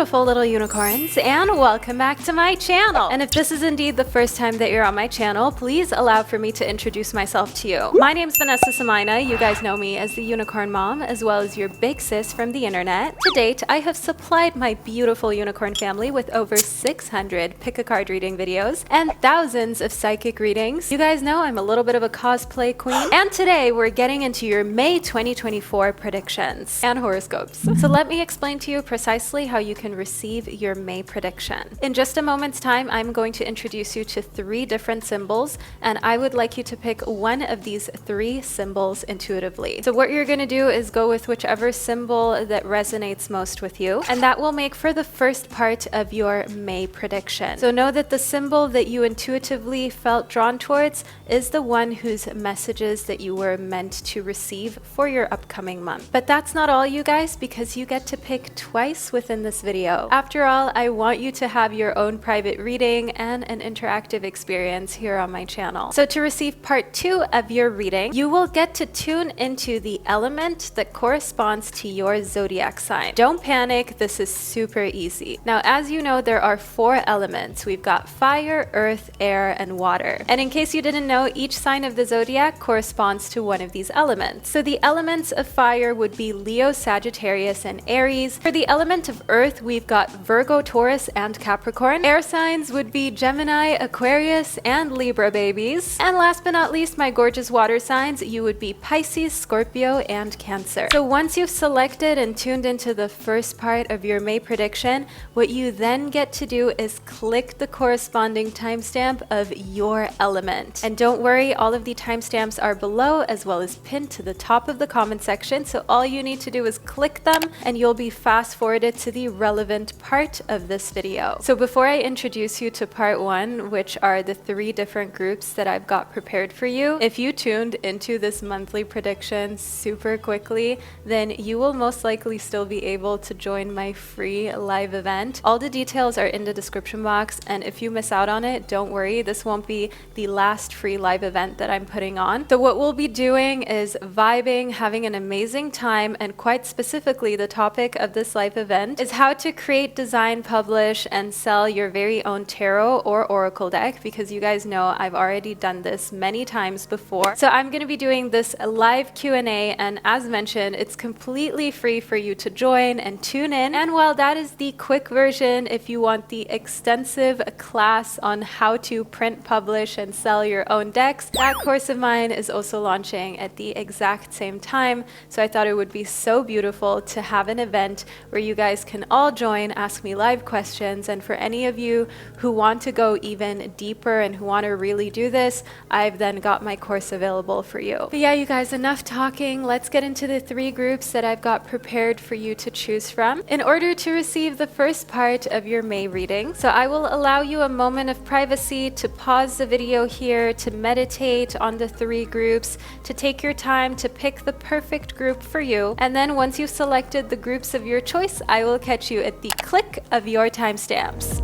beautiful little unicorns, and welcome back to my channel. And if this is indeed the first time that you're on my channel, please allow for me to introduce myself to you. My name's Vanessa Somuayina. You guys know me as the Unicorn Mom, as well as your big sis from the internet. To date, I have supplied my beautiful unicorn family with over 600 pick a card reading videos and thousands of psychic readings. You guys know I'm a little bit of a cosplay queen. And today we're getting into your May 2024 predictions and horoscopes. So let me explain to you precisely how you can receive your May prediction. In just a moment's time, I'm going to introduce you to 3 different symbols, and I would like you to pick one of these 3 symbols intuitively. So what you're going to do is go with whichever symbol that resonates most with you, and that will make for the first part of your May prediction. So know that the symbol that you intuitively felt drawn towards is the one whose messages that you were meant to receive for your upcoming month. But that's not all, you guys, because you get to pick twice within this video. After all, I want you to have your own private reading and an interactive experience here on my channel. So to receive part 2 of your reading, you will get to tune into the element that corresponds to your zodiac sign. Don't panic, this is super easy. Now, as you know, there are 4 elements. We've got fire, earth, air, and water. And in case you didn't know, each sign of the zodiac corresponds to one of these elements. So the elements of fire would be Leo, Sagittarius, and Aries. For the element of earth, we've got Virgo, Taurus, and Capricorn. Air signs would be Gemini, Aquarius, and Libra babies. And last but not least, my gorgeous water signs, you would be Pisces, Scorpio, and Cancer. So once you've selected and tuned into the first part of your May prediction, what you then get to do is click the corresponding timestamp of your element. And don't worry, all of the timestamps are below as well as pinned to the top of the comment section. So all you need to do is click them and you'll be fast forwarded to the relevant part of this video. So before I introduce you to part 1, which are the 3 different groups that I've got prepared for you, if you tuned into this monthly prediction super quickly, then you will most likely still be able to join my free live event. All the details are in the description box, and if you miss out on it, don't worry, this won't be the last free live event that I'm putting on. So what we'll be doing is vibing, having an amazing time, and quite specifically the topic of this live event is how to create, design, publish, and sell your very own tarot or oracle deck, because you guys know I've already done this many times before. So I'm going to be doing this live Q&A, and as mentioned, it's completely free for you to join and tune in. And while that is the quick version, if you want the extensive class on how to print, publish, and sell your own decks, that course of mine is also launching at the exact same time. So I thought it would be so beautiful to have an event where you guys can all join, ask me live questions, and for any of you who want to go even deeper and who want to really do this, I've then got my course available for you. But yeah, you guys, enough talking. Let's get into the 3 groups that I've got prepared for you to choose from in order to receive the first part of your May reading. So I will allow you a moment of privacy to pause the video here, to meditate on the 3 groups, to take your time to pick the perfect group for you. And then once you've selected the groups of your choice, I will catch you at the click of your timestamps.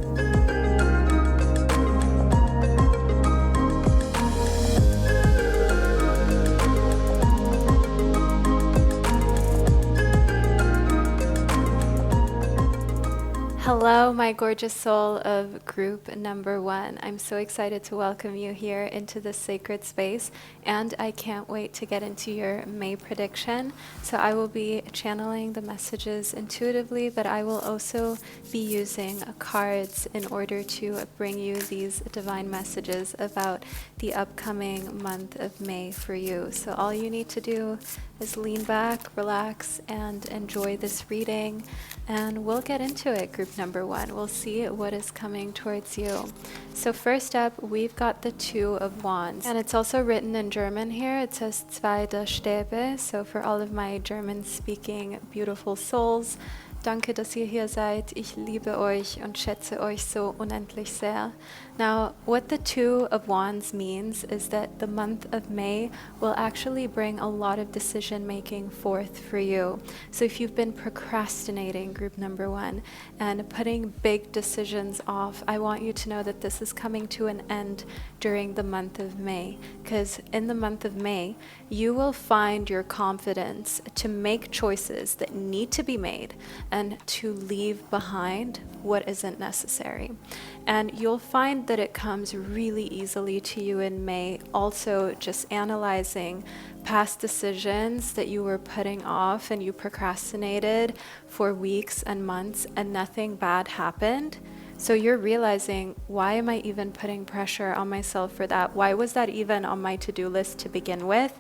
Hello, my gorgeous soul of group number 1. I'm so excited to welcome you here into this sacred space, and I can't wait to get into your May prediction. So I will be channeling the messages intuitively, but I will also be using cards in order to bring you these divine messages about the upcoming month of May for you. So all you need to do is lean back, relax, and enjoy this reading, and we'll get into it. Group number 1, we'll see what is coming towards you. So first up, we've got the 2 of Wands, and it's also written in German here. It says zwei der Stäbe. So for all of my German-speaking beautiful souls, danke, dass ihr hier seid. Ich liebe euch und schätze euch so unendlich sehr. Now, what the Two of Wands means is that the month of May will actually bring a lot of decision making forth for you. So if you've been procrastinating, group number one, and putting big decisions off, I want you to know that this is coming to an end during the month of May. Because in the month of May, you will find your confidence to make choices that need to be made and to leave behind what isn't necessary. And you'll find that it comes really easily to you in May. Also, just analyzing past decisions that you were putting off and you procrastinated for weeks and months and nothing bad happened. So you're realizing, why am I even putting pressure on myself for that? Why was that even on my to-do list to begin with?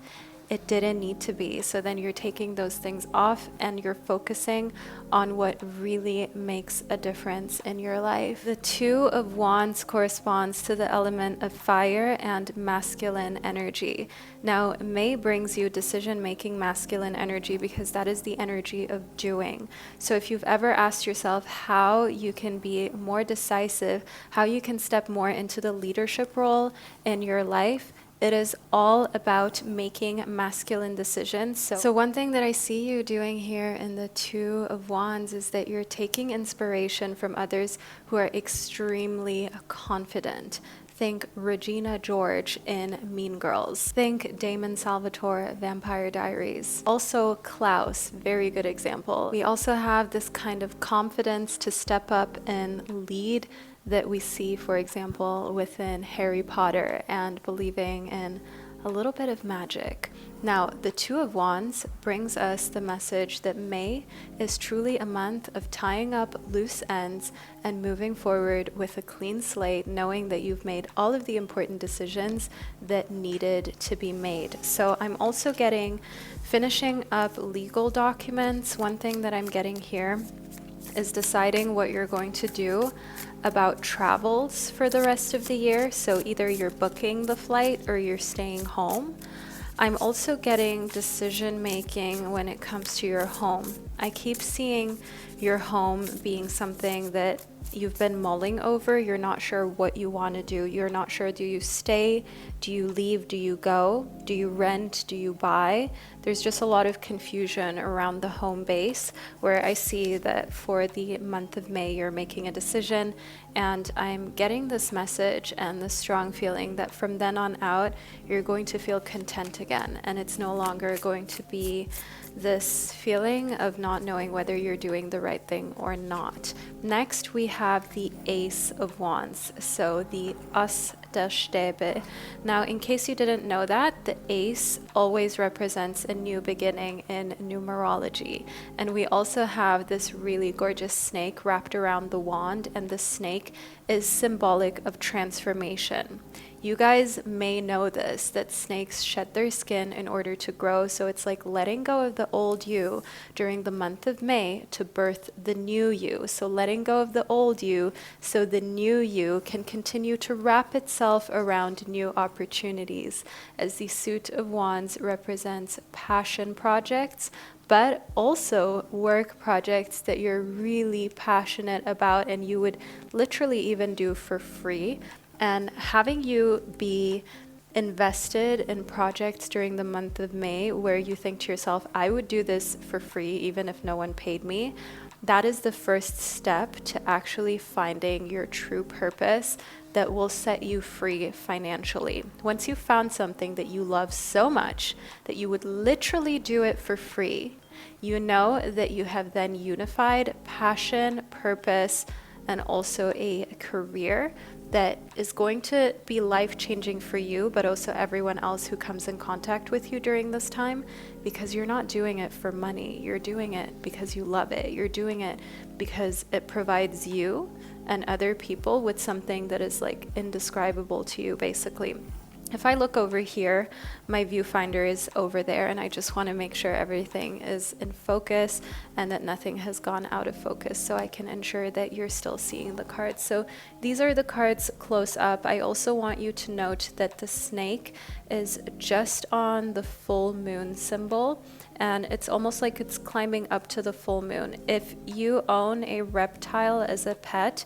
It didn't need to be. So then you're taking those things off and you're focusing on what really makes a difference in your life. The Two of Wands corresponds to the element of fire and masculine energy. Now, May brings you decision-making masculine energy because that is the energy of doing. So if you've ever asked yourself how you can be more decisive, how you can step more into the leadership role in your life, it is all about making masculine decisions. So one thing that I see you doing here in the Two of Wands is that you're taking inspiration from others who are extremely confident. Think Regina George in Mean Girls. Think Damon Salvatore, Vampire Diaries. Also Klaus, very good example. We also have this kind of confidence to step up and lead that we see, for example, within Harry Potter and believing in a little bit of magic. Now, the Two of Wands brings us the message that May is truly a month of tying up loose ends and moving forward with a clean slate, knowing that you've made all of the important decisions that needed to be made. So I'm also getting finishing up legal documents. One thing that I'm getting here is deciding what you're going to do about travels for the rest of the year. So either you're booking the flight or you're staying home. I'm also getting decision making when it comes to your home. I keep seeing your home being something that you've been mulling over. You're not sure what you want to do. You're not sure, do you stay? Do you leave? Do you go? Do you rent? Do you buy? There's just a lot of confusion around the home base, where I see that for the month of May, you're making a decision, and I'm getting this message and this strong feeling that from then on out, you're going to feel content again, and it's no longer going to be this feeling of not knowing whether you're doing the right thing or not. Next, we have the Ace of Wands, so the As der Stäbe. Now, in case you didn't know that, the ace always represents a new beginning in numerology. And we also have this really gorgeous snake wrapped around the wand, and the snake is symbolic of transformation. You guys may know this, that snakes shed their skin in order to grow, so it's like letting go of the old you during the month of May to birth the new you. So letting go of the old you so the new you can continue to wrap itself around new opportunities, as the Suit of Wands represents passion projects, but also work projects that you're really passionate about and you would literally even do for free. And having you be invested in projects during the month of May where you think to yourself, I would do this for free even if no one paid me, that is the first step to actually finding your true purpose that will set you free financially. Once you've found something that you love so much that you would literally do it for free, you know that you have then unified passion, purpose, and also a career that is going to be life-changing for you, but also everyone else who comes in contact with you during this time, because you're not doing it for money. You're doing it because you love it. You're doing it because it provides you and other people with something that is like indescribable to you, basically. If I look over here, my viewfinder is over there, and I just want to make sure everything is in focus and that nothing has gone out of focus, so I can ensure that you're still seeing the cards. So these are the cards close up. I also want you to note that the snake is just on the full moon symbol, and it's almost like it's climbing up to the full moon. If you own a reptile as a pet,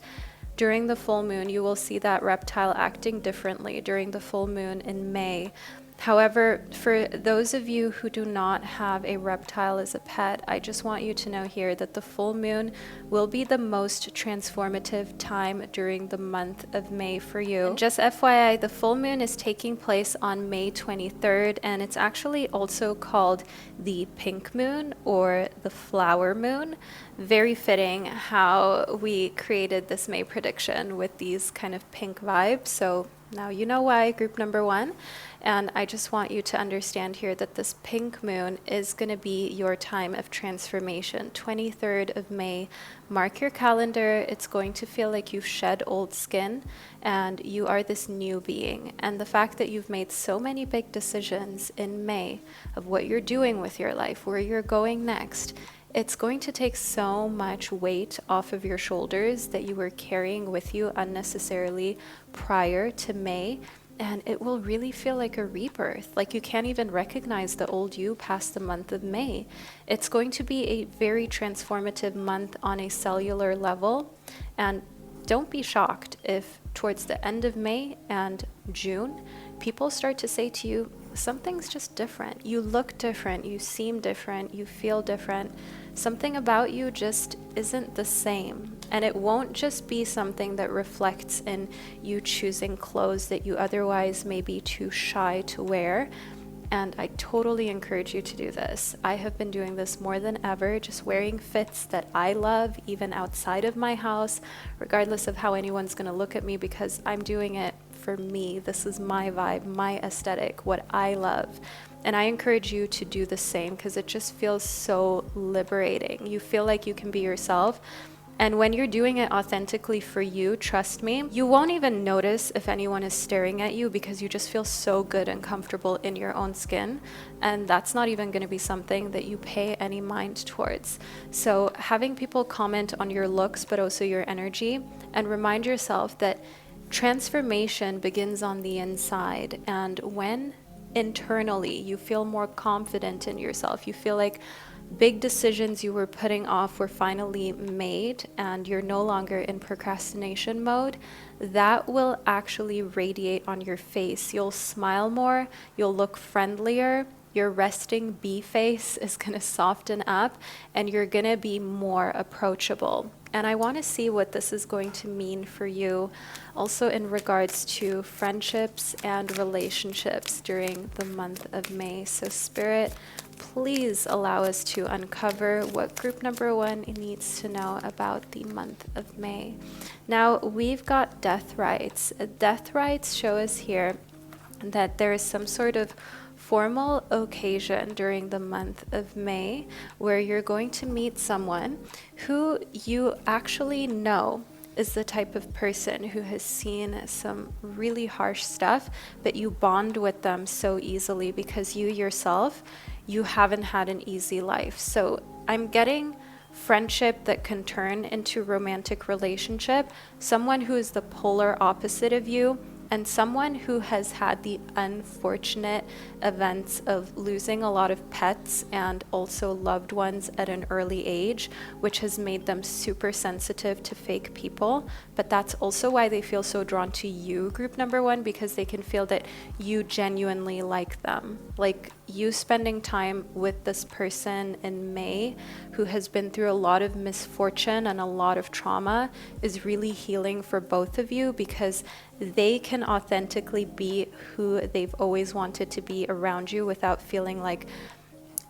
During the full moon, you will see that reptile acting differently during the full moon in May. However, for those of you who do not have a reptile as a pet, I just want you to know here that the full moon will be the most transformative time during the month of May for you. And just FYI, the full moon is taking place on May 23rd, and it's actually also called the pink moon or the flower moon. Very fitting how we created this May prediction with these kind of pink vibes. So now you know why, group number one. And I just want you to understand here that this pink moon is going to be your time of transformation. 23rd of May, mark your calendar. It's going to feel like you've shed old skin and you are this new being. And the fact that you've made so many big decisions in May of what you're doing with your life, where you're going next, it's going to take so much weight off of your shoulders that you were carrying with you unnecessarily prior to May. And it will really feel like a rebirth, like you can't even recognize the old you past the month of May. It's going to be a very transformative month on a cellular level. And don't be shocked if towards the end of May and June, people start to say to you, something's just different. You look different, you seem different, you feel different. Something about you just isn't the same. And it won't just be something that reflects in you choosing clothes that you otherwise may be too shy to wear. And I totally encourage you to do this. I have been doing this more than ever, just wearing fits that I love, even outside of my house, regardless of how anyone's going to look at me, because I'm doing it for me. This is my vibe, my aesthetic, what I love. And I encourage you to do the same because it just feels so liberating. You feel like you can be yourself. And when you're doing it authentically for you, trust me, you won't even notice if anyone is staring at you because you just feel so good and comfortable in your own skin. And that's not even going to be something that you pay any mind towards. So having people comment on your looks, but also your energy, and remind yourself that transformation begins on the inside. And when internally you feel more confident in yourself, you feel like big decisions you were putting off were finally made and you're no longer in procrastination mode, that will actually radiate on your face. You'll smile more, you'll look friendlier, your resting bee face is going to soften up, and you're going to be more approachable. And I want to see what this is going to mean for you also in regards to friendships and relationships during the month of May. So Spirit, please allow us to uncover what group number one needs to know about the month of May. Now, we've got death rites. Death rites show us here that there is some sort of formal occasion during the month of May where you're going to meet someone who you actually know is the type of person who has seen some really harsh stuff, but you bond with them so easily because you yourself, you haven't had an easy life. So I'm getting friendship that can turn into romantic relationship, someone who is the polar opposite of you, and someone who has had the unfortunate events of losing a lot of pets and also loved ones at an early age, which has made them super sensitive to fake people. But that's also why they feel so drawn to you, group number one, because they can feel that you genuinely like them. Like you spending time with this person in May who has been through a lot of misfortune and a lot of trauma is really healing for both of you, because they can authentically be who they've always wanted to be around you without feeling like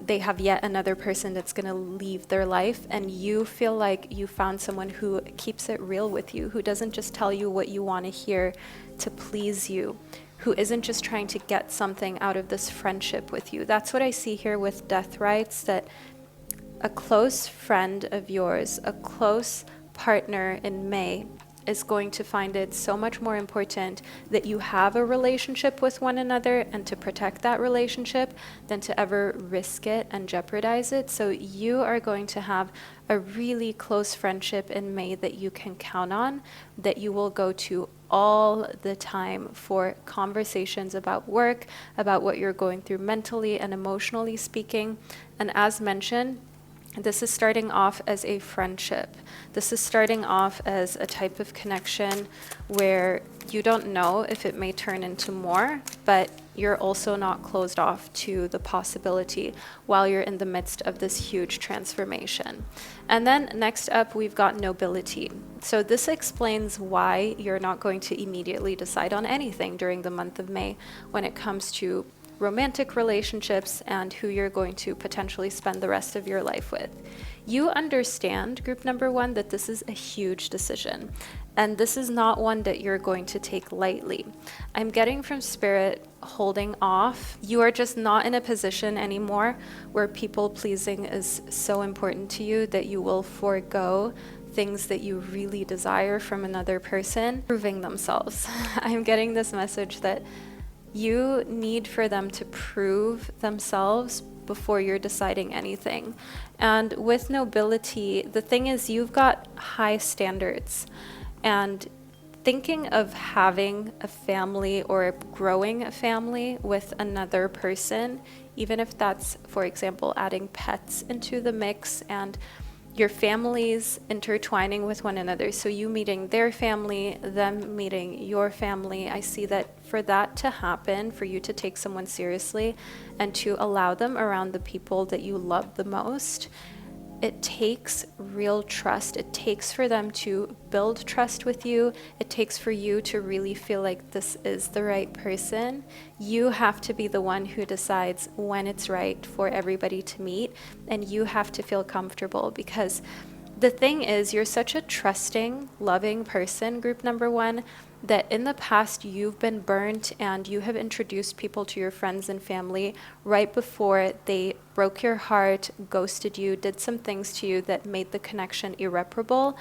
they have yet another person that's going to leave their life. And you feel like you found someone who keeps it real with you, who doesn't just tell you what you want to hear to please you, who isn't just trying to get something out of this friendship with you. That's what I see here with death rites, that a close friend of yours, a close partner in May, is going to find it so much more important that you have a relationship with one another and to protect that relationship than to ever risk it and jeopardize it. So you are going to have a really close friendship in May that you can count on, that you will go to all the time for conversations about work, about what you're going through mentally and emotionally speaking. And as mentioned, This is starting off as a friendship. This is starting off as a type of connection where you don't know if it may turn into more, but you're also not closed off to the possibility while you're in the midst of this huge transformation. And then next up, we've got nobility. So this explains why you're not going to immediately decide on anything during the month of May when it comes to romantic relationships and who you're going to potentially spend the rest of your life with. You understand, group number one, that this is a huge decision, and this is not one that you're going to take lightly. I'm getting from Spirit holding off. You are just not in a position anymore where people pleasing is so important to you that you will forego things that you really desire from another person proving themselves. I'm getting this message that you need for them to prove themselves before you're deciding anything. And with nobility, the thing is, you've got high standards, and thinking of having a family or growing a family with another person, even if that's, for example, adding pets into the mix and your families intertwining with one another. So you meeting their family, them meeting your family. I see that for that to happen, for you to take someone seriously and to allow them around the people that you love the most, it takes real trust. It takes for them to build trust with you. It takes for you to really feel like this is the right person. You have to be the one who decides when it's right for everybody to meet, and you have to feel comfortable, because the thing is, you're such a trusting, loving person, group number one, that in the past you've been burnt and you have introduced people to your friends and family right before they broke your heart, ghosted you, did some things to you that made the connection irreparable.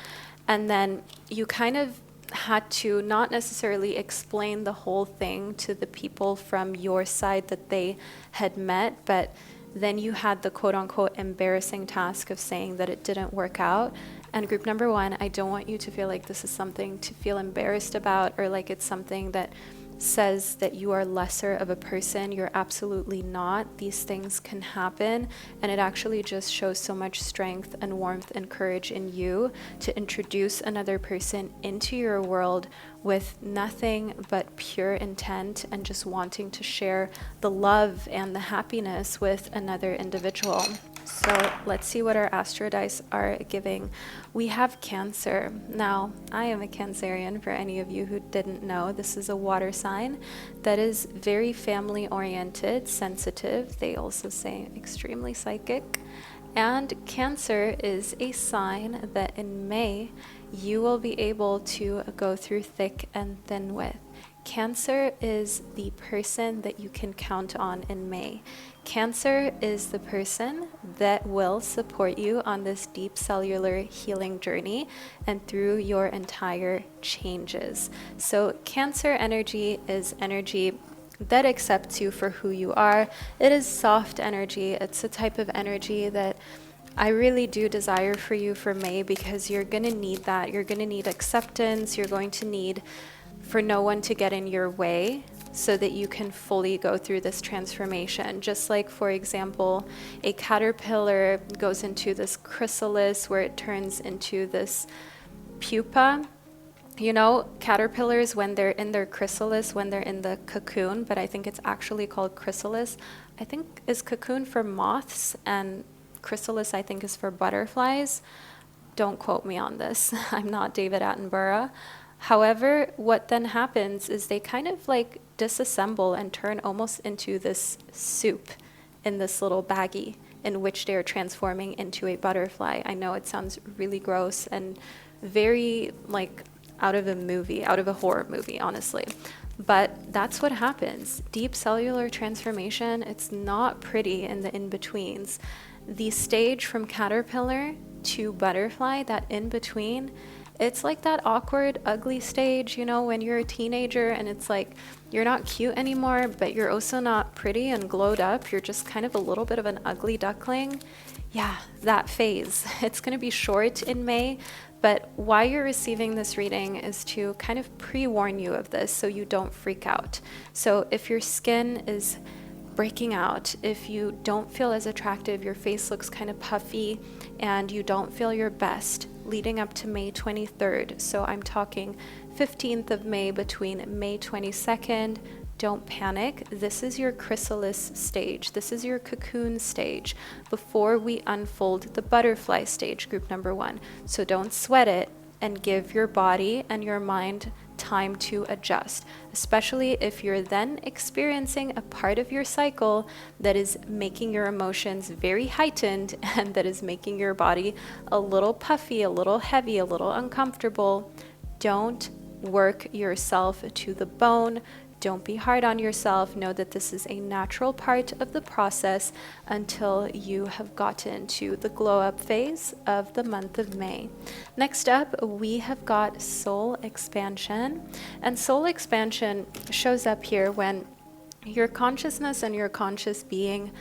And then you kind of had to not necessarily explain the whole thing to the people from your side that they had met, but then you had the quote-unquote embarrassing task of saying that it didn't work out. And group number one, I don't want you to feel like this is something to feel embarrassed about, or like it's something that says that you are lesser of a person. You're absolutely not. These things can happen, and it actually just shows so much strength and warmth and courage in you to introduce another person into your world with nothing but pure intent and just wanting to share the love and the happiness with another individual. So let's see what our astro dice are giving. We have Cancer. Now, I am a Cancerian, for any of you who didn't know. This is a water sign that is very family-oriented, sensitive. They also say extremely psychic. And Cancer is a sign that in May, you will be able to go through thick and thin with. Cancer is the person that you can count on in May. Cancer is the person that will support you on this deep cellular healing journey and through your entire changes. So Cancer energy is energy that accepts you for who you are. It is soft energy. It's a type of energy that I really do desire for you for May, because you're going to need that. You're going to need acceptance. You're going to need for no one to get in your way so that you can fully go through this transformation. Just like, for example, a caterpillar goes into this chrysalis where it turns into this pupa. You know, caterpillars, when they're in their chrysalis, when they're in the cocoon, but I think it's actually called chrysalis. I think is cocoon for moths, and chrysalis I think is for butterflies. Don't quote me on this. I'm not David Attenborough. However, what then happens is they kind of like disassemble and turn almost into this soup in this little baggie in which they're transforming into a butterfly. I know it sounds really gross and very like out of a movie, out of a horror movie, honestly. But that's what happens. Deep cellular transformation, it's not pretty in the in-betweens. The stage from caterpillar to butterfly, that in-between, it's like that awkward, ugly stage, you know, when you're a teenager and it's like you're not cute anymore, but you're also not pretty and glowed up. You're just kind of a little bit of an ugly duckling. Yeah, that phase. It's going to be short in May, but why you're receiving this reading is to kind of pre-warn you of this so you don't freak out. So if your skin is breaking out, if you don't feel as attractive, your face looks kind of puffy, and you don't feel your best leading up to May 23rd, so I'm talking 15th of May between May 22nd, don't panic. This is your chrysalis stage. This is your cocoon stage before we unfold the butterfly stage, group number 1. So don't sweat it and give your body and your mind time to adjust, especially if you're then experiencing a part of your cycle that is making your emotions very heightened and that is making your body a little puffy, a little heavy, a little uncomfortable. Don't work yourself to the bone. Don't be hard on yourself. Know that this is a natural part of the process until you have gotten to the glow up phase of the month of May. Next up, we have got soul expansion. And soul expansion shows up here when your consciousness and your conscious being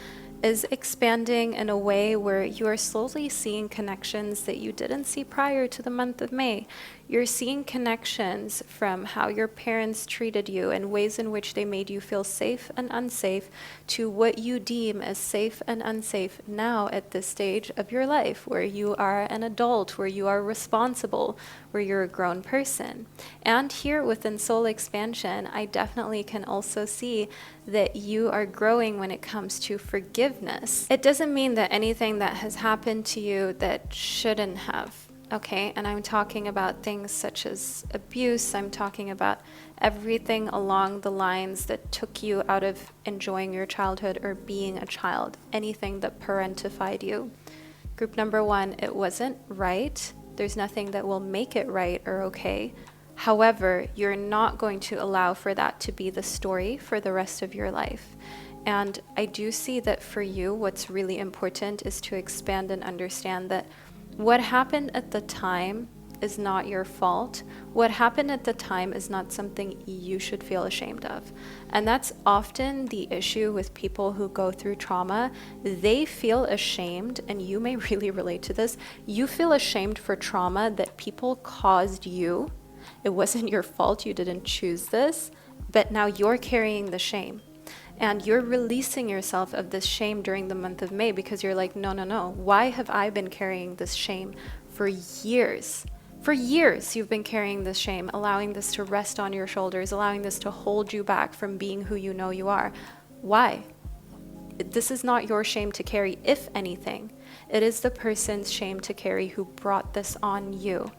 is expanding in a way where you are slowly seeing connections that you didn't see prior to the month of May. You're seeing connections from how your parents treated you and ways in which they made you feel safe and unsafe to what you deem as safe and unsafe now at this stage of your life, where you are an adult, where you are responsible, where you're a grown person. And here within soul expansion, I definitely can also see that you are growing when it comes to forgiveness. It doesn't mean that anything that has happened to you that shouldn't have. Okay, and I'm talking about things such as abuse. I'm talking about everything along the lines that took you out of enjoying your childhood or being a child, anything that parentified you. Group number 1, it wasn't right. There's nothing that will make it right or okay. However, you're not going to allow for that to be the story for the rest of your life. And I do see that for you, what's really important is to expand and understand that what happened at the time is not your fault. What happened at the time is not something you should feel ashamed of. And that's often the issue with people who go through trauma. They feel ashamed, and you may really relate to this. You feel ashamed for trauma that people caused you. It wasn't your fault, you didn't choose this, but now you're carrying the shame. And you're releasing yourself of this shame during the month of May because you're like, no. Why have I been carrying this shame for years? For years, you've been carrying this shame, allowing this to rest on your shoulders, allowing this to hold you back from being who you know you are. Why? This is not your shame to carry, if anything. It is the person's shame to carry who brought this on you.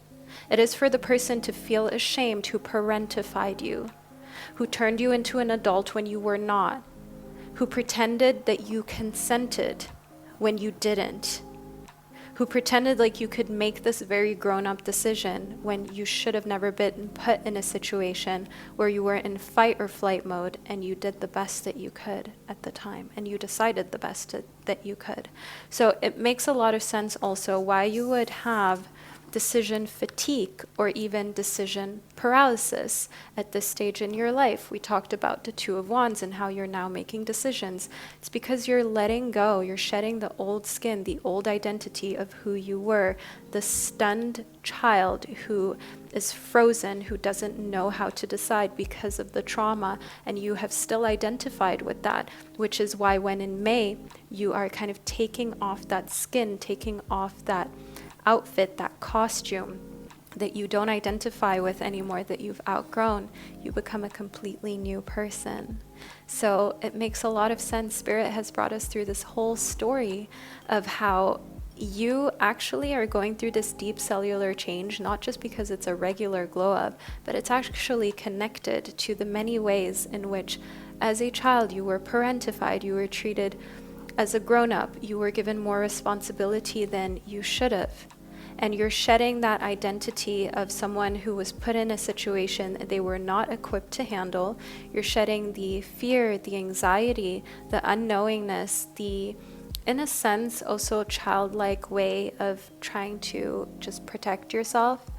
It is for the person to feel ashamed who parentified you, who turned you into an adult when you were not, who pretended that you consented when you didn't, who pretended like you could make this very grown-up decision when you should have never been put in a situation where you were in fight or flight mode and you did the best that you could at the time and you decided the best that you could. So it makes a lot of sense also why you would have decision fatigue or even decision paralysis at this stage in your life. We talked about the Two of Wands and how you're now making decisions. It's because you're letting go, you're shedding the old skin, the old identity of who you were, the stunned child who is frozen, who doesn't know how to decide because of the trauma, and you have still identified with that, which is why when in May you are kind of taking off that skin, taking off that outfit, that costume that you don't identify with anymore, that you've outgrown, you become a completely new person. So it makes a lot of sense. Spirit has brought us through this whole story of how you actually are going through this deep cellular change, not just because it's a regular glow up, but it's actually connected to the many ways in which as a child you were parentified, you were treated as a grown-up, you were given more responsibility than you should have. And you're shedding that identity of someone who was put in a situation they were not equipped to handle. You're shedding the fear, the anxiety, the unknowingness, the, in a sense, also childlike way of trying to just protect yourself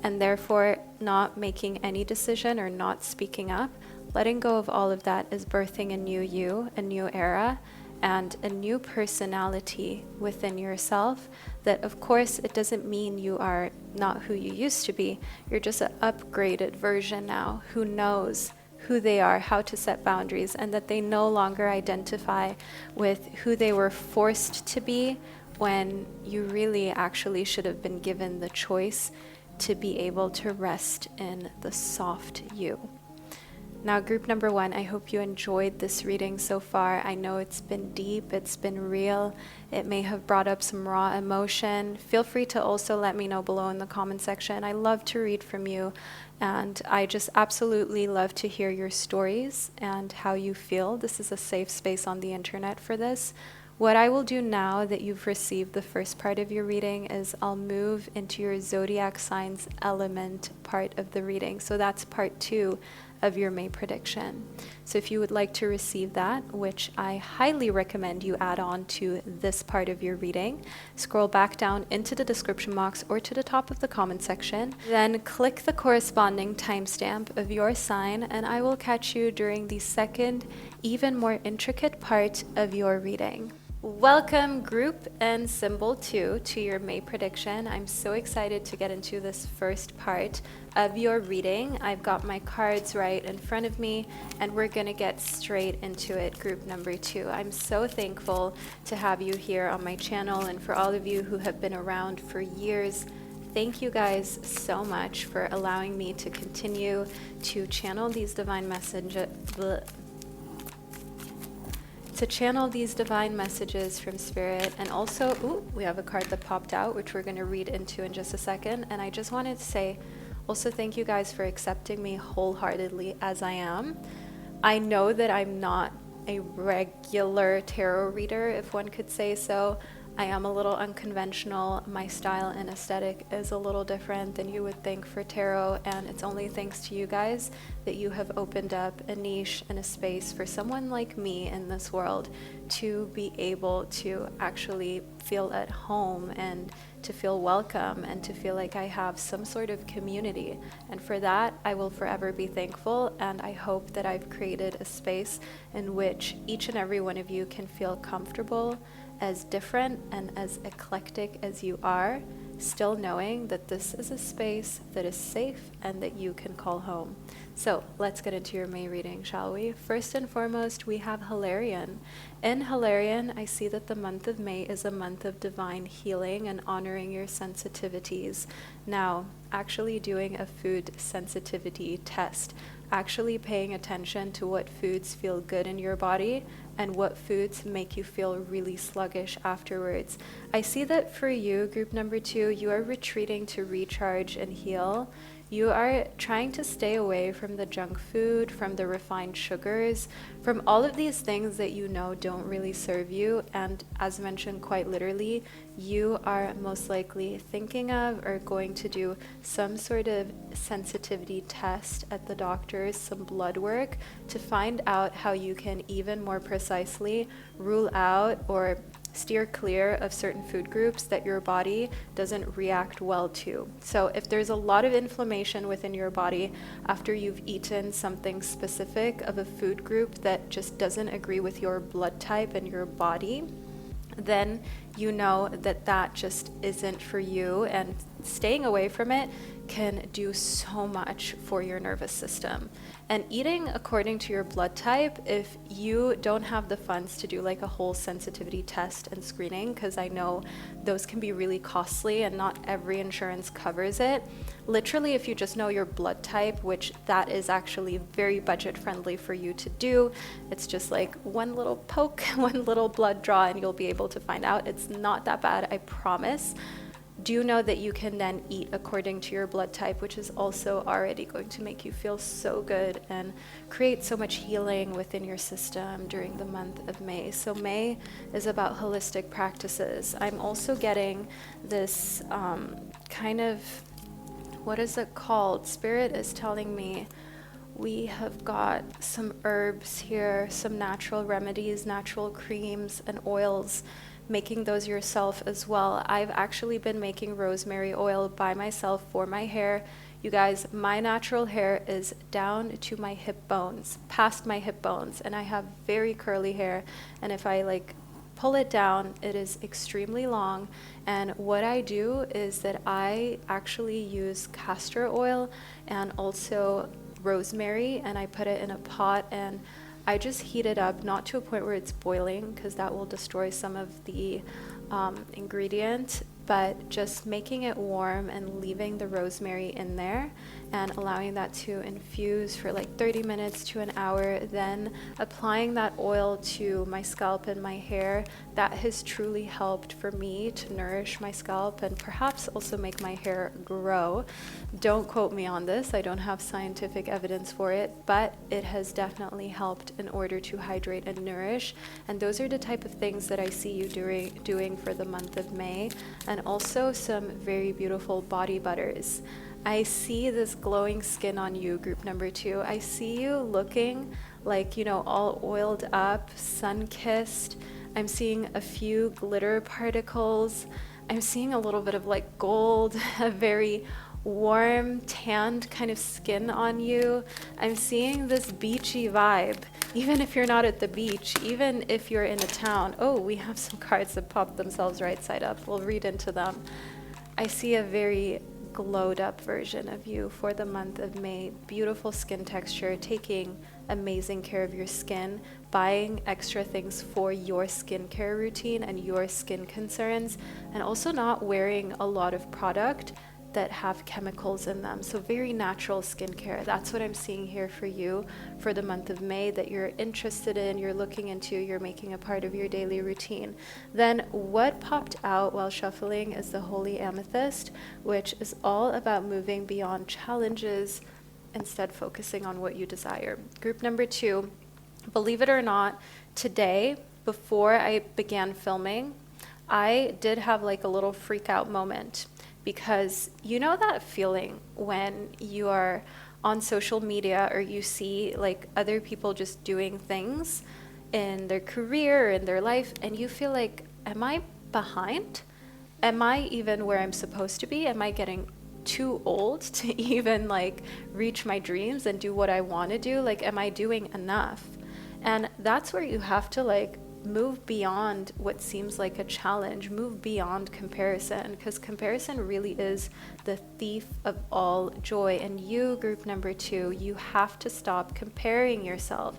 and therefore not making any decision or not speaking up. Letting go of all of that is birthing a new you, a new era, and a new personality within yourself that, of course, it doesn't mean you are not who you used to be. You're just an upgraded version now who knows who they are, how to set boundaries, and that they no longer identify with who they were forced to be when you really actually should have been given the choice to be able to rest in the soft you. Now, group number 1, I hope you enjoyed this reading so far. I know it's been deep, it's been real. It may have brought up some raw emotion. Feel free to also let me know below in the comment section. I love to read from you, and I just absolutely love to hear your stories and how you feel. This is a safe space on the internet for this. What I will do now that you've received the first part of your reading is I'll move into your zodiac signs element part of the reading. So that's part 2 of your May prediction. So if you would like to receive that, which I highly recommend you add on to this part of your reading, scroll back down into the description box or to the top of the comment section, then click the corresponding timestamp of your sign, and I will catch you during the second, even more intricate part of your reading. Welcome group and symbol 2 to your May prediction. I'm so excited to get into this first part of your reading. I've got my cards right in front of me, and we're going to get straight into it, group number 2. I'm so thankful to have you here on my channel, and for all of you who have been around for years, thank you guys so much for allowing me to continue to channel these divine messages from Spirit. And also, we have a card that popped out, which we're going to read into in just a second. And I just wanted to say also thank you guys for accepting me wholeheartedly as I am. I know that I'm not a regular tarot reader, if one could say so. I am a little unconventional. My style and aesthetic is a little different than you would think for tarot, and it's only thanks to you guys that you have opened up a niche and a space for someone like me in this world to be able to actually feel at home and to feel welcome and to feel like I have some sort of community. And for that, I will forever be thankful, and I hope that I've created a space in which each and every one of you can feel comfortable, as different and as eclectic as you are, still knowing that this is a space that is safe and that you can call home. So let's get into your May reading, shall we? First and foremost, we have Hilarion. In Hilarion, I see that the month of May is a month of divine healing and honoring your sensitivities. Now, actually doing a food sensitivity test, actually paying attention to what foods feel good in your body and what foods make you feel really sluggish afterwards. I see that for you, group number 2, you are retreating to recharge and heal. You are trying to stay away from the junk food, from the refined sugars, from all of these things that you know don't really serve you. And as mentioned, quite literally, you are most likely thinking of or going to do some sort of sensitivity test at the doctor's, some blood work to find out how you can even more precisely rule out or steer clear of certain food groups that your body doesn't react well to. So if there's a lot of inflammation within your body after you've eaten something specific of a food group that just doesn't agree with your blood type and your body, then you know that that just isn't for you, and staying away from it can do so much for your nervous system. And eating according to your blood type, if you don't have the funds to do like a whole sensitivity test and screening, because I know those can be really costly and not every insurance covers it. Literally, if you just know your blood type, which that is actually very budget friendly for you to do, it's just like one little poke, one little blood draw, and you'll be able to find out. It's not that bad, I promise. Do know that you can then eat according to your blood type, which is also already going to make you feel so good and create so much healing within your system during the month of May. So May is about holistic practices. I'm also getting this kind of, what is it called? Spirit is telling me we have got some herbs here, some natural remedies, natural creams and oils, making those yourself as well. I've actually been making rosemary oil by myself for my hair. You guys, my natural hair is down to my hip bones, past my hip bones, and I have very curly hair, and if I like pull it down, it is extremely long. And what I do is that I actually use castor oil and also rosemary, and I put it in a pot, and I just heat it up, not to a point where it's boiling because that will destroy some of the ingredient, but just making it warm and leaving the rosemary in there and allowing that to infuse for like 30 minutes to an hour, then applying that oil to my scalp and my hair. That has truly helped for me to nourish my scalp and perhaps also make my hair grow. Don't quote me on this, I don't have scientific evidence for it, but it has definitely helped in order to hydrate and nourish. And those are the type of things that I see you doing for the month of May. And also some very beautiful body butters. I see this glowing skin on you, group number 2. I see you looking like, you know, all oiled up, sun-kissed. I'm seeing a few glitter particles. I'm seeing a little bit of like gold, a very warm, tanned kind of skin on you. I'm seeing this beachy vibe, even if you're not at the beach, even if you're in a town. Oh, we have some cards that pop themselves right side up. We'll read into them. I see a very glowed up version of you for the month of May. Beautiful skin texture, taking amazing care of your skin, buying extra things for your skincare routine and your skin concerns, and also not wearing a lot of product that have chemicals in them. So very natural skincare. That's what I'm seeing here for you for the month of May, that you're interested in, you're looking into, you're making a part of your daily routine. Then what popped out while shuffling is the Holy Amethyst, which is all about moving beyond challenges, instead focusing on what you desire. Group number 2, believe it or not, today, before I began filming, I did have like a little freak out moment. Because you know that feeling when you are on social media or you see like other people just doing things in their career, in their life, and you feel like, am I behind? Am I even where I'm supposed to be? Am I getting too old to even like reach my dreams and do what I want to do? Like, am I doing enough? And that's where you have to like move beyond what seems like a challenge, move beyond comparison, because comparison really is the thief of all joy. And you, group number 2, you have to stop comparing yourself.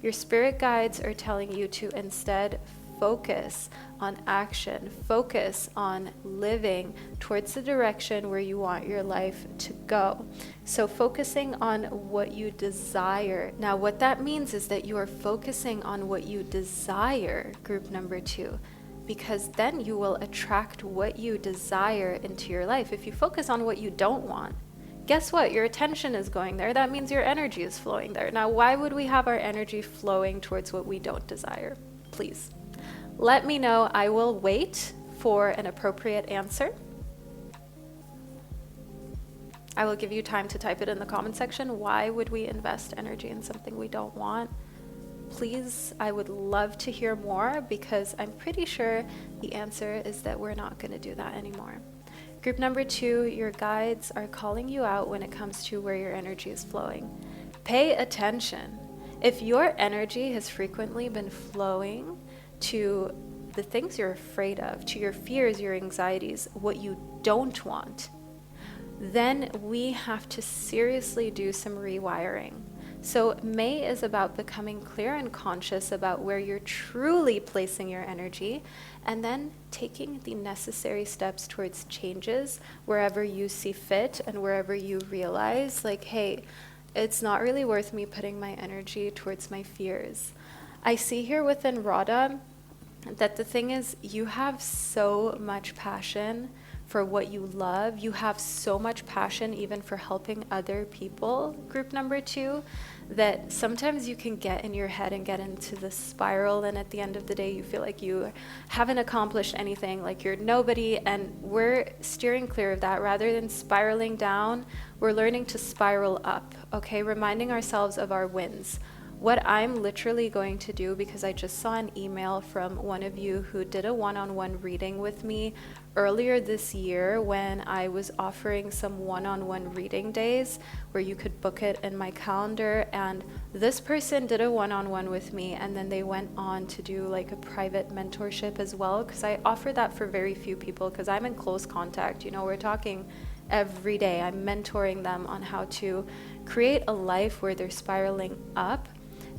Your spirit guides are telling you to instead focus on action, focus on living towards the direction where you want your life to go. So focusing on what you desire. Now, what that means is that you are focusing on what you desire, group number 2, because then you will attract what you desire into your life. If you focus on what you don't want, guess what? Your attention is going there. That means your energy is flowing there. Now, why would we have our energy flowing towards what we don't desire? Please. Let me know. I will wait for an appropriate answer. I will give you time to type it in the comment section. Why would we invest energy in something we don't want? Please, I would love to hear more, because I'm pretty sure the answer is that we're not going to do that anymore. Group number 2, your guides are calling you out when it comes to where your energy is flowing. Pay attention. If your energy has frequently been flowing to the things you're afraid of, to your fears, your anxieties, what you don't want, then we have to seriously do some rewiring. So May is about becoming clear and conscious about where you're truly placing your energy, and then taking the necessary steps towards changes wherever you see fit and wherever you realize like, hey, it's not really worth me putting my energy towards my fears. I see here within Radha that the thing is, you have so much passion for what you love. You have so much passion even for helping other people, group number 2, that sometimes you can get in your head and get into the spiral, and at the end of the day you feel like you haven't accomplished anything, like you're nobody. And we're steering clear of that. Rather than spiraling down, we're learning to spiral up, okay? Reminding ourselves of our wins. What I'm literally going to do, because I just saw an email from one of you who did a one-on-one reading with me earlier this year when I was offering some one-on-one reading days where you could book it in my calendar. And this person did a one-on-one with me, and then they went on to do like a private mentorship as well, because I offer that for very few people because I'm in close contact. You know, we're talking every day. I'm mentoring them on how to create a life where they're spiraling up.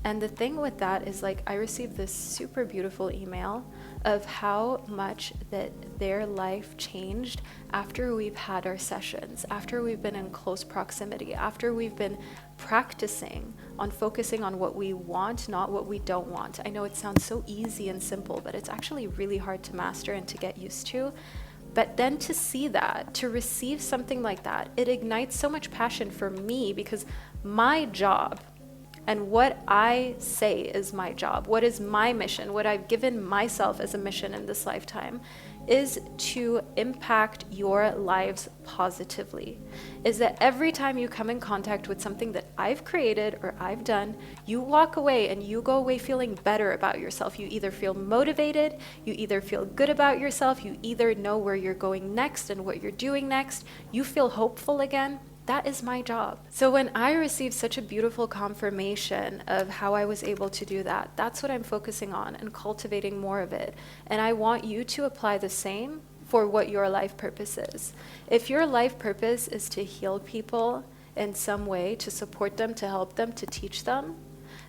And the thing with that is, like, I received this super beautiful email of how much that their life changed after we've had our sessions, after we've been in close proximity, after we've been practicing on focusing on what we want, not what we don't want. I know it sounds so easy and simple, but it's actually really hard to master and to get used to. But then to see that, to receive something like that, it ignites so much passion for me, because my job and what I say is my job, what is my mission, what I've given myself as a mission in this lifetime, is to impact your lives positively. Is that every time you come in contact with something that I've created or I've done, you walk away and you go away feeling better about yourself. You either feel motivated, you either feel good about yourself, you either know where you're going next and what you're doing next, you feel hopeful again. That is my job. So when I receive such a beautiful confirmation of how I was able to do that, that's what I'm focusing on and cultivating more of it. And I want you to apply the same for what your life purpose is. If your life purpose is to heal people in some way, to support them, to help them, to teach them,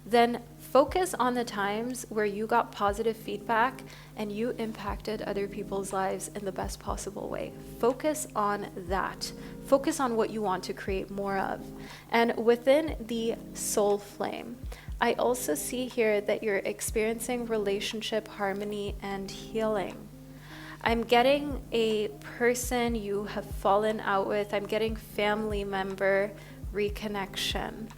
then focus on the times where you got positive feedback and you impacted other people's lives in the best possible way. Focus on that. Focus on what you want to create more of. And within the soul flame, I also see here that you're experiencing relationship harmony and healing. I'm getting a person you have fallen out with. I'm getting family member reconnection.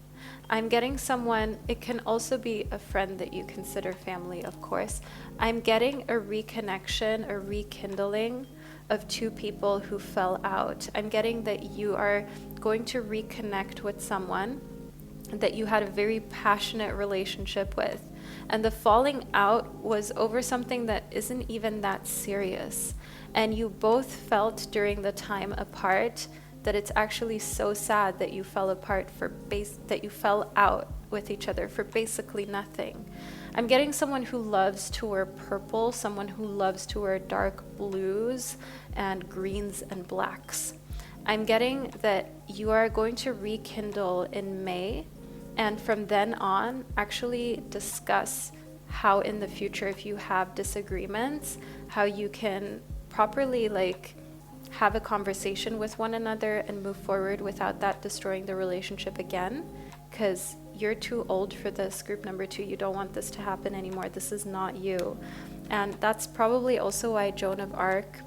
I'm getting someone, it can also be a friend that you consider family, of course. I'm getting a reconnection, a rekindling of two people who fell out. I'm getting that you are going to reconnect with someone that you had a very passionate relationship with. And the falling out was over something that isn't even that serious. And you both felt during the time apart that it's actually so sad that you fell apart that you fell out with each other for basically nothing. I'm getting someone who loves to wear purple, someone who loves to wear dark blues and greens and blacks. I'm getting that you are going to rekindle in May, and from then on actually discuss how in the future, if you have disagreements, how you can properly have a conversation with one another and move forward without that destroying the relationship again, because you're too old for this. Group number 2, you don't want this to happen anymore. This is not you. And that's probably also why Joan of Arc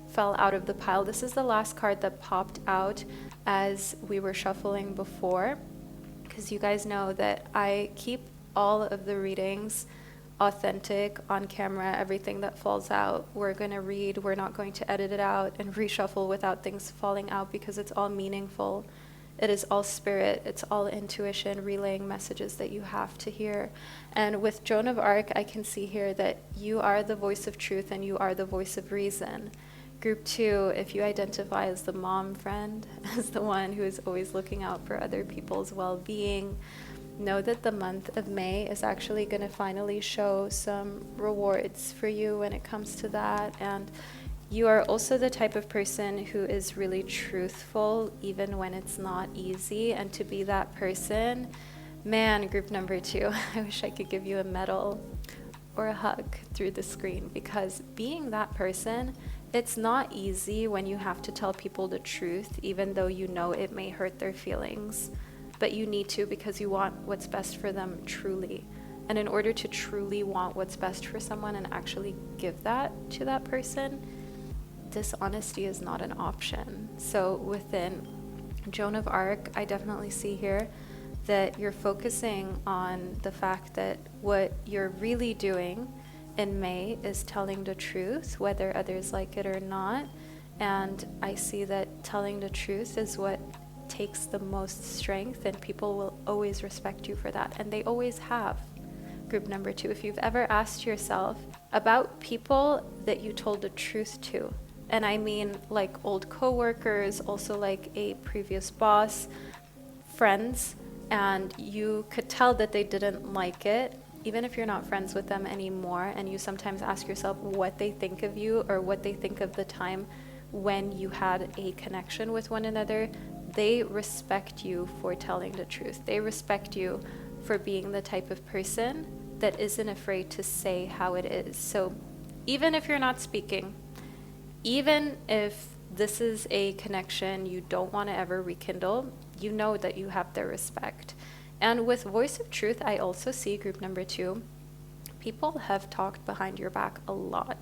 fell out of the pile. This is the last card that popped out as we were shuffling before, because you guys know that I keep all of the readings authentic on camera. Everything that falls out, we're going to read. We're not going to edit it out and reshuffle without things falling out, because it's all meaningful. It is all spirit. It's all intuition relaying messages that you have to hear. And with Joan of Arc, I can see here that you are the voice of truth and you are the voice of reason. Group 2, if you identify as the mom friend, as the one who is always looking out for other people's well-being, know that the month of May is actually going to finally show some rewards for you when it comes to that. And you are also the type of person who is really truthful even when it's not easy. And to be that person, man, group number 2, I wish I could give you a medal or a hug through the screen, because being that person, it's not easy when you have to tell people the truth, even though you know it may hurt their feelings. But you need to, because you want what's best for them truly. And in order to truly want what's best for someone and actually give that to that person, dishonesty is not an option. So within Joan of Arc, I definitely see here that you're focusing on the fact that what you're really doing in May is telling the truth, whether others like it or not. And I see that telling the truth is what takes the most strength, and people will always respect you for that, and they always have. Group number 2, if you've ever asked yourself about people that you told the truth to, and I mean like old co-workers, also like a previous boss, friends, and you could tell that they didn't like it, even if you're not friends with them anymore, and you sometimes ask yourself what they think of you or what they think of the time when you had a connection with one another, they respect you for telling the truth. They respect you for being the type of person that isn't afraid to say how it is. So even if you're not speaking, even if this is a connection you don't want to ever rekindle, you know that you have their respect. And with Voice of Truth, I also see group number 2, people have talked behind your back a lot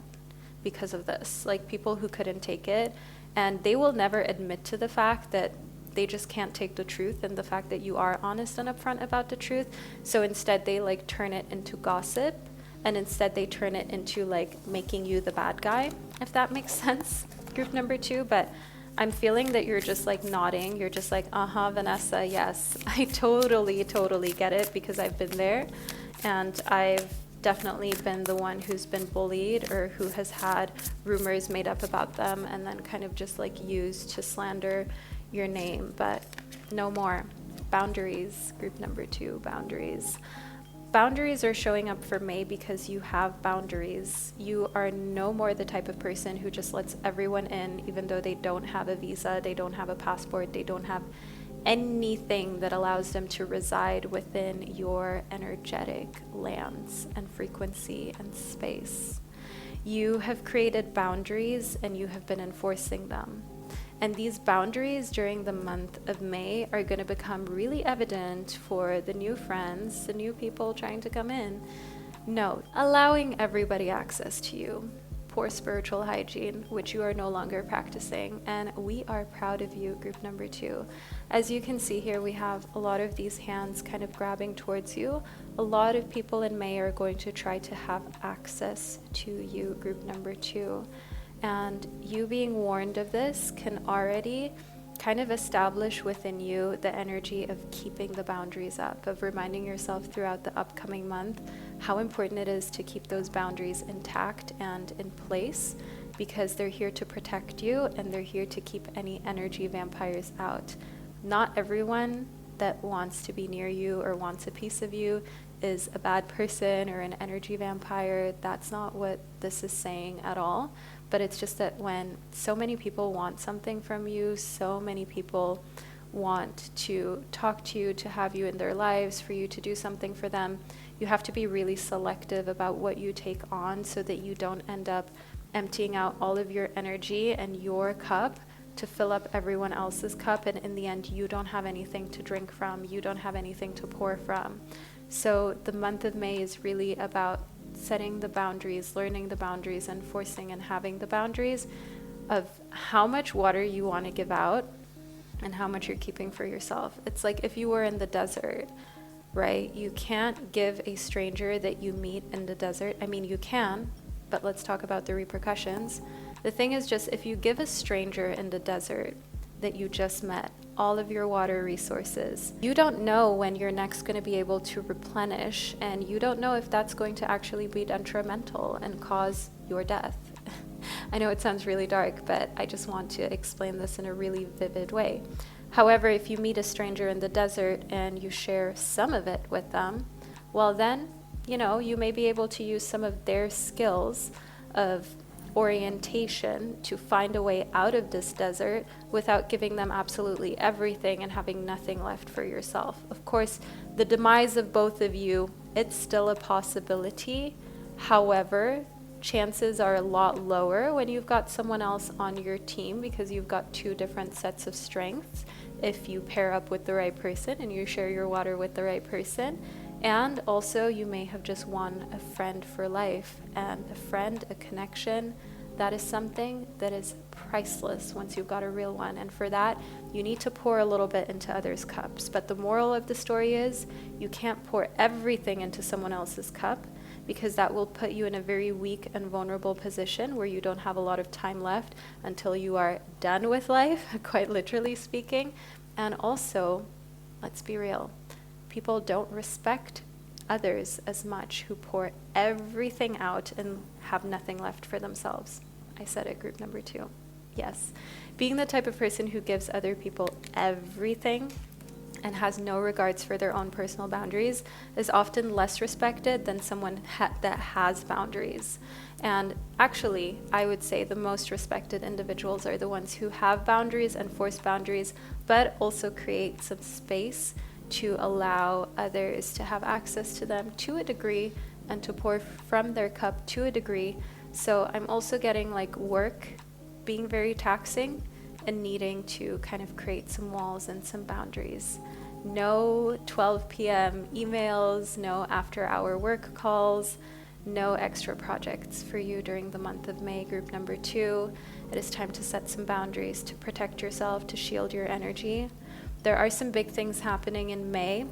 because of this. Like people who couldn't take it, and they will never admit to the fact that they just can't take the truth and the fact that you are honest and upfront about the truth. So instead they like turn it into gossip, and instead they turn it into like making you the bad guy, if that makes sense, group number 2. But I'm feeling that you're just like nodding. You're just like, uh-huh, Vanessa, yes. I totally get it, because I've been there, and I've definitely been the one who's been bullied or who has had rumors made up about them and then kind of just like used to slander your name. But no more. Boundaries, group number 2, boundaries. Boundaries are showing up for May because you have boundaries. You are no more the type of person who just lets everyone in, even though they don't have a visa, they don't have a passport, they don't have anything that allows them to reside within your energetic lands and frequency and space. You have created boundaries and you have been enforcing them. And these boundaries during the month of May are going to become really evident for the new friends, the new people trying to come in. Note, allowing everybody access to you. Poor spiritual hygiene, which you are no longer practicing. And we are proud of you, group number 2. As you can see here, we have a lot of these hands kind of grabbing towards you. A lot of people in May are going to try to have access to you, group number 2. And you being warned of this can already kind of establish within you the energy of keeping the boundaries up, of reminding yourself throughout the upcoming month how important it is to keep those boundaries intact and in place, because they're here to protect you and they're here to keep any energy vampires out. Not everyone that wants to be near you or wants a piece of you is a bad person or an energy vampire. That's not what this is saying at all. But it's just that when so many people want something from you, so many people want to talk to you, to have you in their lives, for you to do something for them, you have to be really selective about what you take on so that you don't end up emptying out all of your energy and your cup to fill up everyone else's cup, and in the end you don't have anything to drink from, you don't have anything to pour from. So the month of May is really about setting the boundaries, learning the boundaries, enforcing and having the boundaries of how much water you want to give out and how much you're keeping for yourself. It's like if you were in the desert, right? You can't give a stranger that you meet in the desert. I mean, you can, but let's talk about the repercussions. The thing is just, if you give a stranger in the desert that you just met all of your water resources, you don't know when you're next going to be able to replenish, and you don't know if that's going to actually be detrimental and cause your death. I know it sounds really dark, but I just want to explain this in a really vivid way. However, if you meet a stranger in the desert and you share some of it with them, well then, you may be able to use some of their skills of orientation to find a way out of this desert without giving them absolutely everything and having nothing left for yourself. Of course, the demise of both of you, it's still a possibility. However, chances are a lot lower when you've got someone else on your team, because you've got two different sets of strengths if you pair up with the right person and you share your water with the right person. And also, you may have just won a friend for life, and a friend, a connection, that is something that is priceless once you've got a real one. And for that, you need to pour a little bit into others' cups. But the moral of the story is, you can't pour everything into someone else's cup, because that will put you in a very weak and vulnerable position where you don't have a lot of time left until you are done with life, quite literally speaking. And also, let's be real, people don't respect others as much who pour everything out and have nothing left for themselves. I said it, group number 2. Yes. Being the type of person who gives other people everything and has no regards for their own personal boundaries is often less respected than someone that has boundaries. And actually, I would say the most respected individuals are the ones who have boundaries, enforce boundaries, but also create some space to allow others to have access to them to a degree and to pour from their cup to a degree. So I'm also getting like work being very taxing and needing to kind of create some walls and some boundaries. No 12 p.m. emails, no after-hour work calls, no extra projects for you during the month of May, group number 2. It is time to set some boundaries to protect yourself, to shield your energy. There are some big things happening in May.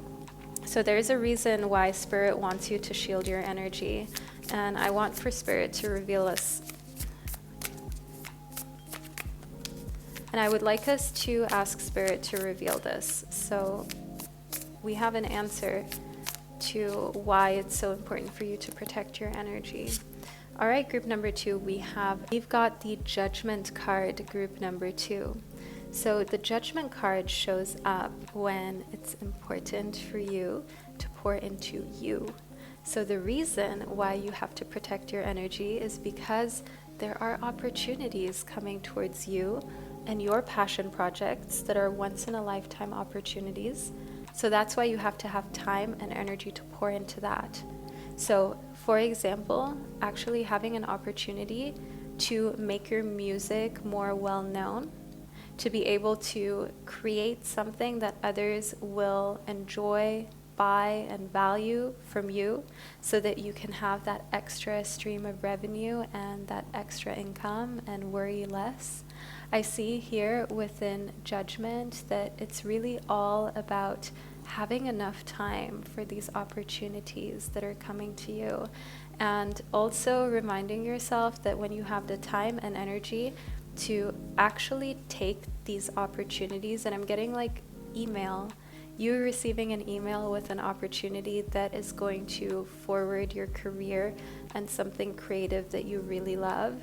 So there's a reason why Spirit wants you to shield your energy. And I want for Spirit to reveal us. And I would like us to ask Spirit to reveal this. So we have an answer to why it's so important for you to protect your energy. All right, group number 2, we've got the Judgment card, group number 2. So the Judgment card shows up when it's important for you to pour into you. So the reason why you have to protect your energy is because there are opportunities coming towards you and your passion projects that are once-in-a-lifetime opportunities. So that's why you have to have time and energy to pour into that. So, for example, actually having an opportunity to make your music more well-known, to be able to create something that others will enjoy, buy, and value from you, so that you can have that extra stream of revenue and that extra income and worry less. I see here within Judgment that it's really all about having enough time for these opportunities that are coming to you, and also reminding yourself that when you have the time and energy to actually take these opportunities, and I'm getting like email, you're receiving an email with an opportunity that is going to forward your career and something creative that you really love,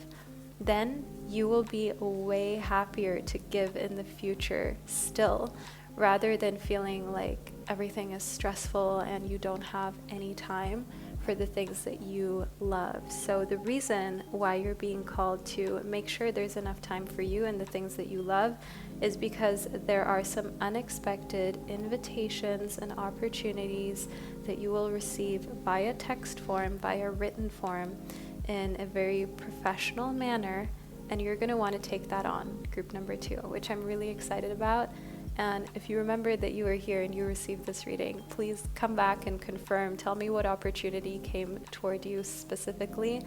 then you will be way happier to give in the future still, rather than feeling like everything is stressful and you don't have any time for the things that you love. So the reason why you're being called to make sure there's enough time for you and the things that you love is because there are some unexpected invitations and opportunities that you will receive via text form, via written form, in a very professional manner, and you're going to want to take that on, group number 2, which I'm really excited about. And if you remember that you were here and you received this reading, please come back and confirm. Tell me what opportunity came toward you specifically.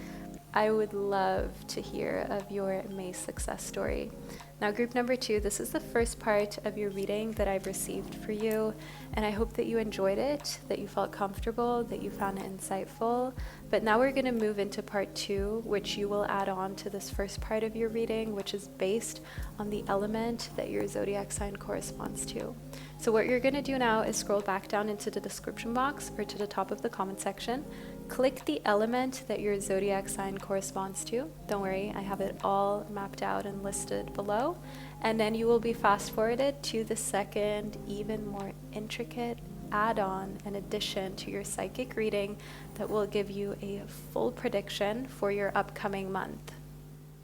I would love to hear of your May success story. Now, group number 2, this is the first part of your reading that I've received for you, and I hope that you enjoyed it, that you felt comfortable, that you found it insightful. But now we're going to move into part 2, which you will add on to this first part of your reading, which is based on the element that your zodiac sign corresponds to. So what you're going to do now is scroll back down into the description box or to the top of the comment section. Click the element that your zodiac sign corresponds to. Don't worry, I have it all mapped out and listed below. And then you will be fast forwarded to the second, even more intricate add-on and addition to your psychic reading that will give you a full prediction for your upcoming month.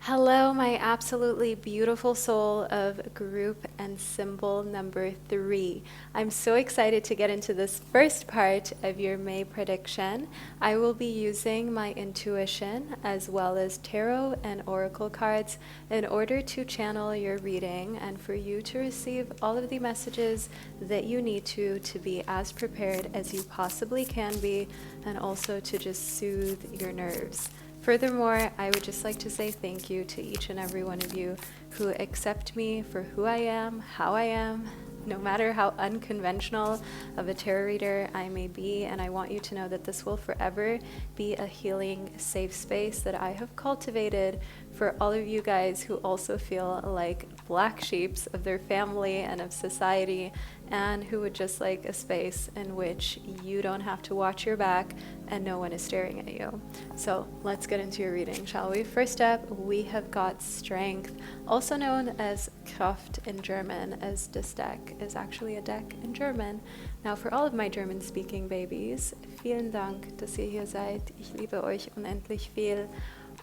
Hello, my absolutely beautiful soul of group and symbol number 3. I'm so excited to get into this first part of your May prediction. I will be using my intuition as well as tarot and oracle cards in order to channel your reading and for you to receive all of the messages that you need to be as prepared as you possibly can be, and also to just soothe your nerves. Furthermore, I would just like to say thank you to each and every one of you who accept me for who I am, how I am, no matter how unconventional of a tarot reader I may be. And I want you to know that this will forever be a healing, safe space that I have cultivated for all of you guys who also feel like black sheeps of their family and of society and who would just like a space in which you don't have to watch your back and no one is staring at you. So let's get into your reading, shall we? First up, we have got Strength, also known as Kraft in German, as this deck is actually a deck in German. Now, for all of my German-speaking babies, vielen Dank, dass ihr hier seid. Ich liebe euch unendlich viel.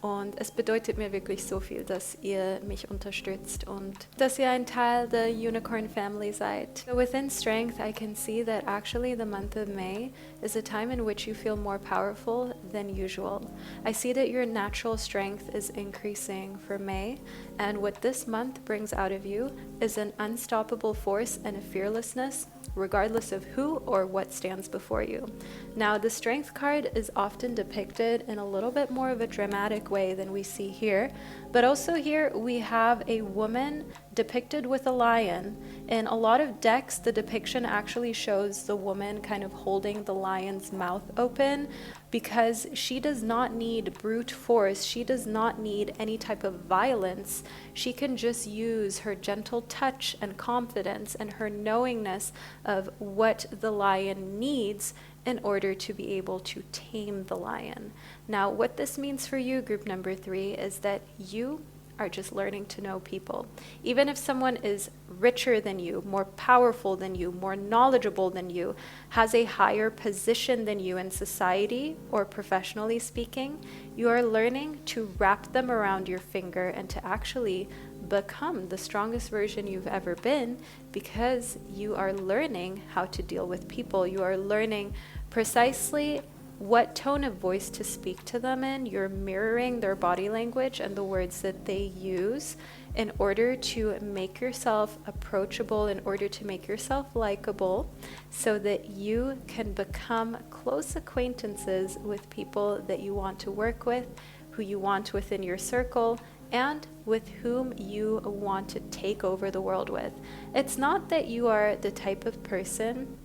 Und es bedeutet mir wirklich so viel, dass ihr mich unterstützt und dass ihr ein Teil der Unicorn family seid. So within Strength, I can see that actually the month of May is a time in which you feel more powerful than usual. I see that your natural strength is increasing for May, and what this month brings out of you is an unstoppable force and a fearlessness, regardless of who or what stands before you. Now, the Strength card is often depicted in a little bit more of a dramatic way than we see here, but also here we have a woman depicted with a lion. In a lot of decks, the depiction actually shows the woman kind of holding the lion's mouth open because she does not need brute force. She does not need any type of violence. She can just use her gentle touch and confidence and her knowingness of what the lion needs in order to be able to tame the lion. Now, what this means for you, group number 3, is that you are just learning to know people. Even if someone is richer than you, more powerful than you, more knowledgeable than you, has a higher position than you in society or professionally speaking, you are learning to wrap them around your finger and to actually become the strongest version you've ever been, because you are learning how to deal with people. You are learning precisely what tone of voice to speak to them in. You're mirroring their body language and the words that they use in order to make yourself approachable, in order to make yourself likable, so that you can become close acquaintances with people that you want to work with, who you want within your circle, and with whom you want to take over the world with. It's not that you are the type of person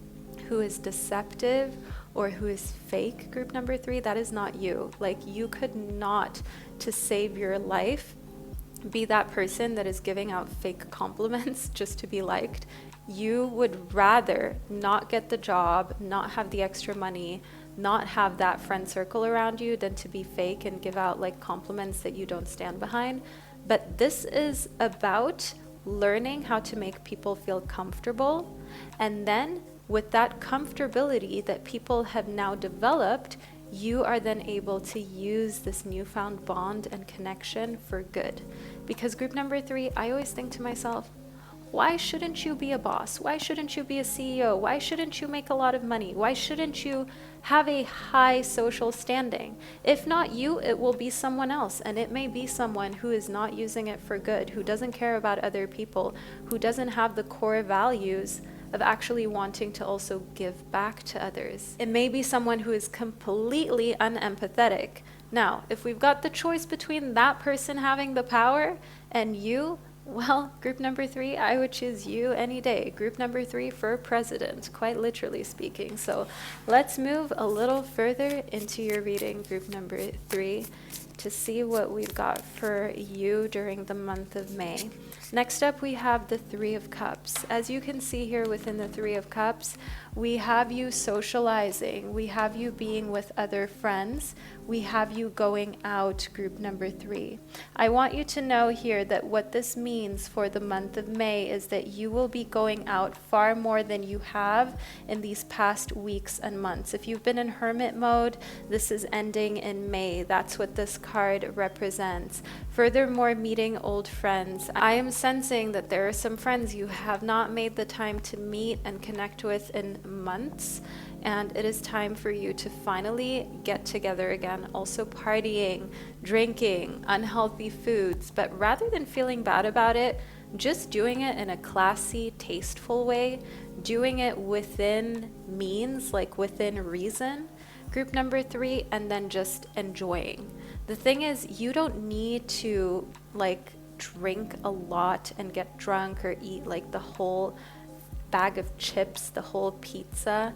who is deceptive or who is fake, group number 3. That is not you. Like, you could not, to save your life, be that person that is giving out fake compliments just to be liked. You would rather not get the job, not have the extra money, not have that friend circle around you, than to be fake and give out like compliments that you don't stand behind. But this is about learning how to make people feel comfortable, and then with that comfortability that people have now developed, you are then able to use this newfound bond and connection for good. Because group number 3, I always think to myself, why shouldn't you be a boss? Why shouldn't you be a CEO? Why shouldn't you make a lot of money? Why shouldn't you have a high social standing? If not you, it will be someone else. And it may be someone who is not using it for good, who doesn't care about other people, who doesn't have the core values of actually wanting to also give back to others. It may be someone who is completely unempathetic. Now, if we've got the choice between that person having the power and you, well, group number 3, I would choose you any day. Group number 3 for president, quite literally speaking. So let's move a little further into your reading, group number 3, to see what we've got for you during the month of May. Next up, we have the 3 of Cups. As you can see here within the 3 of Cups, we have you socializing, we have you being with other friends, we have you going out, group number 3. I want you to know here that what this means for the month of May is that you will be going out far more than you have in these past weeks and months. If you've been in hermit mode, this is ending in May. That's what this card represents. Furthermore, meeting old friends. I am sensing that there are some friends you have not made the time to meet and connect with in months, and it is time for you to finally get together again. Also partying, drinking, unhealthy foods, but rather than feeling bad about it, just doing it in a classy, tasteful way, doing it within means, like within reason, group number 3, and then just enjoying. The thing is, you don't need to like drink a lot and get drunk or eat like the whole bag of chips, the whole pizza.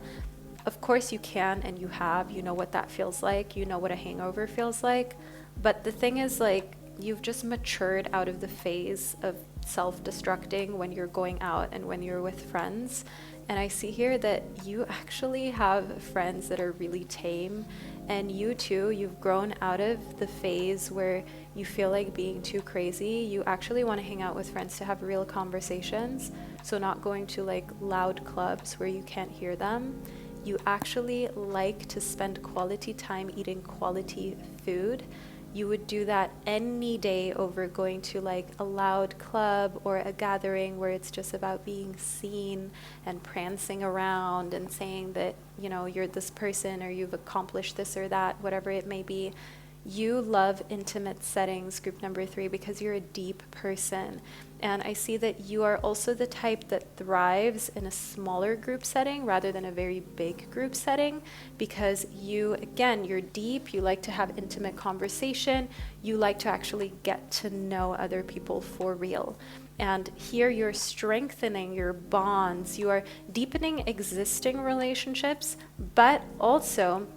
Of course you can, and you have, you know what that feels like, you know what a hangover feels like. But the thing is, like, you've just matured out of the phase of self-destructing when you're going out and when you're with friends. And I see here that you actually have friends that are really tame, and you too, you've grown out of the phase where you feel like being too crazy. You actually want to hang out with friends to have real conversations, so not going to like loud clubs where you can't hear them. You actually like to spend quality time eating quality food. You would do that any day over going to like a loud club or a gathering where it's just about being seen and prancing around and saying that, you know, you're this person or you've accomplished this or that, whatever it may be. You love intimate settings, group number 3, because you're a deep person. And I see that you are also the type that thrives in a smaller group setting rather than a very big group setting, because you, again, you're deep, you like to have intimate conversation, you like to actually get to know other people for real. And here you're strengthening your bonds, you are deepening existing relationships, but also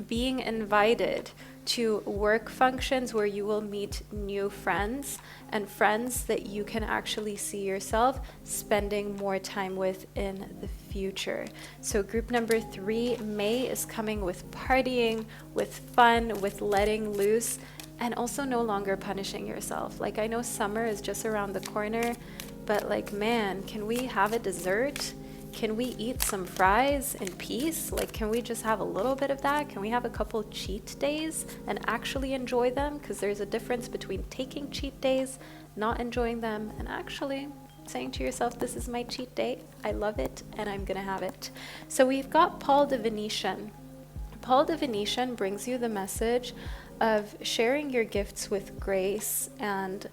being invited to work functions where you will meet new friends and friends that you can actually see yourself spending more time with in the future. So group number 3, May is coming with partying, with fun, with letting loose, and also no longer punishing yourself. Like, I know summer is just around the corner, but like, man, can we have a dessert? Can we eat some fries in peace? Like, can we just have a little bit of that? Can we have a couple cheat days and actually enjoy them? Because there's a difference between taking cheat days, not enjoying them, and actually saying to yourself, this is my cheat day, I love it, and I'm gonna have it. So we've got Paul the Venetian. Paul the Venetian brings you the message of sharing your gifts with grace and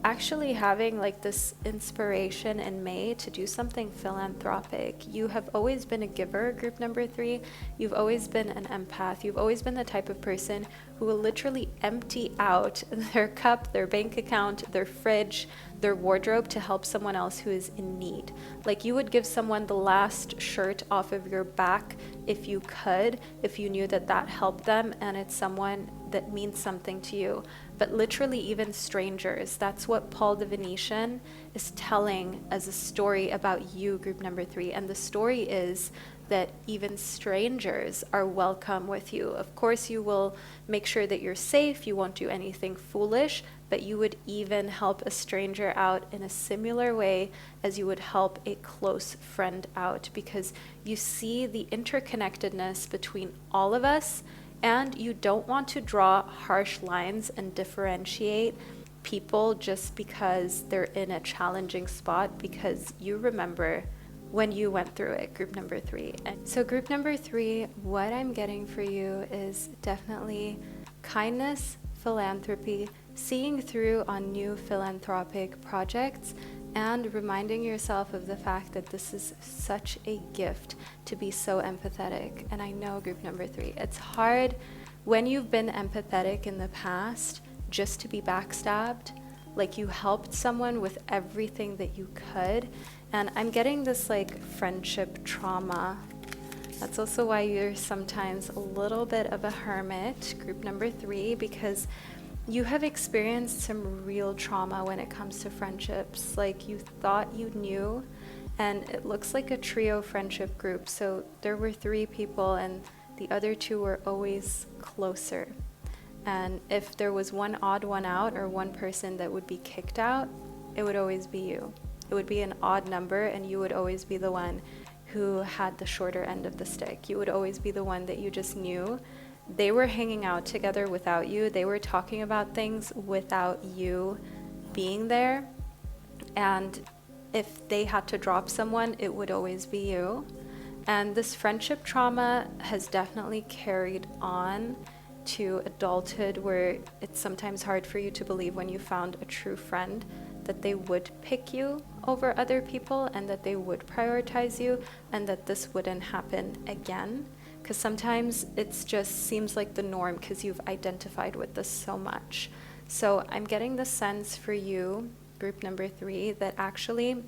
actually having like this inspiration in May to do something philanthropic. You have always been a giver, group number 3. You've always been an empath. You've always been the type of person who will literally empty out their cup, their bank account, their fridge, their wardrobe to help someone else who is in need. Like, you would give someone the last shirt off of your back if you could, if you knew that that helped them and it's someone that means something to you. But literally even strangers, that's what Paul the Venetian is telling as a story about you, group number 3. And the story is that even strangers are welcome with you. Of course, you will make sure that you're safe, you won't do anything foolish, but you would even help a stranger out in a similar way as you would help a close friend out, because you see the interconnectedness between all of us, and you don't want to draw harsh lines and differentiate people just because they're in a challenging spot, because you remember when you went through it, group number 3. And so group number 3, what I'm getting for you is definitely kindness, philanthropy, seeing through on new philanthropic projects, and reminding yourself of the fact that this is such a gift to be so empathetic. And I know, group number 3, it's hard when you've been empathetic in the past just to be backstabbed, like you helped someone with everything that you could. And I'm getting this like friendship trauma. That's also why you're sometimes a little bit of a hermit, group number 3, because you have experienced some real trauma when it comes to friendships. Like, you thought you knew, and it looks like a trio friendship group. So there were 3 people and the other 2 were always closer. And if there was one odd one out or one person that would be kicked out, it would always be you. It would be an odd number, and you would always be the one who had the shorter end of the stick. You would always be the one that you just knew. They were hanging out together without you. They were talking about things without you being there. And if they had to drop someone, it would always be you. And this friendship trauma has definitely carried on to adulthood, where it's sometimes hard for you to believe when you found a true friend that they would pick you over other people and that they would prioritize you, and that this wouldn't happen again. Because sometimes it just seems like the norm because you've identified with this so much. So I'm getting the sense for you, group number 3, that actually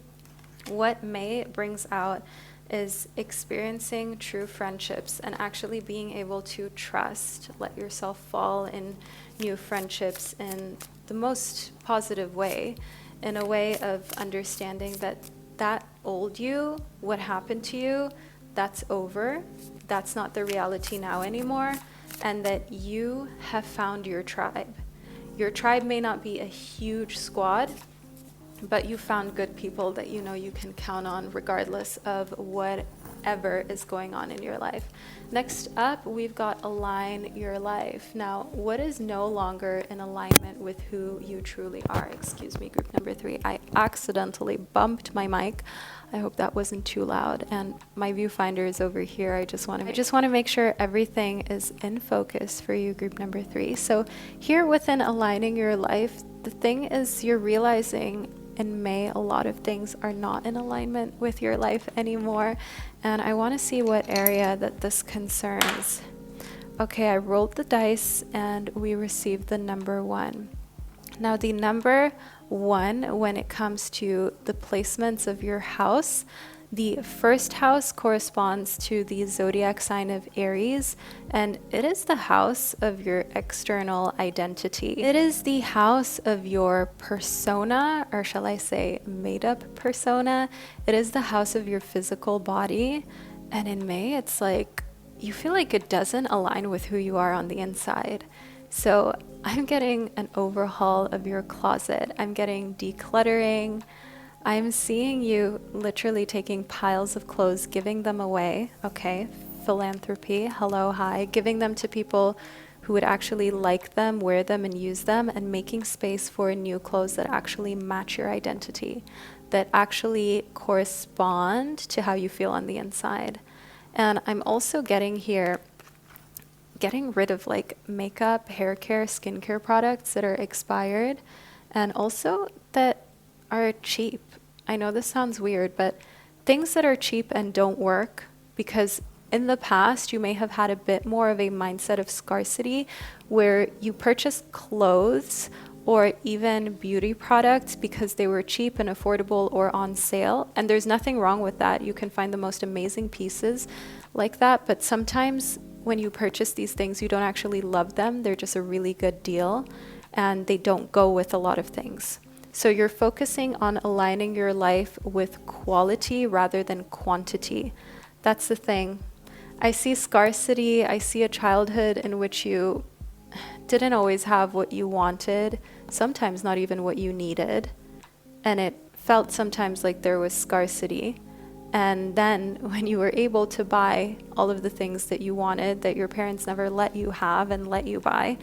what May brings out is experiencing true friendships and actually being able to trust, let yourself fall in new friendships, in the most positive way, in a way of understanding that that old you, what happened to you, that's over. That's not the reality now anymore. And that you have found your tribe. Your tribe may not be a huge squad, but you found good people that you know you can count on regardless of whatever is going on in your life. Next up, we've got align your life. Now, what is no longer in alignment with who you truly are? Excuse me, group number 3. I accidentally bumped my mic. I hope that wasn't too loud. And my viewfinder is over here. I just want to make sure everything is in focus for you, group number 3. So here within aligning your life, the thing is you're realizing in May a lot of things are not in alignment with your life anymore. And I want to see what area that this concerns. Okay, I rolled the dice and we received the number 1. Now the number 1, when it comes to the placements of your house, the first house corresponds to the zodiac sign of Aries, and it is the house of your external identity. It is the house of your persona, or shall I say made-up persona. It is the house of your physical body, and in May it's like you feel like it doesn't align with who you are on the inside. So I'm getting an overhaul of your closet. I'm getting decluttering. I'm seeing you literally taking piles of clothes, giving them away. Okay, philanthropy, hello, hi. Giving them to people who would actually like them, wear them, and use them, and making space for new clothes that actually match your identity, that actually correspond to how you feel on the inside. And I'm also getting rid of like makeup, hair care, skincare products that are expired, and also that are cheap. I know this sounds weird, but things that are cheap and don't work, because in the past you may have had a bit more of a mindset of scarcity where you purchased clothes or even beauty products because they were cheap and affordable or on sale. And there's nothing wrong with that. You can find the most amazing pieces like that. But sometimes when you purchase these things, you don't actually love them. They're just a really good deal and they don't go with a lot of things. So you're focusing on aligning your life with quality rather than quantity. That's the thing. I see scarcity. I see a childhood in which you didn't always have what you wanted, sometimes not even what you needed. And it felt sometimes like there was scarcity. And then when you were able to buy all of the things that you wanted, that your parents never let you have and let you buy,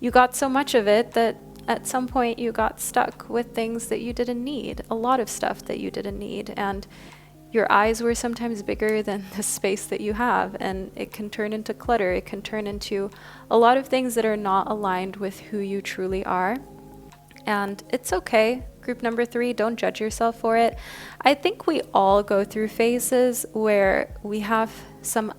you got so much of it that at some point you got stuck with things that you didn't need, a lot of stuff that you didn't need. And your eyes were sometimes bigger than the space that you have, and it can turn into clutter. It can turn into a lot of things that are not aligned with who you truly are. And it's okay. Group number 3, don't judge yourself for it. I think we all go through phases where we have some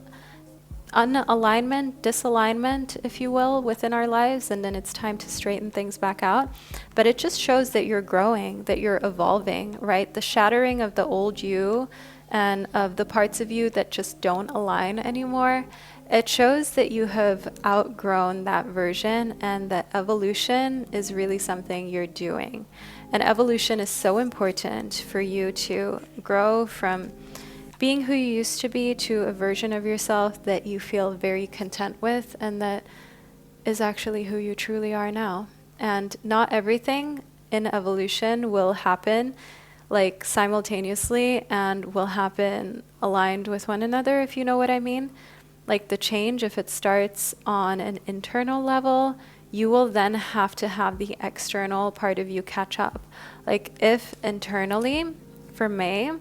unalignment, disalignment, if you will, within our lives, and then it's time to straighten things back out. But it just shows that you're growing, that you're evolving, right? The shattering of the old you and of the parts of you that just don't align anymore, it shows that you have outgrown that version, and that evolution is really something you're doing. And evolution is so important for you to grow from being who you used to be to a version of yourself that you feel very content with and that is actually who you truly are now. And not everything in evolution will happen like simultaneously and will happen aligned with one another, if you know what I mean. Like the change, if it starts on an internal level, you will then have to have the external part of you catch up. Like if internally, for May,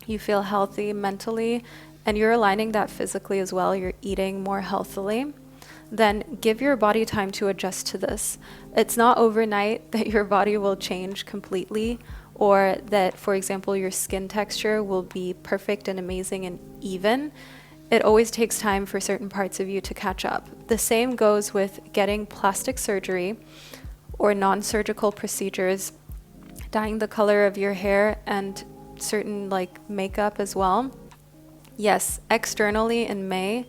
you feel healthy mentally and you're aligning that physically as well, you're eating more healthily, then give your body time to adjust to this. It's not overnight that your body will change completely, or that, for example, your skin texture will be perfect and amazing and even. It always takes time for certain parts of you to catch up. The same goes with getting plastic surgery or non-surgical procedures, dyeing the color of your hair, and certain like makeup as well. Yes, externally in May,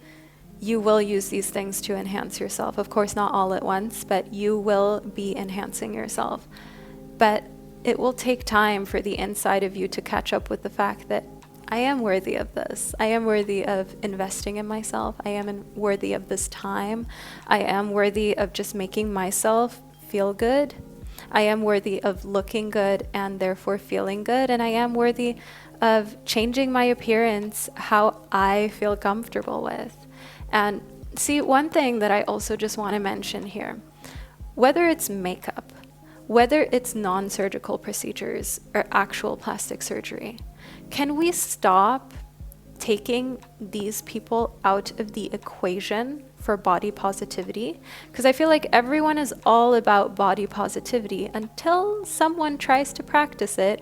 you will use these things to enhance yourself. Of course, not all at once, but you will be enhancing yourself. But it will take time for the inside of you to catch up with the fact that I am worthy of this. I am worthy of investing in myself. I am worthy of this time. I am worthy of just making myself feel good. I am worthy of looking good and therefore feeling good. And I am worthy of changing my appearance how I feel comfortable with. And see, one thing that I also just want to mention here, whether it's makeup, whether it's non-surgical procedures or actual plastic surgery, can we stop taking these people out of the equation for body positivity? Because I feel like everyone is all about body positivity until someone tries to practice it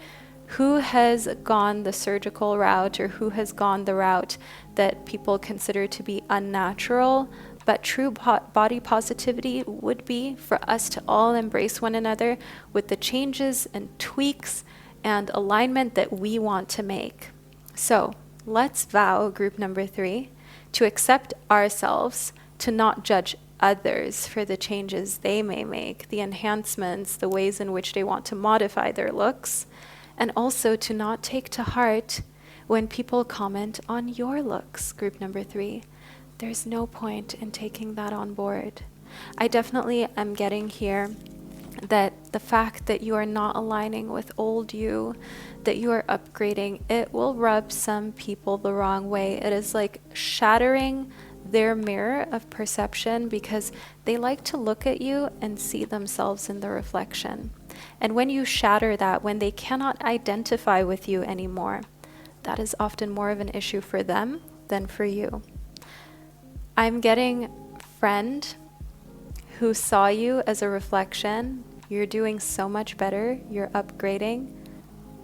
who has gone the surgical route or who has gone the route that people consider to be unnatural. But true body positivity would be for us to all embrace one another with the changes and tweaks and alignment that we want to make. So let's vow, group number 3, to accept ourselves, to not judge others for the changes they may make, the enhancements, the ways in which they want to modify their looks, and also to not take to heart when people comment on your looks, group number 3. There's no point in taking that on board. I definitely am getting here that the fact that you are not aligning with old you, that you are upgrading, it will rub some people the wrong way. It is like shattering their mirror of perception because they like to look at you and see themselves in the reflection. And when you shatter that, when they cannot identify with you anymore, that is often more of an issue for them than for you. I'm getting friend who saw you as a reflection. You're doing so much better. You're upgrading.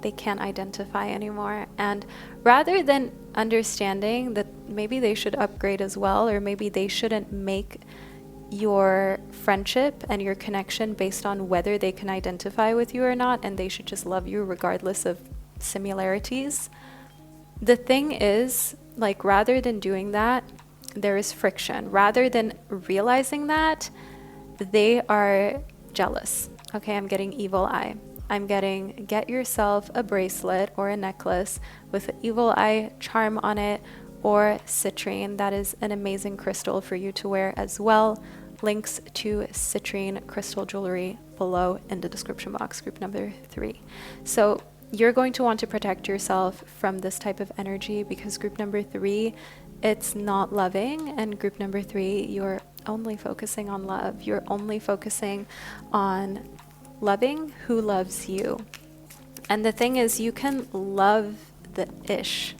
They can't identify anymore. And rather than understanding that maybe they should upgrade as well, or maybe they shouldn't make your friendship and your connection based on whether they can identify with you or not, and they should just love you regardless of similarities. The thing is, like, rather than doing that, there is friction. Rather than realizing that, they are jealous. Okay, I'm getting evil eye. I'm getting, get yourself a bracelet or a necklace with an evil eye charm on it, or citrine. That is an amazing crystal for you to wear as well. Links to citrine crystal jewelry below in the description box, group number 3. So you're going to want to protect yourself from this type of energy because group number 3, it's not loving, and group number 3, you're only focusing on love. You're only focusing on loving who loves you. And the thing is, you can love the ish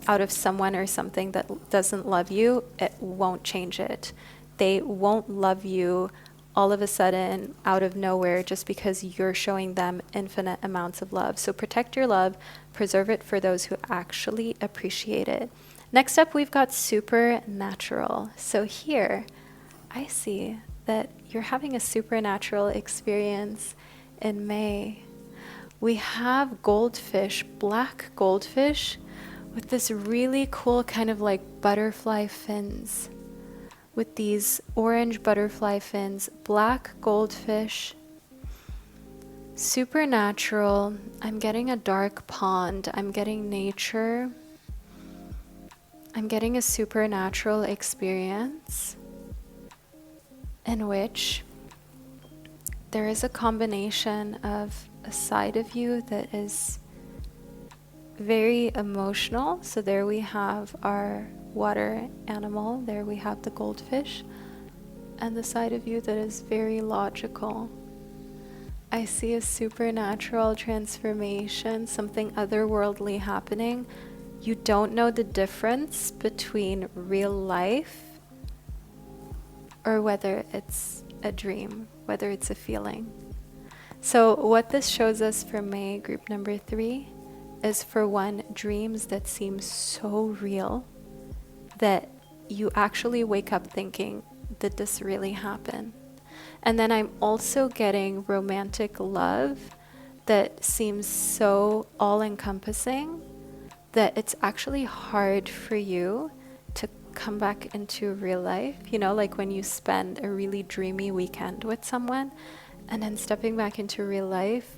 out of someone or something that doesn't love you. It won't change it. They won't love you all of a sudden out of nowhere just because you're showing them infinite amounts of love. So protect your love, preserve it for those who actually appreciate it. Next up, we've got supernatural. So here, I see that you're having a supernatural experience in May. We have goldfish, black goldfish, with this really cool kind of like butterfly fins. With these orange butterfly fins, black goldfish, supernatural. I'm getting a dark pond. I'm getting nature. I'm getting a supernatural experience in which there is a combination of a side of you that is very emotional. So there we have our water animal, there we have the goldfish, and the side of you that is very logical. I see a supernatural transformation, something otherworldly happening. You don't know the difference between real life or whether it's a dream, whether it's a feeling. So what this shows us for May, group number 3, is for one, dreams that seem so real that you actually wake up thinking, did this really happen? And then I'm also getting romantic love that seems so all-encompassing that it's actually hard for you to come back into real life. You know, like when you spend a really dreamy weekend with someone and then stepping back into real life,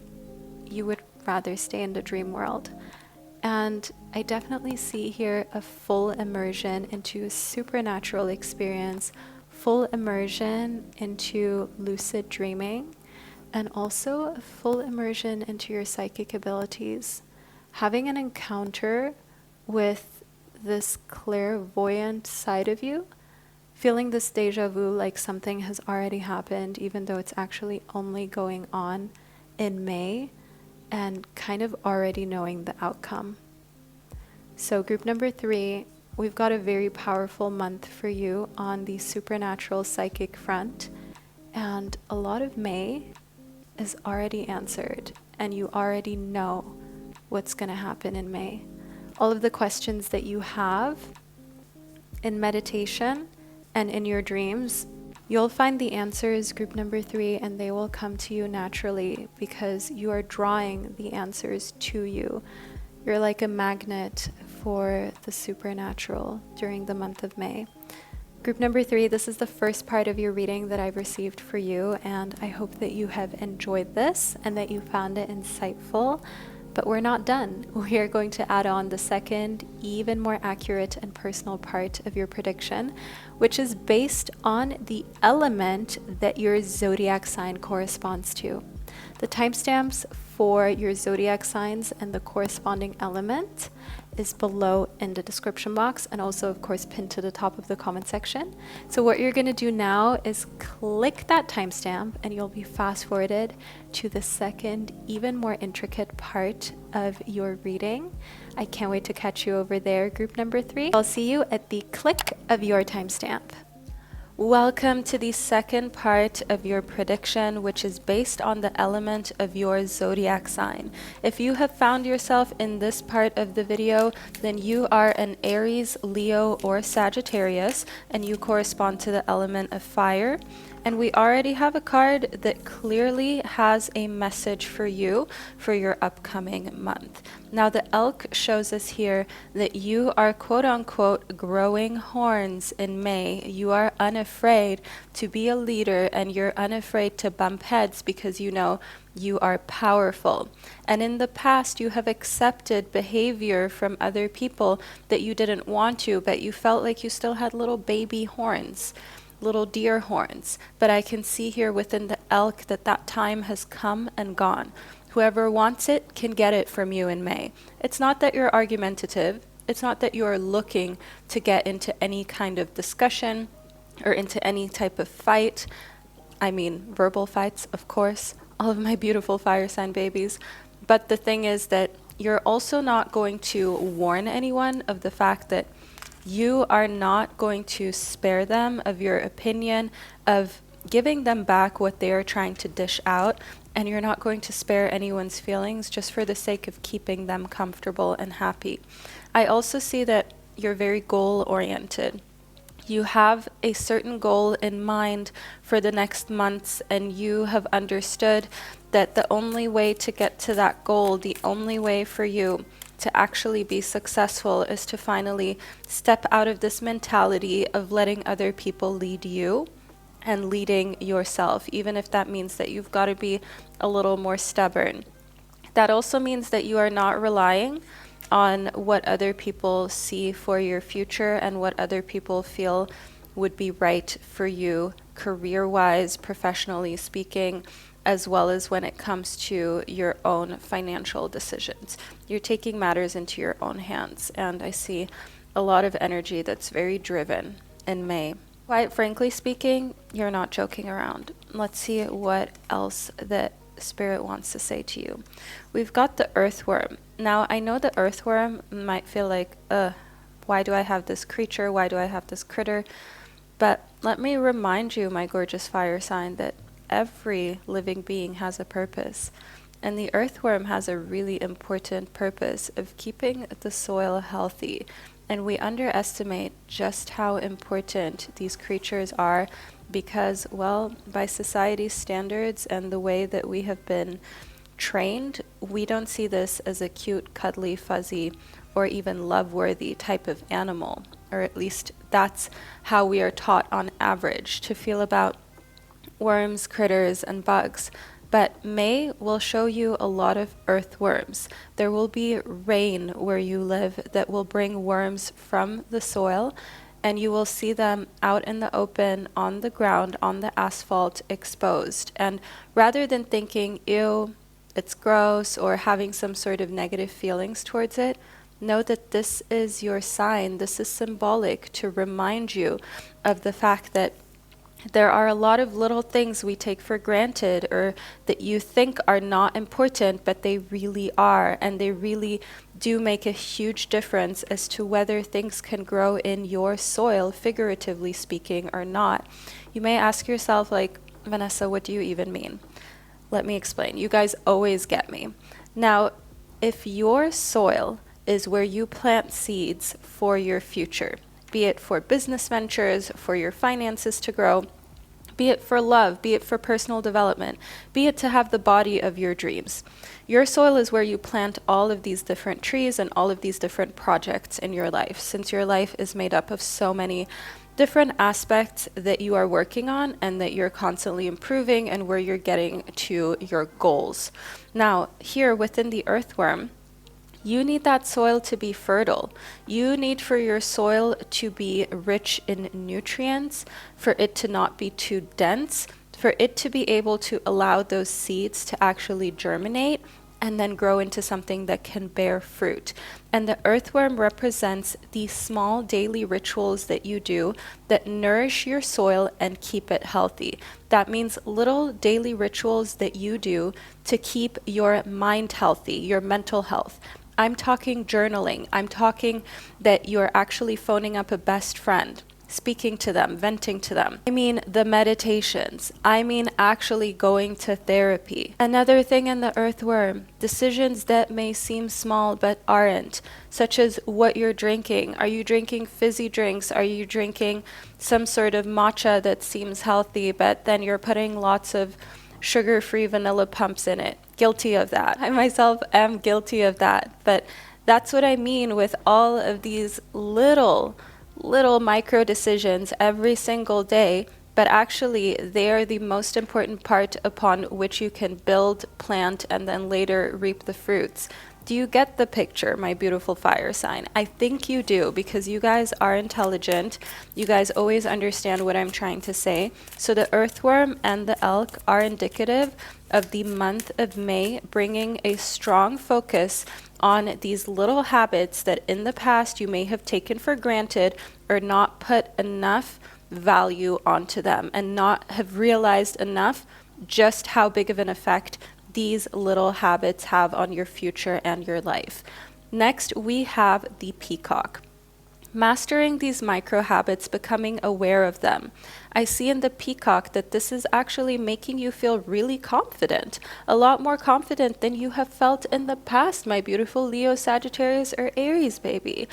you would rather stay in the dream world. And I definitely see here a full immersion into a supernatural experience, full immersion into lucid dreaming, and also a full immersion into your psychic abilities. Having an encounter with this clairvoyant side of you, feeling this deja vu like something has already happened, even though it's actually only going on in May, and kind of already knowing the outcome. So group number 3, we've got a very powerful month for you on the supernatural psychic front, and a lot of May is already answered, and you already know what's going to happen in May. All of the questions that you have in meditation and in your dreams, you'll find the answers, group number 3, and they will come to you naturally because you are drawing the answers to you. You're like a magnet for the supernatural during the month of May. Group number 3, this is the first part of your reading that I've received for you, and I hope that you have enjoyed this and that you found it insightful. But we're not done. We are going to add on the second, even more accurate and personal part of your prediction, which is based on the element that your zodiac sign corresponds to. The timestamps for your zodiac signs and the corresponding element is below in the description box, and also of course pinned to the top of the comment section. So what you're going to do now is click that timestamp and you'll be fast forwarded to the second, even more intricate part of your reading. I can't wait to catch you over there, group number 3. I'll see you at the click of your timestamp. Welcome to the second part of your prediction, which is based on the element of your zodiac sign. If you have found yourself in this part of the video, then you are an Aries, Leo, or Sagittarius, and you correspond to the element of fire. And we already have a card that clearly has a message for you for your upcoming month. Now the elk shows us here that you are quote unquote growing horns in May. You are unafraid to be a leader and you're unafraid to bump heads because you know you are powerful. And in the past you have accepted behavior from other people that you didn't want to, but you felt like you still had little baby horns, little deer horns. But I can see here within the elk that that time has come and gone. Whoever wants it can get it from you in May. It's not that you're argumentative. It's not that you're looking to get into any kind of discussion or into any type of fight. I mean, verbal fights, of course, all of my beautiful fire sign babies. But the thing is that you're also not going to warn anyone of the fact that you are not going to spare them of your opinion, of giving them back what they are trying to dish out, and you're not going to spare anyone's feelings just for the sake of keeping them comfortable and happy. I also see that you're very goal-oriented. You have a certain goal in mind for the next months, and you have understood that the only way to get to that goal, the only way for you to actually be successful is to finally step out of this mentality of letting other people lead you and leading yourself, even if that means that you've got to be a little more stubborn. That also means that you are not relying on what other people see for your future and what other people feel would be right for you career-wise, professionally speaking, as well as when it comes to your own financial decisions. You're taking matters into your own hands, and I see a lot of energy that's very driven in May. Quite frankly speaking, you're not joking around. Let's see what else that Spirit wants to say to you. We've got the earthworm. Now, I know the earthworm might feel like, why do I have this creature? Why do I have this critter? But let me remind you, my gorgeous fire sign, that every living being has a purpose. And the earthworm has a really important purpose of keeping the soil healthy. And we underestimate just how important these creatures are because, well, by society's standards and the way that we have been trained, we don't see this as a cute, cuddly, fuzzy, or even love-worthy type of animal. or at least that's how we are taught on average to feel about worms, critters, and bugs. But May will show you a lot of earthworms. There will be rain where you live that will bring worms from the soil, and you will see them out in the open, on the ground, on the asphalt, exposed. And rather than thinking, ew, it's gross, or having some sort of negative feelings towards it, know that this is your sign. This is symbolic to remind you of the fact that there are a lot of little things we take for granted or that you think are not important, but they really are, and they really do make a huge difference as to whether things can grow in your soil, figuratively speaking, or not. You may ask yourself, like, Vanessa, what do you even mean? Let me explain. You guys always get me. Now, if your soil is where you plant seeds for your future, be it for business ventures, for your finances to grow, be it for love, be it for personal development, be it to have the body of your dreams. Your soil is where you plant all of these different trees and all of these different projects in your life, since your life is made up of so many different aspects that you are working on and that you're constantly improving and where you're getting to your goals. Now, here within the earthworm, you need that soil to be fertile. You need for your soil to be rich in nutrients, for it to not be too dense, for it to be able to allow those seeds to actually germinate and then grow into something that can bear fruit. And the earthworm represents the small daily rituals that you do that nourish your soil and keep it healthy. That means little daily rituals that you do to keep your mind healthy, your mental health. I'm talking journaling. I'm talking that you're actually phoning up a best friend, speaking to them, venting to them. I mean the meditations. I mean actually going to therapy. Another thing in the earthworm, decisions that may seem small but aren't, such as what you're drinking. Are you drinking fizzy drinks? Are you drinking some sort of matcha that seems healthy, but then you're putting lots of sugar-free vanilla pumps in it? Guilty of that. I myself am guilty of that. But that's what I mean with all of these little micro decisions every single day, but actually they are the most important part upon which you can build, plant, and then later reap the fruits. Do you get the picture, my beautiful fire sign? I think you do, because you guys are intelligent. You guys always understand what I'm trying to say. So the earthworm and the elk are indicative of the month of May, bringing a strong focus on these little habits that in the past you may have taken for granted or not put enough value onto them and not have realized enough just how big of an effect these little habits have on your future and your life. Next, we have the peacock. Mastering these micro habits, becoming aware of them. I see in the peacock that this is actually making you feel really confident, a lot more confident than you have felt in the past, my beautiful Leo, Sagittarius, or Aries baby.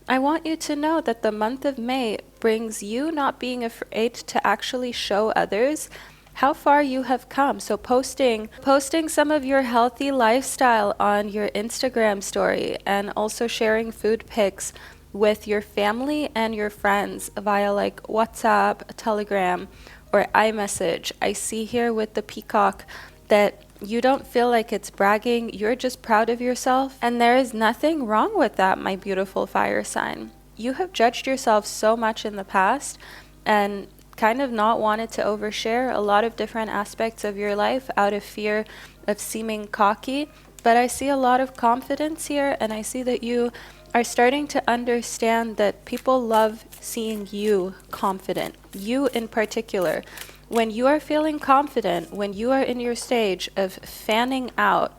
I want you to know that the month of May brings you not being afraid to actually show others how far you have come. So posting some of your healthy lifestyle on your Instagram story, and also sharing food pics with your family and your friends via like WhatsApp, Telegram, or iMessage. I see here with the peacock that you don't feel like it's bragging, you're just proud of yourself, and there is nothing wrong with that, my beautiful fire sign. You have judged yourself so much in the past and kind of not wanted to overshare a lot of different aspects of your life out of fear of seeming cocky, but I see a lot of confidence here, and I see that you are starting to understand that people love seeing you confident, you in particular. When you are feeling confident, when you are in your stage of fanning out,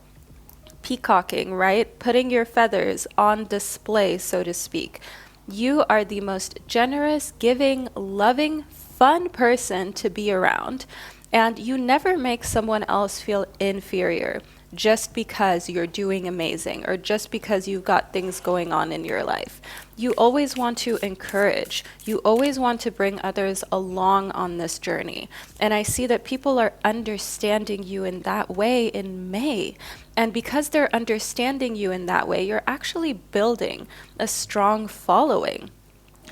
peacocking, right? Putting your feathers on display, so to speak, you are the most generous, giving, loving, fun person to be around. And you never make someone else feel inferior just because you're doing amazing or just because you've got things going on in your life. You always want to encourage. You always want to bring others along on this journey. And I see that people are understanding you in that way in May. And because they're understanding you in that way, you're actually building a strong following.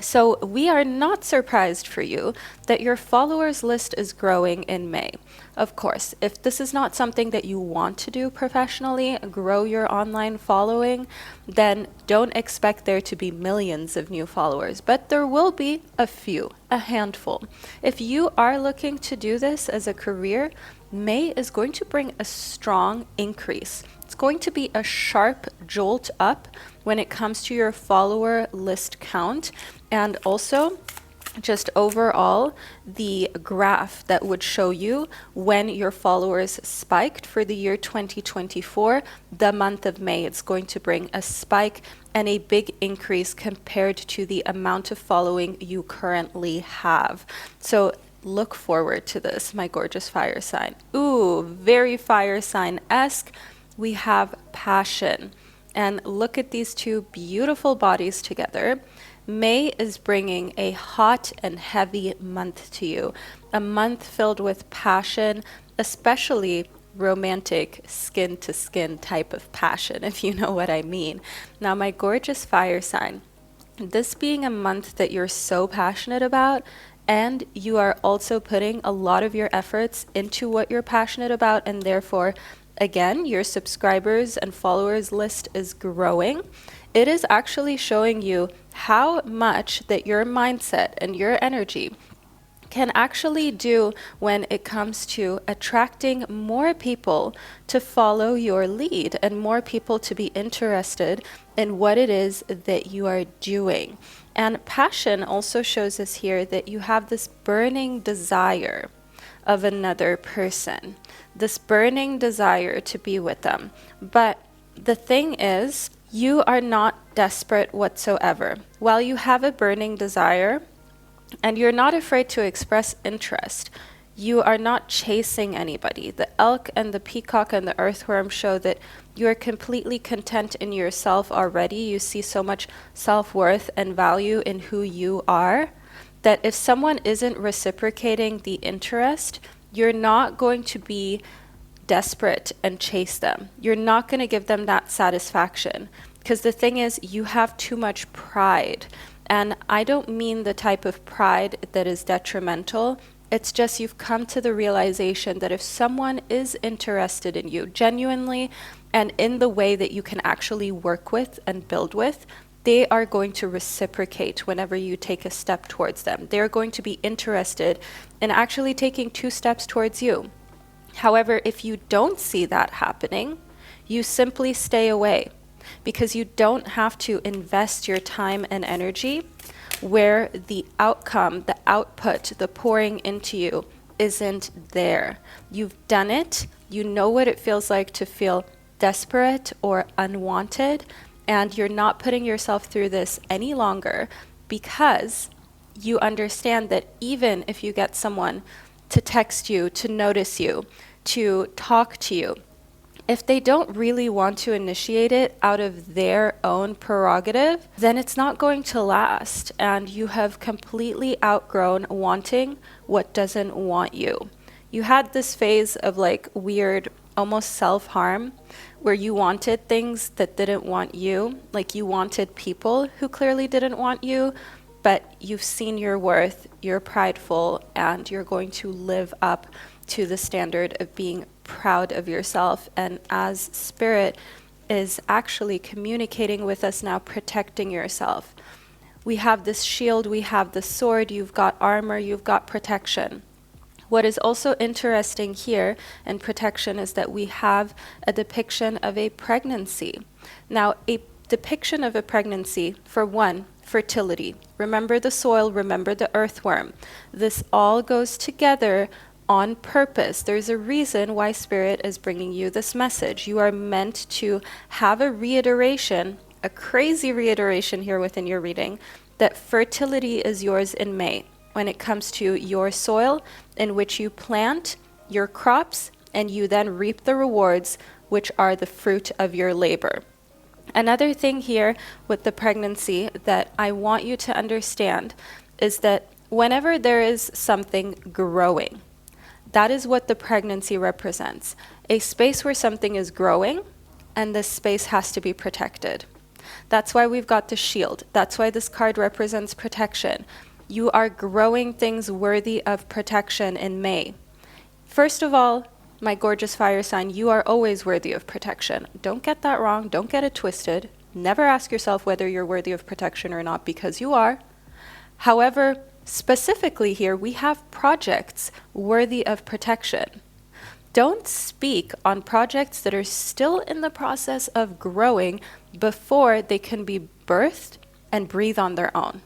So we are not surprised for you that your followers list is growing in May. Of course, if this is not something that you want to do professionally, grow your online following, then don't expect there to be millions of new followers, but there will be a few, a handful. If you are looking to do this as a career, May is going to bring a strong increase. It's going to be a sharp jolt up when it comes to your follower list count, and also just overall the graph that would show you when your followers spiked for the year 2024. The month of May, it's going to bring a spike and a big increase compared to the amount of following you currently have. So look forward to this, my gorgeous fire sign. Ooh, very fire sign-esque. We have passion. And look at these two beautiful bodies together. May is bringing a hot and heavy month to you, a month filled with passion, especially romantic skin-to-skin type of passion, if you know what I mean. Now, my gorgeous fire sign, this being a month that you're so passionate about, and you are also putting a lot of your efforts into what you're passionate about, and therefore, again, your subscribers and followers list is growing. It is actually showing you how much that your mindset and your energy can actually do when it comes to attracting more people to follow your lead and more people to be interested in what it is that you are doing. And passion also shows us here that you have this burning desire of another person, this burning desire to be with them. But the thing is, you are not desperate whatsoever. While you have a burning desire, and you're not afraid to express interest, you are not chasing anybody. The elk and the peacock and the earthworm show that you are completely content in yourself already. You see so much self-worth and value in who you are, that if someone isn't reciprocating the interest, you're not going to be desperate and chase them. You're not going to give them that satisfaction. Because the thing is, you have too much pride. And I don't mean the type of pride that is detrimental. It's just you've come to the realization that if someone is interested in you genuinely and in the way that you can actually work with and build with, they are going to reciprocate whenever you take a step towards them. They're going to be interested in actually taking 2 steps towards you. However, if you don't see that happening, you simply stay away, because you don't have to invest your time and energy where the outcome, the output, the pouring into you isn't there. You've done it. You know what it feels like to feel desperate or unwanted, and you're not putting yourself through this any longer, because you understand that even if you get someone to text you, to notice you, to talk to you, if they don't really want to initiate it out of their own prerogative, then it's not going to last, and you have completely outgrown wanting what doesn't want you. You had this phase of like weird, almost self-harm, where you wanted things that didn't want you, like you wanted people who clearly didn't want you, but you've seen your worth, you're prideful, and you're going to live up to the standard of being proud of yourself. And as Spirit is actually communicating with us now, protecting yourself. We have this shield, we have the sword, you've got armor, you've got protection. What is also interesting here in protection is that we have a depiction of a pregnancy. Now, a depiction of a pregnancy, for one, fertility. Remember the soil, remember the earthworm. This all goes together on purpose. There's a reason why Spirit is bringing you this message. You are meant to have a reiteration, a crazy reiteration here within your reading, that fertility is yours in May when it comes to your soil in which you plant your crops and you then reap the rewards, which are the fruit of your labor. Another thing here with the pregnancy that I want you to understand is that whenever there is something growing, that is what the pregnancy represents. A space where something is growing, and this space has to be protected. That's why we've got the shield. That's why this card represents protection. You are growing things worthy of protection in May. First of all, my gorgeous fire sign, you are always worthy of protection. Don't get that wrong. Don't get it twisted. Never ask yourself whether you're worthy of protection or not, because you are. However, specifically here, we have projects worthy of protection. Don't speak on projects that are still in the process of growing before they can be birthed and breathe on their own.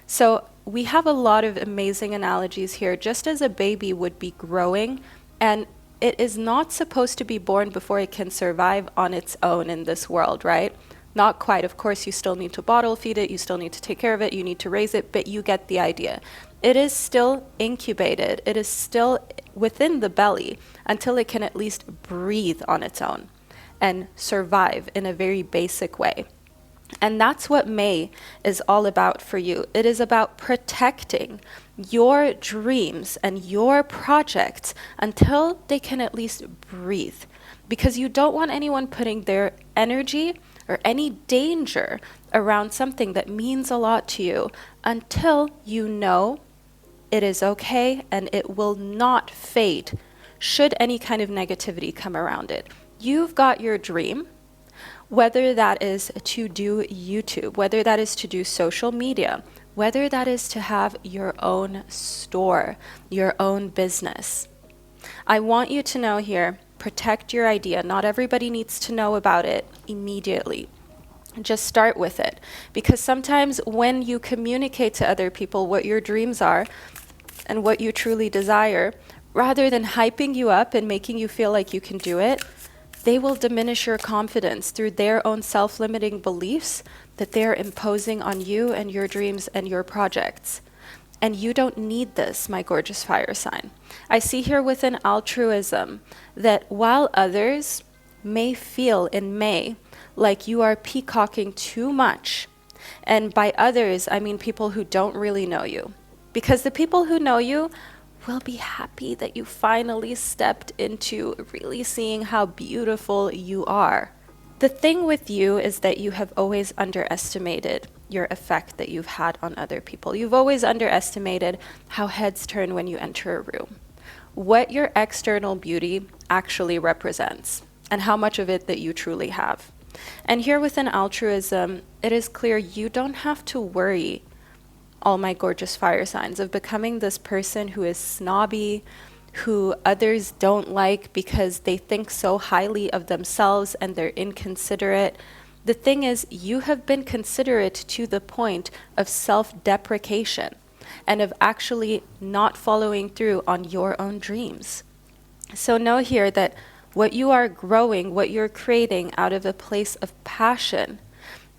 So we have a lot of amazing analogies here, just as a baby would be growing, and it is not supposed to be born before it can survive on its own in this world, right? Not quite. Of course, you still need to bottle feed it, you still need to take care of it, you need to raise it, but you get the idea. It is still incubated. It is still within the belly until it can at least breathe on its own and survive in a very basic way. And that's what May is all about for you. It is about protecting your dreams and your projects until they can at least breathe. Because you don't want anyone putting their energy or any danger around something that means a lot to you until you know it is okay and it will not fade should any kind of negativity come around it. You've got your dream. Whether that is to do YouTube, whether that is to do social media, whether that is to have your own store, your own business. I want you to know here, protect your idea. Not everybody needs to know about it immediately. Just start with it. Because sometimes when you communicate to other people what your dreams are and what you truly desire, rather than hyping you up and making you feel like you can do it, they will diminish your confidence through their own self-limiting beliefs that they're imposing on you and your dreams and your projects. And you don't need this, my gorgeous fire sign. I see here with an altruism that while others may feel in May like you are peacocking too much, and by others, I mean people who don't really know you, because the people who know you will be happy that you finally stepped into really seeing how beautiful you are. The thing with you is that you have always underestimated your effect that you've had on other people. You've always underestimated how heads turn when you enter a room, what your external beauty actually represents, and how much of it that you truly have. And here with an altruism, it is clear you don't have to worry, all my gorgeous fire signs, of becoming this person who is snobby, who others don't like because they think so highly of themselves and they're inconsiderate. The thing is, you have been considerate to the point of self-deprecation and of actually not following through on your own dreams. So know here that what you are growing, what you're creating out of a place of passion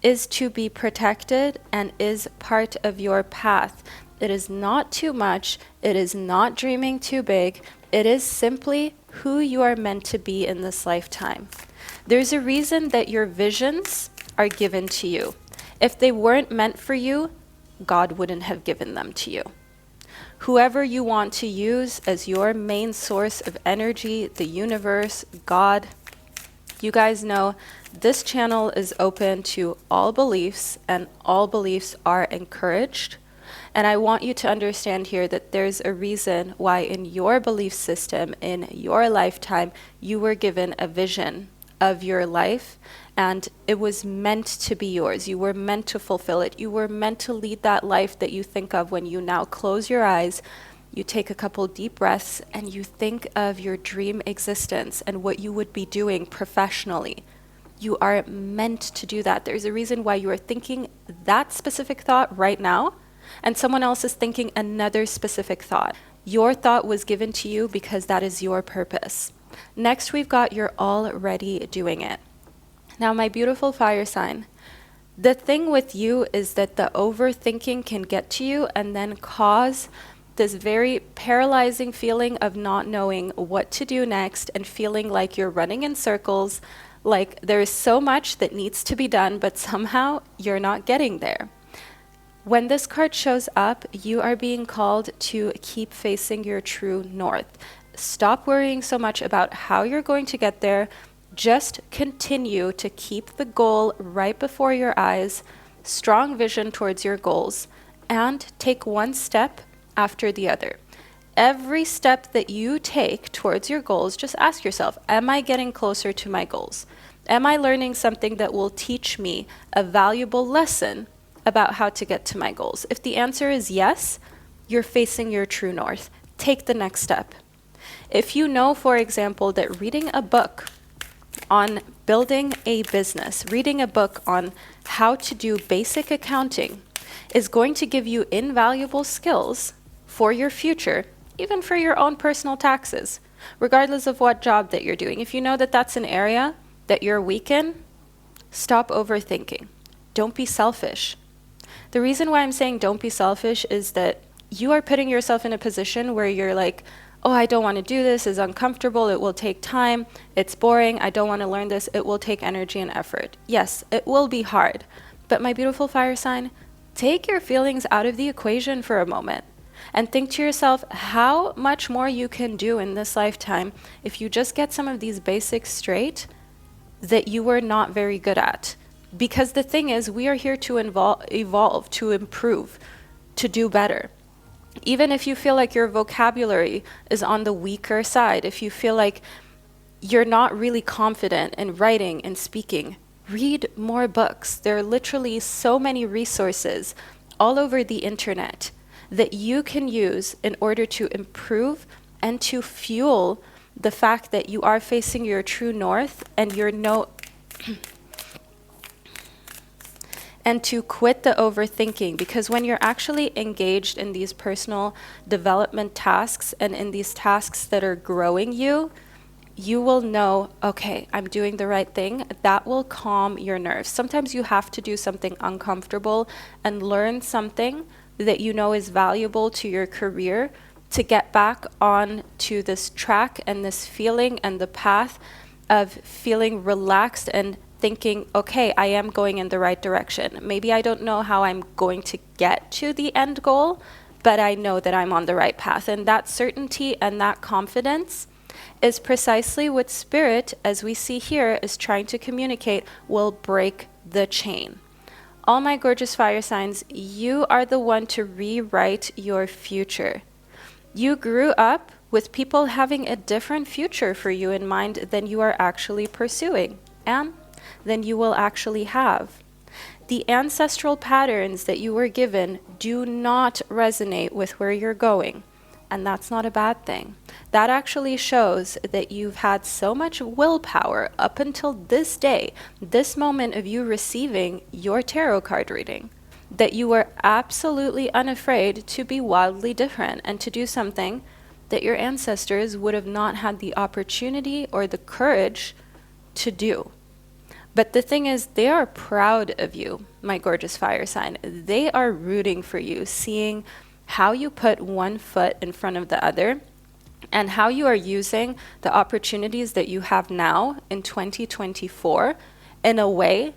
is to be protected and is part of your path. It is not too much. It is not dreaming too big. It is simply who you are meant to be in this lifetime. There's a reason that your visions are given to you. If they weren't meant for you, God wouldn't have given them to you. Whoever you want to use as your main source of energy, the universe, God, you guys know this channel is open to all beliefs, and all beliefs are encouraged. And I want you to understand here that there's a reason why in your belief system, in your lifetime, you were given a vision of your life, and it was meant to be yours. You were meant to fulfill it. You were meant to lead that life that you think of when you now close your eyes. You take a couple deep breaths and you think of your dream existence and what you would be doing professionally. You are meant to do that. There's a reason why you are thinking that specific thought right now, and someone else is thinking another specific thought. Your thought was given to you because that is your purpose. Next, we've got you're already doing it. Now, my beautiful fire sign, the thing with you is that the overthinking can get to you and then cause this very paralyzing feeling of not knowing what to do next and feeling like you're running in circles, like there is so much that needs to be done, but somehow you're not getting there. When this card shows up, you are being called to keep facing your true north. Stop worrying so much about how you're going to get there Just continue to keep the goal right before your eyes, strong vision towards your goals, and take one step after the other. Every step that you take towards your goals, just ask yourself, am I getting closer to my goals? Am I learning something that will teach me a valuable lesson about how to get to my goals? If the answer is yes, you're facing your true north. Take the next step. If you know, for example, that reading a book on building a business, reading a book on how to do basic accounting is going to give you invaluable skills for your future, even for your own personal taxes, regardless of what job that you're doing. If you know that that's an area that you're weak in, stop overthinking. Don't be selfish. The reason why I'm saying don't be selfish is that you are putting yourself in a position where you're like, oh, I don't want to do this, it's uncomfortable, it will take time, it's boring, I don't want to learn this, it will take energy and effort. Yes, it will be hard. But my beautiful fire sign, take your feelings out of the equation for a moment and think to yourself how much more you can do in this lifetime if you just get some of these basics straight that you were not very good at. Because the thing is, we are here to evolve, to improve, to do better. Even if you feel like your vocabulary is on the weaker side, if you feel like you're not really confident in writing and speaking, read more books. There are literally so many resources all over the internet that you can use in order to improve and to fuel the fact that you are facing your true north and and to quit the overthinking. Because when you're actually engaged in these personal development tasks and in these tasks that are growing you, you will know, okay, I'm doing the right thing. That will calm your nerves. Sometimes you have to do something uncomfortable and learn something that you know is valuable to your career to get back on to this track and this feeling and the path of feeling relaxed and thinking, okay, I am going in the right direction. Maybe I don't know how I'm going to get to the end goal, but I know that I'm on the right path. And that certainty and that confidence is precisely what Spirit, as we see here, is trying to communicate, will break the chain. All my gorgeous fire signs, you are the one to rewrite your future. You grew up with people having a different future for you in mind than you are actually pursuing, and than you will actually have. The ancestral patterns that you were given do not resonate with where you're going, and that's not a bad thing. That actually shows that you've had so much willpower up until this day, this moment of you receiving your tarot card reading, that you were absolutely unafraid to be wildly different and to do something that your ancestors would have not had the opportunity or the courage to do. But the thing is, they are proud of you, my gorgeous fire sign. They are rooting for you, seeing how you put one foot in front of the other and how you are using the opportunities that you have now in 2024 in a way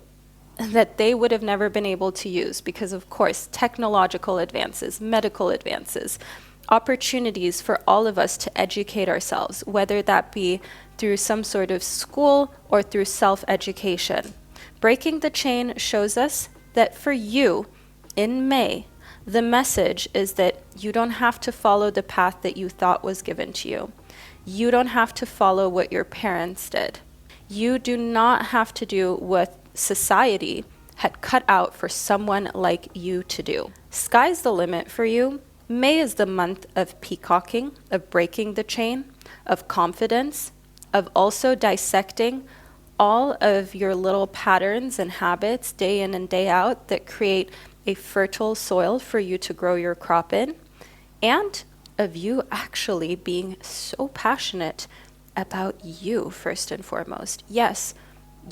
that they would have never been able to use because, of course, technological advances, medical advances, opportunities for all of us to educate ourselves, whether that be through some sort of school or through self-education. Breaking the chain shows us that for you, in May, the message is that you don't have to follow the path that you thought was given to you. You don't have to follow what your parents did. You do not have to do what society had cut out for someone like you to do. Sky's the limit for you. May is the month of peacocking, of breaking the chain, of confidence, of also dissecting all of your little patterns and habits day in and day out that create a fertile soil for you to grow your crop in, and of you actually being so passionate about you first and foremost. Yes,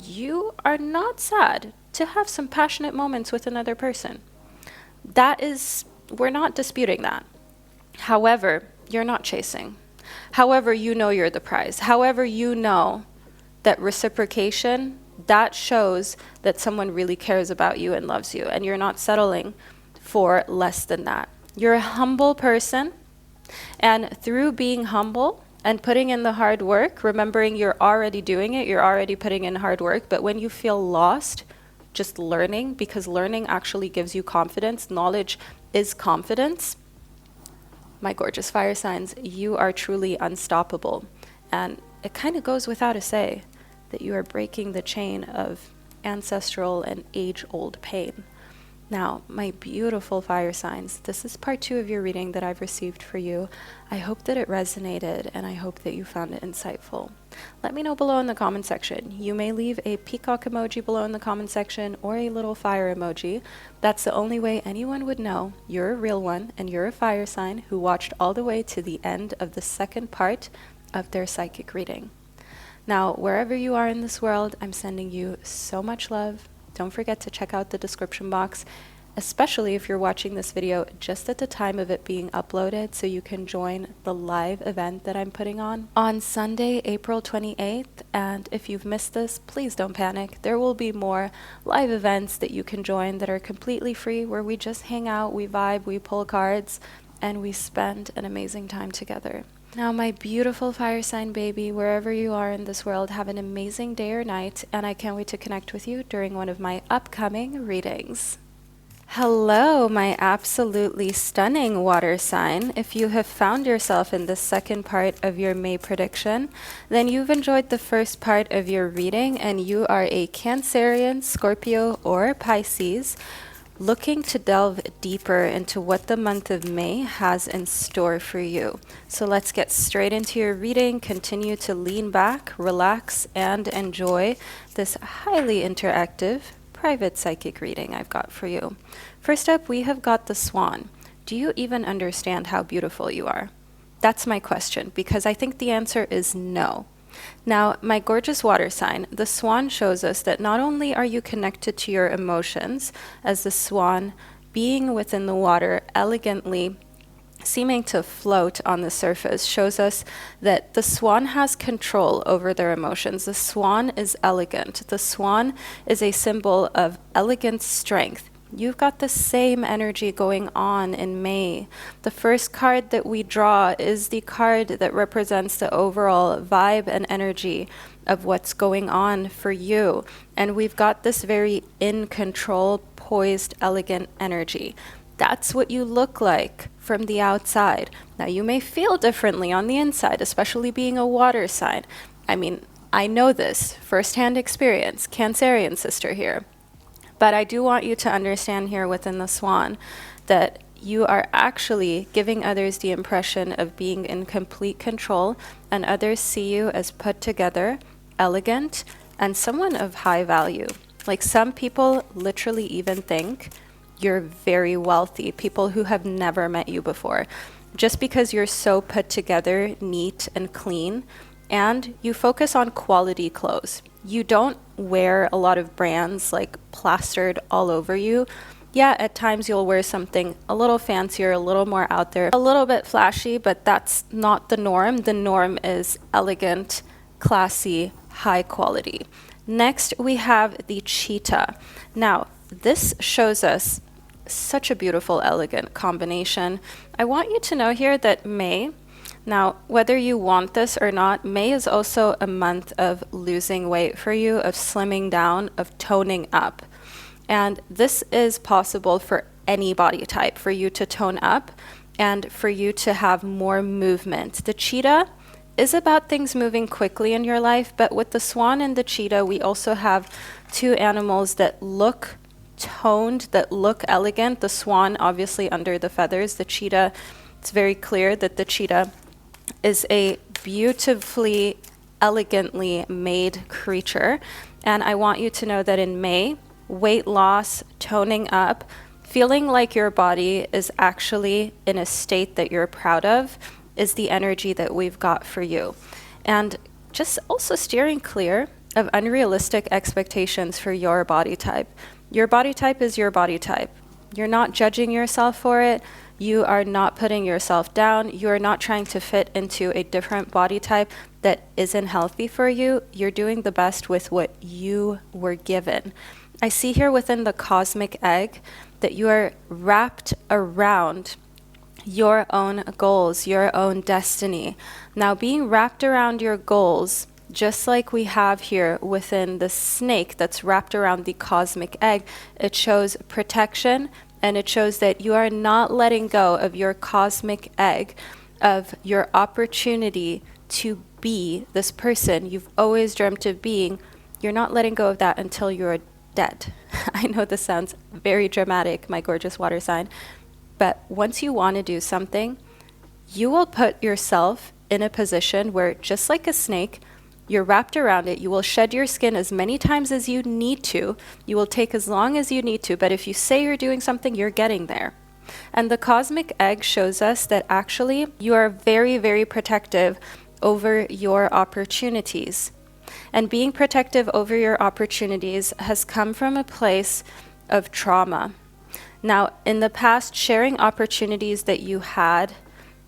you are not sad to have some passionate moments with another person. We're not disputing that. However, you're not chasing. However, you know you're the prize. However, you know that reciprocation, that shows that someone really cares about you and loves you, and you're not settling for less than that. You're a humble person, and through being humble and putting in the hard work, remembering you're already doing it, you're already putting in hard work, but when you feel lost, just learning, because learning actually gives you confidence. Knowledge is confidence. My gorgeous fire signs, you are truly unstoppable. And it kind of goes without a say that you are breaking the chain of ancestral and age-old pain. Now, my beautiful fire signs, this is part 2 of your reading that I've received for you. I hope that it resonated, and I hope that you found it insightful. Let me know below in the comment section. You may leave a peacock emoji below in the comment section or a little fire emoji. That's the only way anyone would know you're a real one and you're a fire sign who watched all the way to the end of the second part of their psychic reading. Now, wherever you are in this world, I'm sending you so much love. Don't forget to check out the description box, especially if you're watching this video just at the time of it being uploaded, so you can join the live event that I'm putting on Sunday, April 28th. And if you've missed this, please don't panic. There will be more live events that you can join that are completely free, where we just hang out, we vibe, we pull cards, and we spend an amazing time together. Now, my beautiful fire sign baby, wherever you are in this world, have an amazing day or night, and I can't wait to connect with you during one of my upcoming readings. Hello, my absolutely stunning water sign. If you have found yourself in the second part of your May prediction, then you've enjoyed the first part of your reading, and you are a Cancerian, Scorpio, or Pisces, looking to delve deeper into what the month of May has in store for you. So let's get straight into your reading. Continue to lean back, relax, and enjoy this highly interactive private psychic reading I've got for you. First up, we have got the Swan. Do you even understand how beautiful you are? That's my question, because I think the answer is no. Now, my gorgeous water sign, the Swan shows us that not only are you connected to your emotions, as the swan being within the water elegantly seeming to float on the surface shows us that the swan has control over their emotions. The swan is elegant. The swan is a symbol of elegant strength. You've got the same energy going on in May. The first card that we draw is the card that represents the overall vibe and energy of what's going on for you. And we've got this very in control, poised, elegant energy. That's what you look like from the outside. Now, you may feel differently on the inside, especially being a water sign. I mean, I know this firsthand experience, Cancerian sister here. But I do want you to understand here within the Swan that you are actually giving others the impression of being in complete control, and others see you as put together, elegant, and someone of high value. Like, some people literally even think you're very wealthy, people who have never met you before, just because you're so put together, neat and clean, and you focus on quality clothes. You don't wear a lot of brands like plastered all over you. Yeah, at times you'll wear something a little fancier, a little more out there, a little bit flashy, but that's not the norm. The norm is elegant, classy, high quality. Next, we have the cheetah. Now, this shows us such a beautiful, elegant combination. I want you to know here that May, now, whether you want this or not, May is also a month of losing weight for you, of slimming down, of toning up. And this is possible for any body type, for you to tone up and for you to have more movement. The cheetah is about things moving quickly in your life, but with the swan and the cheetah, we also have two animals that look toned, that look elegant. The swan, obviously under the feathers. The cheetah, it's very clear that the cheetah is a beautifully, elegantly made creature. And I want you to know that in May, weight loss, toning up, feeling like your body is actually in a state that you're proud of is the energy that we've got for you. And just also steering clear of unrealistic expectations for your body type. Your body type is your body type. You're not judging yourself for it. You are not putting yourself down. You are not trying to fit into a different body type that isn't healthy for you. You're doing the best with what you were given. I see here within the cosmic egg that you are wrapped around your own goals, your own destiny. Now, being wrapped around your goals, just like we have here within the snake that's wrapped around the cosmic egg, it shows protection, and it shows that you are not letting go of your cosmic egg, of your opportunity to be this person you've always dreamt of being. You're not letting go of that until you're dead. I know this sounds very dramatic, my gorgeous water sign, but once you want to do something, you will put yourself in a position where, just like a snake, you're wrapped around it. You will shed your skin as many times as you need to. You will take as long as you need to, but if you say you're doing something, you're getting there. And the cosmic egg shows us that actually you are very, very protective over your opportunities. And being protective over your opportunities has come from a place of trauma. Now, in the past, sharing opportunities that you had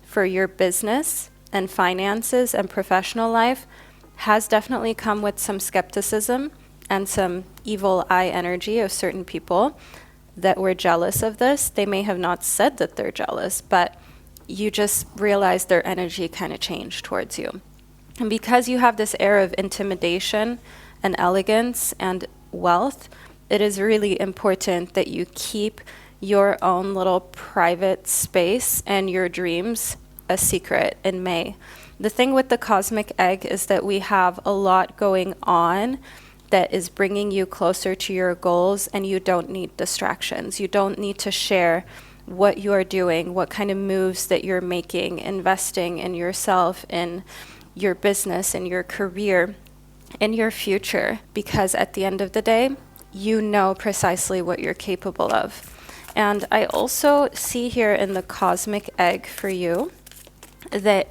for your business and finances and professional life has definitely come with some skepticism and some evil eye energy of certain people that were jealous of this. They may have not said that they're jealous, but you just realize their energy kind of changed towards you. And because you have this air of intimidation and elegance and wealth, it is really important that you keep your own little private space and your dreams a secret in May. The thing with the cosmic egg is that we have a lot going on that is bringing you closer to your goals, and you don't need distractions. You don't need to share what you are doing, what kind of moves that you're making, investing in yourself, in your business, in your career, in your future, because at the end of the day, you know precisely what you're capable of. And I also see here in the cosmic egg for you that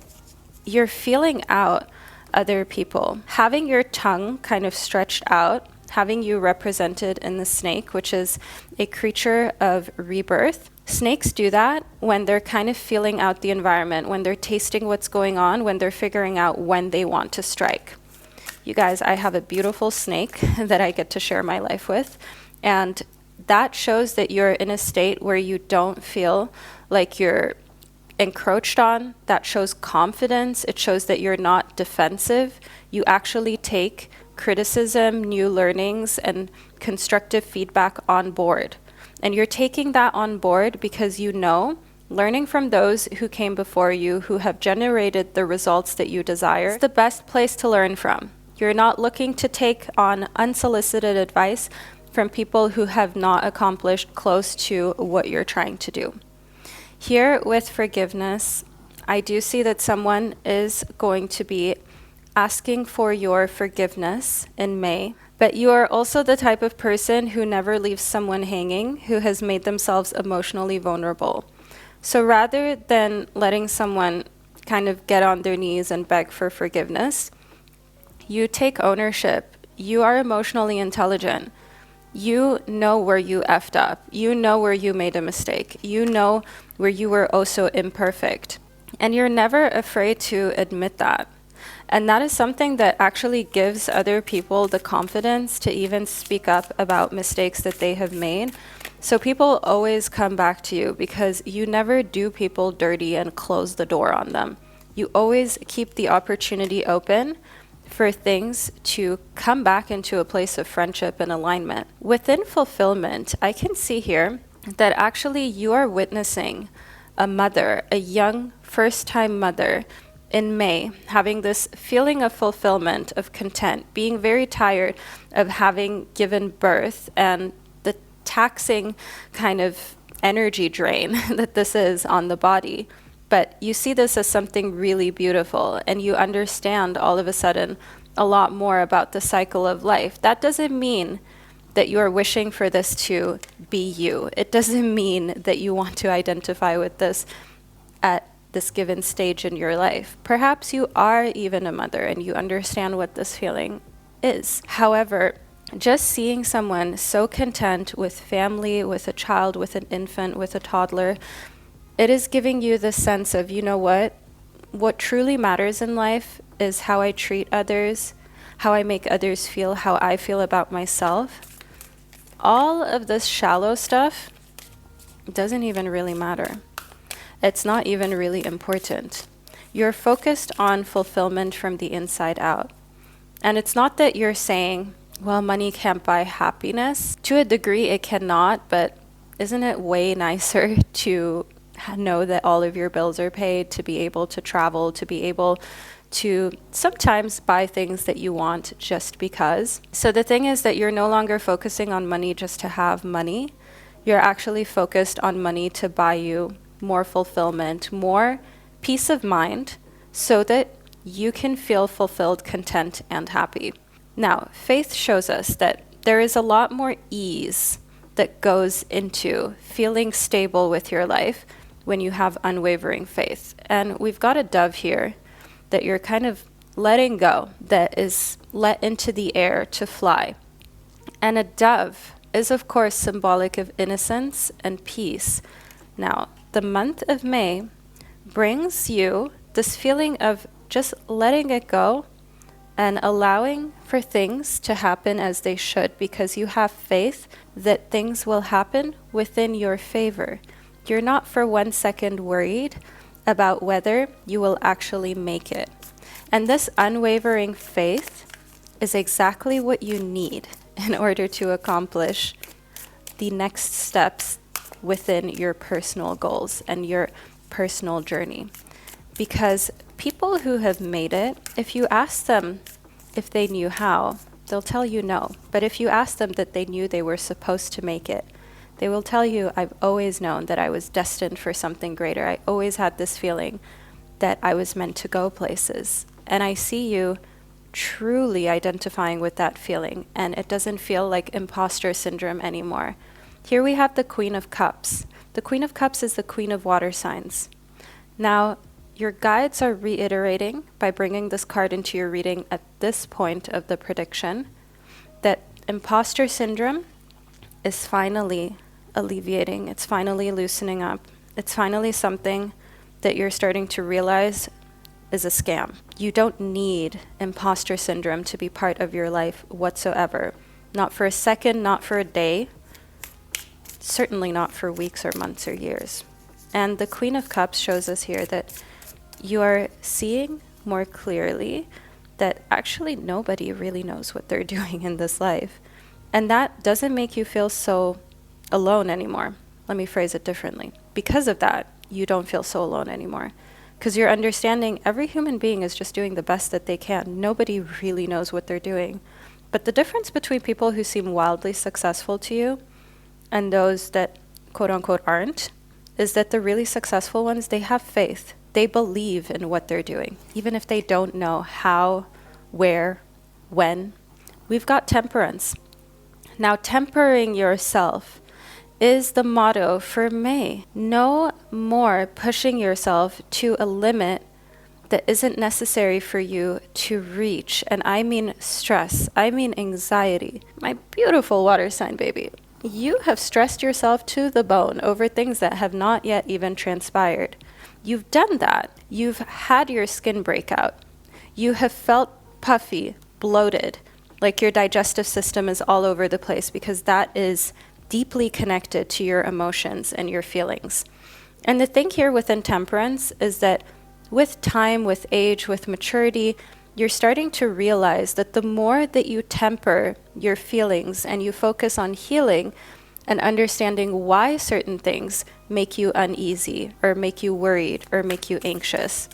you're feeling out other people. Having your tongue kind of stretched out, having you represented in the snake, which is a creature of rebirth. Snakes do that when they're kind of feeling out the environment, when they're tasting what's going on, when they're figuring out when they want to strike. You guys, I have a beautiful snake that I get to share my life with, and that shows that you're in a state where you don't feel like you're encroached on. That shows confidence. It shows that you're not defensive. You actually take criticism, new learnings, and constructive feedback on board. And you're taking that on board because you know, learning from those who came before you, who have generated the results that you desire, is the best place to learn from. You're not looking to take on unsolicited advice from people who have not accomplished close to what you're trying to do. Here with forgiveness, I do see that someone is going to be asking for your forgiveness in May, but you are also the type of person who never leaves someone hanging, who has made themselves emotionally vulnerable. So rather than letting someone kind of get on their knees and beg for forgiveness, you take ownership. You are emotionally intelligent. You know where you effed up. You know where you made a mistake. You know where you were also imperfect. And you're never afraid to admit that. And that is something that actually gives other people the confidence to even speak up about mistakes that they have made. So people always come back to you because you never do people dirty and close the door on them. You always keep the opportunity open for things to come back into a place of friendship and alignment. Within fulfillment, I can see here that actually you are witnessing a mother, a young first-time mother in May, having this feeling of fulfillment, of content, being very tired of having given birth and the taxing kind of energy drain that this is on the body. But you see this as something really beautiful, and you understand all of a sudden a lot more about the cycle of life. That doesn't mean that you are wishing for this to be you. It doesn't mean that you want to identify with this at this given stage in your life. Perhaps you are even a mother and you understand what this feeling is. However, just seeing someone so content with family, with a child, with an infant, with a toddler, it is giving you the sense of, you know what truly matters in life is how I treat others, how I make others feel, how I feel about myself. All of this shallow stuff doesn't even really matter. It's not even really important. You're focused on fulfillment from the inside out. And it's not that you're saying, well, money can't buy happiness. To a degree, it cannot, but isn't it way nicer to know that all of your bills are paid, to be able to travel, to be able to sometimes buy things that you want just because? So the thing is that you're no longer focusing on money just to have money. You're actually focused on money to buy you more fulfillment, more peace of mind, so that you can feel fulfilled, content, and happy. Now, faith shows us that there is a lot more ease that goes into feeling stable with your life when you have unwavering faith. And we've got a dove here that you're kind of letting go, that is let into the air to fly. And a dove is, of course, symbolic of innocence and peace. Now, the month of May brings you this feeling of just letting it go and allowing for things to happen as they should, because you have faith that things will happen within your favor. You're not for 1 second worried about whether you will actually make it. And this unwavering faith is exactly what you need in order to accomplish the next steps within your personal goals and your personal journey. Because people who have made it, if you ask them if they knew how, they'll tell you no. But if you ask them that they knew they were supposed to make it, they will tell you, I've always known that I was destined for something greater. I always had this feeling that I was meant to go places. And I see you truly identifying with that feeling, and it doesn't feel like imposter syndrome anymore. Here we have the Queen of Cups. The Queen of Cups is the Queen of water signs. Now, your guides are reiterating by bringing this card into your reading at this point of the prediction that imposter syndrome is finally alleviating. It's finally loosening up. It's finally something that you're starting to realize is a scam. You don't need imposter syndrome to be part of your life whatsoever. Not for a second, not for a day, certainly not for weeks or months or years. And the Queen of Cups shows us here that you are seeing more clearly that actually nobody really knows what they're doing in this life. And that doesn't make you feel so alone anymore. Let me phrase it differently. Because of that, you don't feel so alone anymore. Because you're understanding every human being is just doing the best that they can. Nobody really knows what they're doing. But the difference between people who seem wildly successful to you and those that quote unquote aren't is that the really successful ones, they have faith. They believe in what they're doing, even if they don't know how, where, when. We've got temperance. Now, tempering yourself is the motto for May. No more pushing yourself to a limit that isn't necessary for you to reach. And I mean stress. I mean anxiety. My beautiful water sign baby. You have stressed yourself to the bone over things that have not yet even transpired. You've done that. You've had your skin break out. You have felt puffy, bloated, like your digestive system is all over the place, because that is deeply connected to your emotions and your feelings. And the thing here within temperance is that with time, with age, with maturity, you're starting to realize that the more that you temper your feelings and you focus on healing and understanding why certain things make you uneasy or make you worried or make you anxious,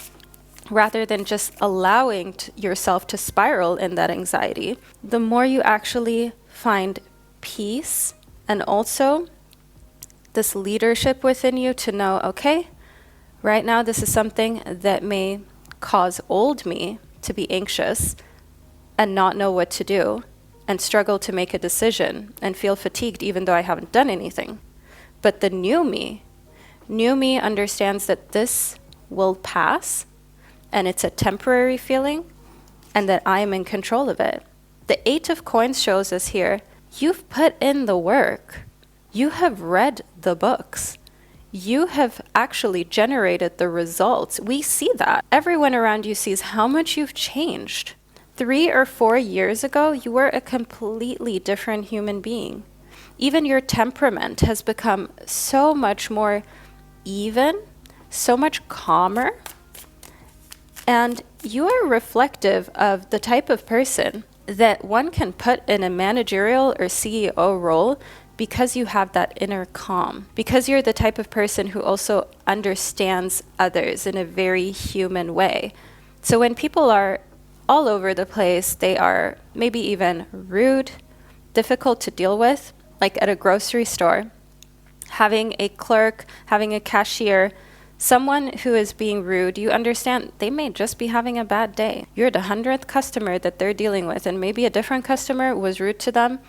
rather than just allowing yourself to spiral in that anxiety, the more you actually find peace and also this leadership within you to know, okay, right now this is something that may cause old me to be anxious and not know what to do and struggle to make a decision and feel fatigued even though I haven't done anything. But the new me understands that this will pass and it's a temporary feeling and that I am in control of it. The Eight of Coins shows us here, you've put in the work. You have read the books. You have actually generated the results. We see that. Everyone around you sees how much you've changed. 3 or 4 years ago, you were a completely different human being. Even your temperament has become so much more even so much calmer. And you are reflective of the type of person that one can put in a managerial or CEO role because you have that inner calm, because you're the type of person who also understands others in a very human way. So when people are all over the place, they are maybe even rude, difficult to deal with, like at a grocery store, having a clerk, having a cashier, someone who is being rude, you understand they may just be having a bad day. You're the 100th customer that they're dealing with, and maybe a different customer was rude to them,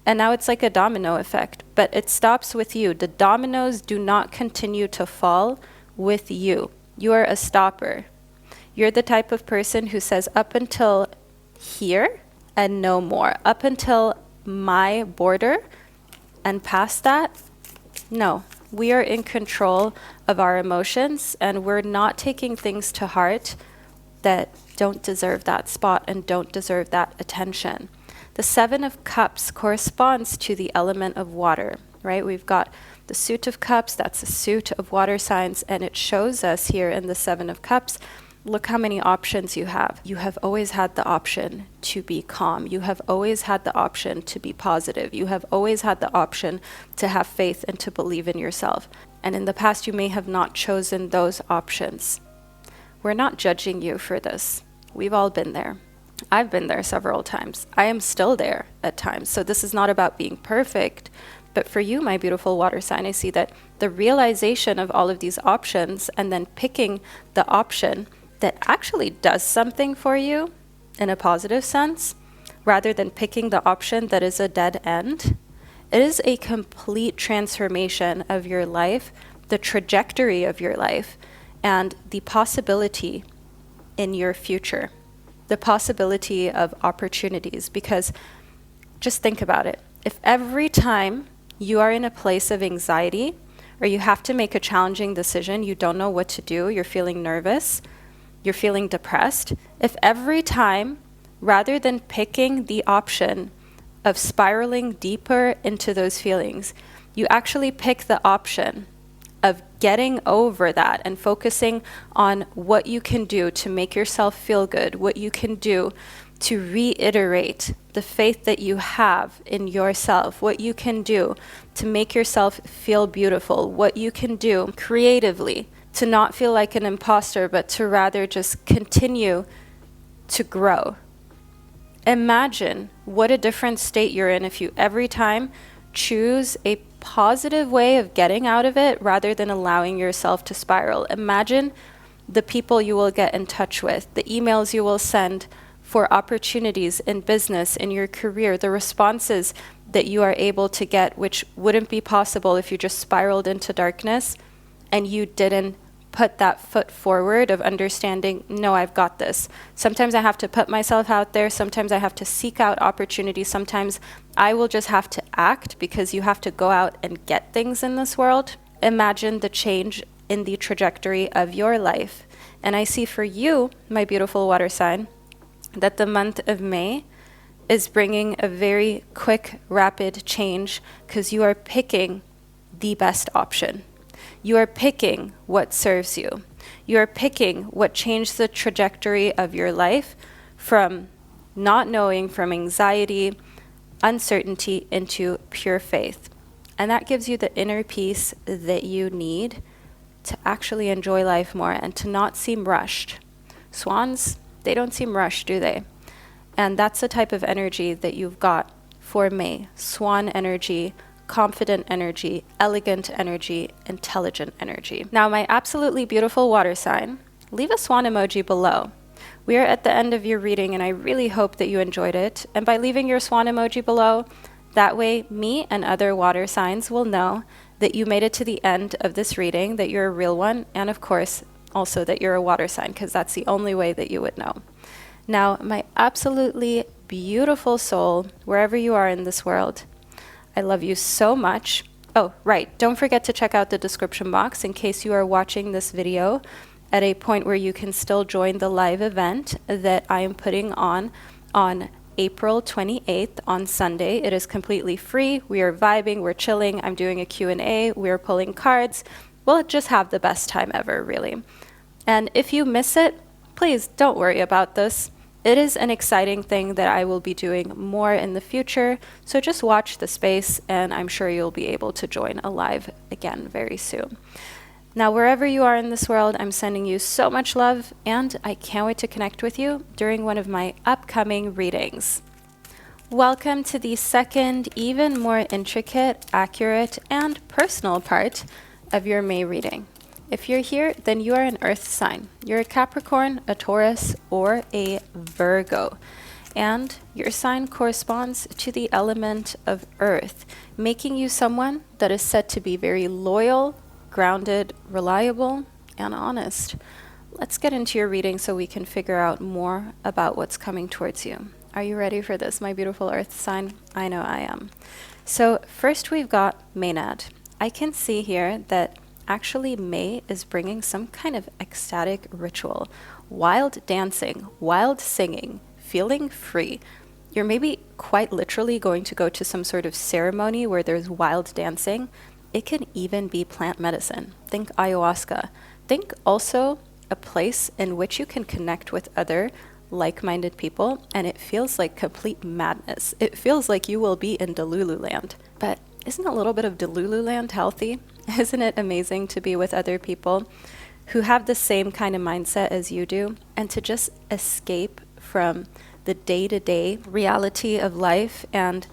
and now it's like a domino effect. But it stops with you. The dominoes do not continue to fall with you. You are a stopper. You're the type of person who says, up until here and no more. Up until my border and past that, no. We are in control of our emotions, and we're not taking things to heart that don't deserve that spot and don't deserve that attention. The Seven of Cups corresponds to the element of water, right? We've got the suit of cups, that's a suit of water signs, and it shows us here in the Seven of Cups, look how many options you have. You have always had the option to be calm. You have always had the option to be positive. You have always had the option to have faith and to believe in yourself. And in the past, you may have not chosen those options. We're not judging you for this. We've all been there. I've been there several times. I am still there at times. So this is not about being perfect. But for you, my beautiful water sign, I see that the realization of all of these options and then picking the option that actually does something for you in a positive sense, rather than picking the option that is a dead end, it is a complete transformation of your life, the trajectory of your life, and the possibility in your future, the possibility of opportunities. Because just think about it. If every time you are in a place of anxiety, or you have to make a challenging decision, you don't know what to do, you're feeling nervous, you're feeling depressed, if every time, rather than picking the option of spiraling deeper into those feelings, you actually pick the option of getting over that and focusing on what you can do to make yourself feel good, what you can do to reiterate the faith that you have in yourself, what you can do to make yourself feel beautiful, what you can do creatively to not feel like an imposter, but to rather just continue to grow. Imagine what a different state you're in if you every time choose a positive way of getting out of it rather than allowing yourself to spiral. Imagine the people you will get in touch with, the emails you will send for opportunities in business, in your career, the responses that you are able to get, which wouldn't be possible if you just spiraled into darkness and you didn't put that foot forward of understanding, no, I've got this. Sometimes I have to put myself out there. Sometimes I have to seek out opportunities. Sometimes I will just have to act because you have to go out and get things in this world. Imagine the change in the trajectory of your life. And I see for you, my beautiful water sign, that the month of May is bringing a very quick, rapid change because you are picking the best option. You are picking what serves you. You are picking what changed the trajectory of your life from not knowing, from anxiety, uncertainty, into pure faith. And that gives you the inner peace that you need to actually enjoy life more and to not seem rushed. Swans, they don't seem rushed, do they? And that's the type of energy that you've got for May. Swan energy, confident energy, elegant energy, intelligent energy. Now, my absolutely beautiful water sign, leave a swan emoji below. We are at the end of your reading, and I really hope that you enjoyed it. And by leaving your swan emoji below, that way me and other water signs will know that you made it to the end of this reading, that you're a real one, and of course, also that you're a water sign, because that's the only way that you would know. Now, my absolutely beautiful soul, wherever you are in this world, I love you so much. Oh, right. Don't forget to check out the description box in case you are watching this video at a point where you can still join the live event that I am putting on April 28th on Sunday. It is completely free. We are vibing. We're chilling. I'm doing a Q&A. We're pulling cards. Well, just have the best time ever, really. And if you miss it, please don't worry about this. It is an exciting thing that I will be doing more in the future, so just watch the space and I'm sure you'll be able to join a live again very soon. Now, wherever you are in this world, I'm sending you so much love, and I can't wait to connect with you during one of my upcoming readings. Welcome to the second, even more intricate, accurate, and personal part of your May reading. If you're here, then you are an earth sign. You're a Capricorn, a Taurus, or a Virgo. And your sign corresponds to the element of earth, making you someone that is said to be very loyal, grounded, reliable, and honest. Let's get into your reading so we can figure out more about what's coming towards you. Are you ready for this, my beautiful earth sign? I know I am. So first we've got Maynard. I can see here that actually May is bringing some kind of ecstatic ritual, wild dancing, wild singing, feeling free. You're maybe quite literally going to go to some sort of ceremony where there's wild dancing. It can even be plant medicine. Think ayahuasca. Think also a place in which you can connect with other like-minded people, and it feels like complete madness. It feels like you will be in Delulu land. But isn't a little bit of Delulu land healthy? Isn't it amazing to be with other people who have the same kind of mindset as you do, and to just escape from the day-to-day reality of life and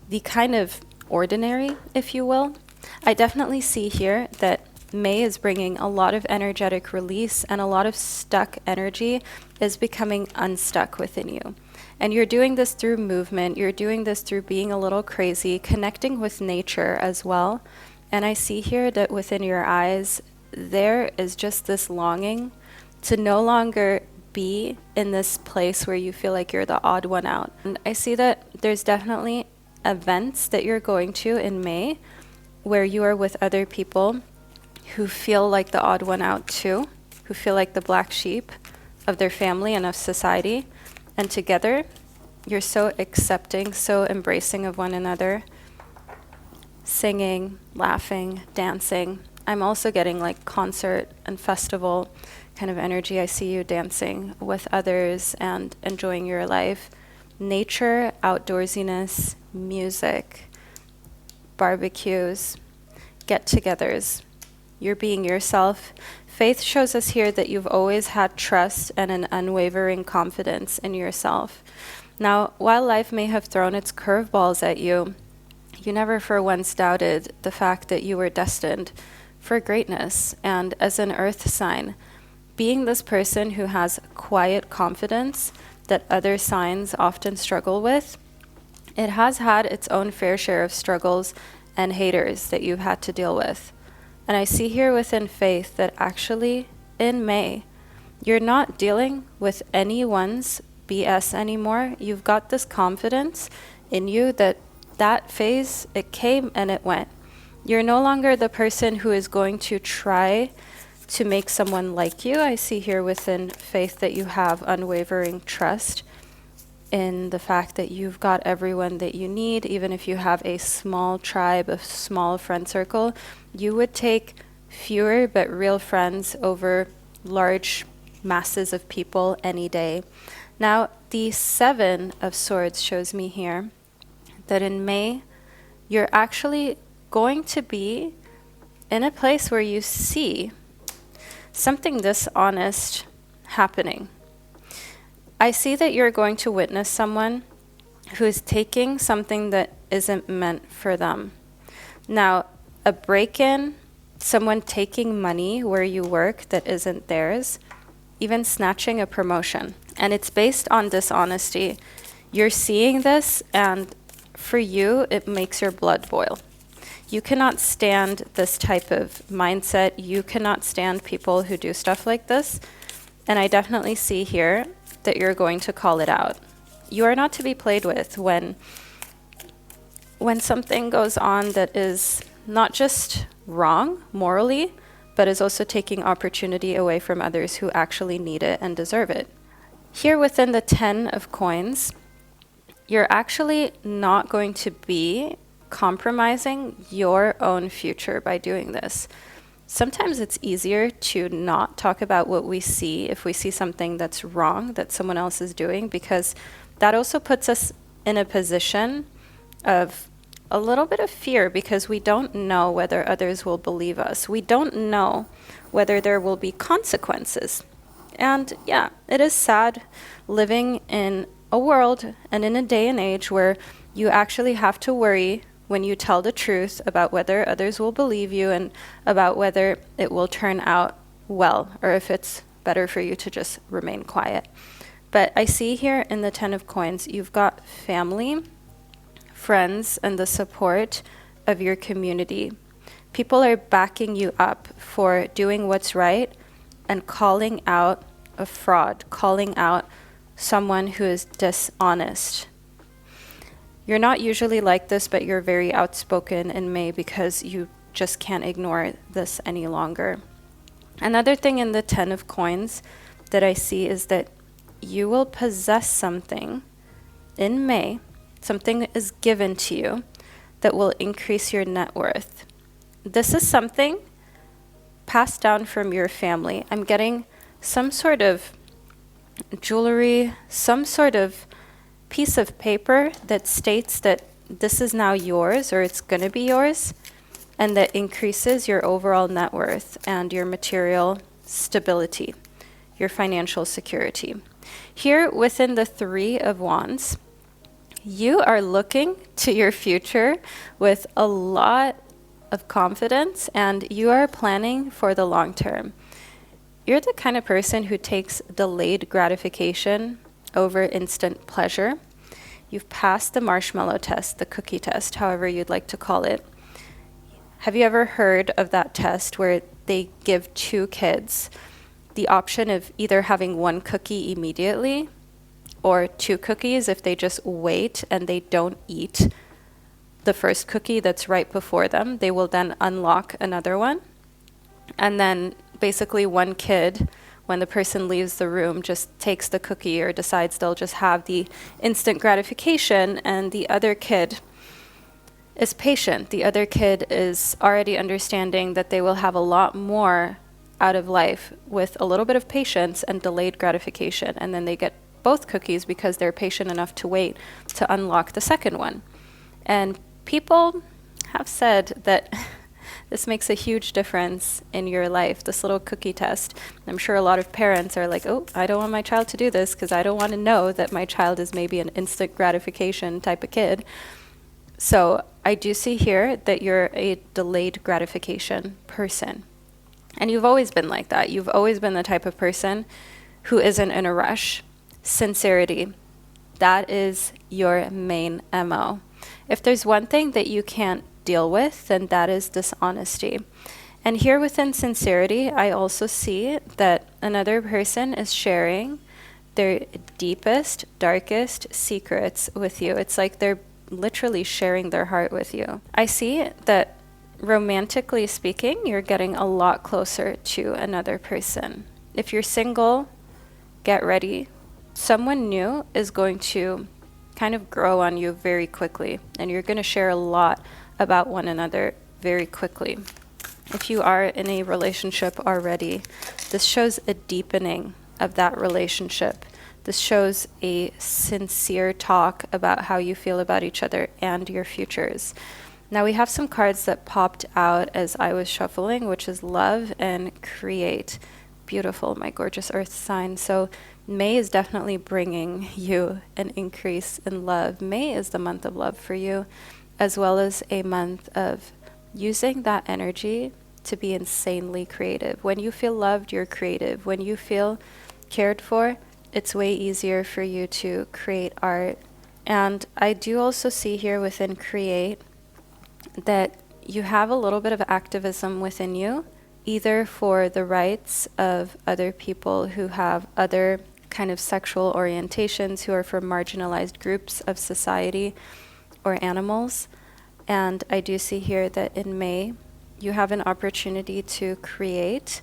the kind of ordinary, if you will? I definitely see here that May is bringing a lot of energetic release, and a lot of stuck energy is becoming unstuck within you. And you're doing this through movement. You're doing this through being a little crazy, connecting with nature as well. And I see here that within your eyes, there is just this longing to no longer be in this place where you feel like you're the odd one out. And I see that there's definitely events that you're going to in May where you are with other people who feel like the odd one out too, who feel like the black sheep of their family and of society. And together, you're so accepting, so embracing of one another, singing, laughing, dancing. I'm also getting like concert and festival kind of energy. I see you dancing with others and enjoying your life. Nature, outdoorsiness, music, barbecues, get-togethers. You're being yourself. Faith shows us here that you've always had trust and an unwavering confidence in yourself. Now, while life may have thrown its curveballs at you, you never for once doubted the fact that you were destined for greatness. And as an earth sign, being this person who has quiet confidence that other signs often struggle with, it has had its own fair share of struggles and haters that you've had to deal with. And I see here within Faith that actually in May, you're not dealing with anyone's BS anymore. You've got this confidence in you that that phase, it came and it went. You're no longer the person who is going to try to make someone like you. I see here within Faith that you have unwavering trust in the fact that you've got everyone that you need. Even if you have a small tribe, a small friend circle, you would take fewer but real friends over large masses of people any day. Now, the Seven of Swords shows me here that in May, you're actually going to be in a place where you see something dishonest happening. I see that you're going to witness someone who is taking something that isn't meant for them. Now, a break-in, someone taking money where you work that isn't theirs, even snatching a promotion. And it's based on dishonesty. You're seeing this, and for you, it makes your blood boil. You cannot stand this type of mindset. You cannot stand people who do stuff like this. And I definitely see here that you're going to call it out. You are not to be played with when something goes on that is not just wrong morally, but is also taking opportunity away from others who actually need it and deserve it. Here within the 10 of coins, you're actually not going to be compromising your own future by doing this. sometimes it's easier to not talk about what we see if we see something that's wrong that someone else is doing, because that also puts us in a position of a little bit of fear, because we don't know whether others will believe us. We don't know whether there will be consequences. And yeah, it is sad living in a world and in a day and age where you actually have to worry when you tell the truth about whether others will believe you and about whether it will turn out well, or if it's better for you to just remain quiet. But I see here in the Ten of Coins, you've got family, friends, and the support of your community. People are backing you up for doing what's right and calling out a fraud, calling out someone who is dishonest. You're not usually like this, but you're very outspoken in May because you just can't ignore this any longer. Another thing in the Ten of Coins that I see is that you will possess something in May. Something is given to you that will increase your net worth. This is something passed down from your family. I'm getting some sort of jewelry, some sort of piece of paper that states that this is now yours, or it's going to be yours, and that increases your overall net worth and your material stability, your financial security. Here within the Three of Wands, you are looking to your future with a lot of confidence, and you are planning for the long term. You're the kind of person who takes delayed gratification over instant pleasure. You've passed the marshmallow test, the cookie test, however you'd like to call it. Have you ever heard of that test where they give two kids the option of either having one cookie immediately or two cookies if they just wait and they don't eat the first cookie that's right before them? They will then unlock another one. And then basically one kid, when the person leaves the room, just takes the cookie or decides they'll just have the instant gratification, and the other kid is patient. The other kid is already understanding that they will have a lot more out of life with a little bit of patience and delayed gratification, and then they get both cookies because they're patient enough to wait to unlock the second one. And people have said that this makes a huge difference in your life, this little cookie test. I'm sure a lot of parents are like, oh, I don't want my child to do this because I don't want to know that my child is maybe an instant gratification type of kid. So I do see here that you're a delayed gratification person. And you've always been like that. You've always been the type of person who isn't in a rush. Sincerity, that is your main MO. If there's one thing that you can't deal with, then that is dishonesty. And here within sincerity, I also see that another person is sharing their deepest, darkest secrets with you. It's like they're literally sharing their heart with you. I see that romantically speaking, you're getting a lot closer to another person. If you're single, get ready. Someone new is going to kind of grow on you very quickly, and you're going to share a lot about one another very quickly. If you are in a relationship already, this shows a deepening of that relationship. This shows a sincere talk about how you feel about each other and your futures. Now we have some cards that popped out as I was shuffling, which is love and create. Beautiful, my gorgeous earth sign. So May is definitely bringing you an increase in love. May is the month of love for you, as well as a month of using that energy to be insanely creative. When you feel loved, you're creative. When you feel cared for, it's way easier for you to create art. And I do also see here within create that you have a little bit of activism within you, either for the rights of other people who have other kind of sexual orientations, who are from marginalized groups of society or animals. And I do see here that in May, you have an opportunity to create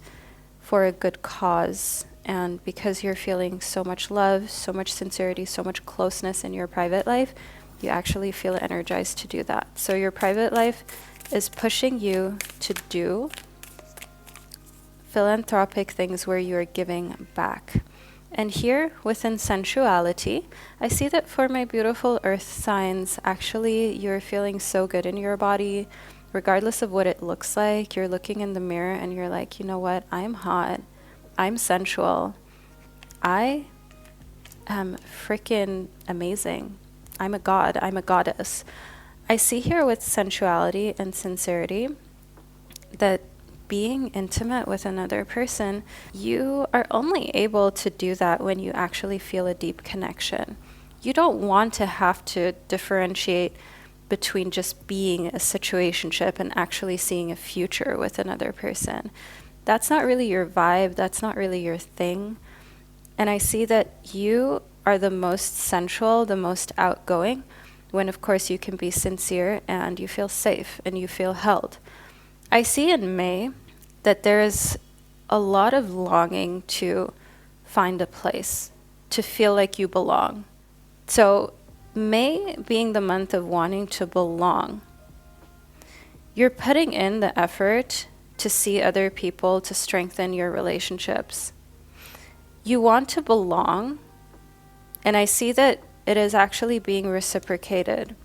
for a good cause. And because you're feeling so much love, so much sincerity, so much closeness in your private life, you actually feel energized to do that. So your private life is pushing you to do philanthropic things where you're giving back. And here within sensuality, I see that for my beautiful earth signs, actually you're feeling so good in your body, regardless of what it looks like. You're looking in the mirror and you're like, you know what? I'm hot. I'm sensual. I am freaking amazing. I'm a god. I'm a goddess. I see here with sensuality and sincerity that being intimate with another person, you are only able to do that when you actually feel a deep connection. You don't want to have to differentiate between just being a situationship and actually seeing a future with another person. That's not really your vibe. That's not really your thing. And I see that you are the most sensual, the most outgoing, when of course you can be sincere and you feel safe and you feel held. I see in May that there is a lot of longing to find a place, to feel like you belong. So May being the month of wanting to belong, you're putting in the effort to see other people, to strengthen your relationships. You want to belong, and I see that it is actually being reciprocated.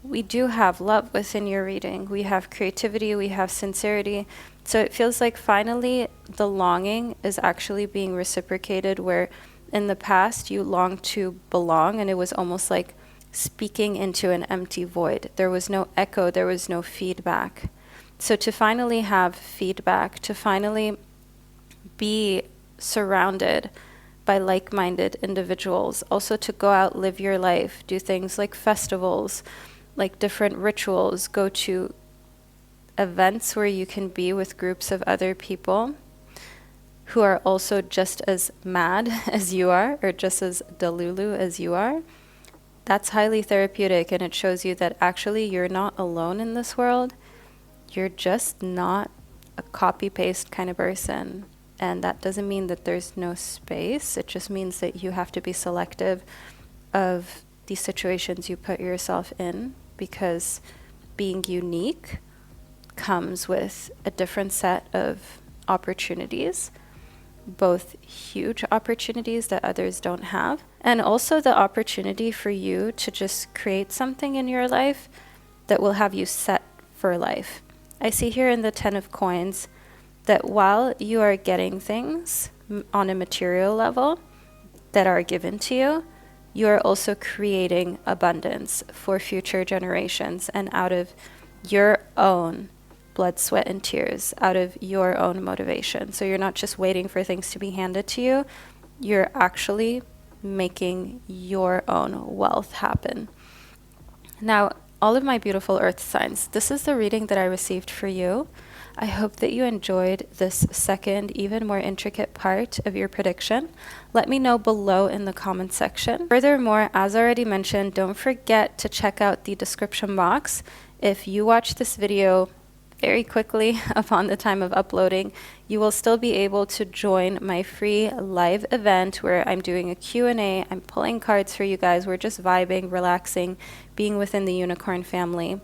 We do have love within your reading. We have creativity, we have sincerity. So it feels like finally the longing is actually being reciprocated, where in the past you longed to belong and it was almost like speaking into an empty void. There was no echo, there was no feedback. So to finally have feedback, to finally be surrounded by like-minded individuals, also to go out, live your life, do things like festivals, like different rituals, go to events where you can be with groups of other people who are also just as mad as you are, or just as delulu as you are. That's highly therapeutic, and it shows you that actually you're not alone in this world. You're just not a copy-paste kind of person. And that doesn't mean that there's no space. It just means that you have to be selective of the situations you put yourself in, because being unique comes with a different set of opportunities, both huge opportunities that others don't have, and also the opportunity for you to just create something in your life that will have you set for life. I see here in the 10 of Coins that while you are getting things on a material level that are given to you, you are also creating abundance for future generations, and out of your own blood, sweat, and tears, out of your own motivation. So you're not just waiting for things to be handed to you, you're actually making your own wealth happen. Now, all of my beautiful earth signs, this is the reading that I received for you. I hope that you enjoyed this second, even more intricate part of your prediction. Let me know below in the comment section. Furthermore, as already mentioned, don't forget to check out the description box. If you watch this video very quickly upon the time of uploading, you will still be able to join my free live event where I'm doing a Q&A. I'm pulling cards for you guys. We're just vibing, relaxing, being within the unicorn family.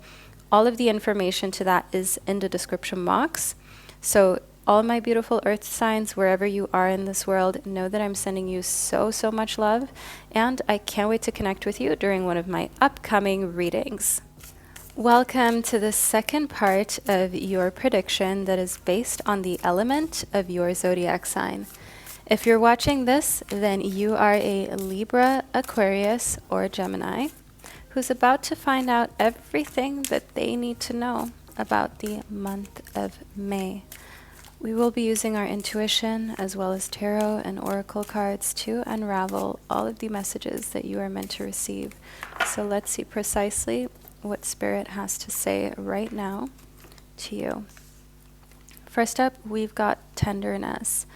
All of the information to that is in the description box. So all my beautiful earth signs, wherever you are in this world, know that I'm sending you so much love, and I can't wait to connect with you during one of my upcoming readings. Welcome to the second part of your prediction that is based on the element of your zodiac sign. If you're watching this, then you are a Libra, Aquarius, or Gemini who's about to find out everything that they need to know about the month of May. We will be using our intuition as well as tarot and oracle cards to unravel all of the messages that you are meant to receive. So let's see precisely what Spirit has to say right now to you. First up, we've got tenderness.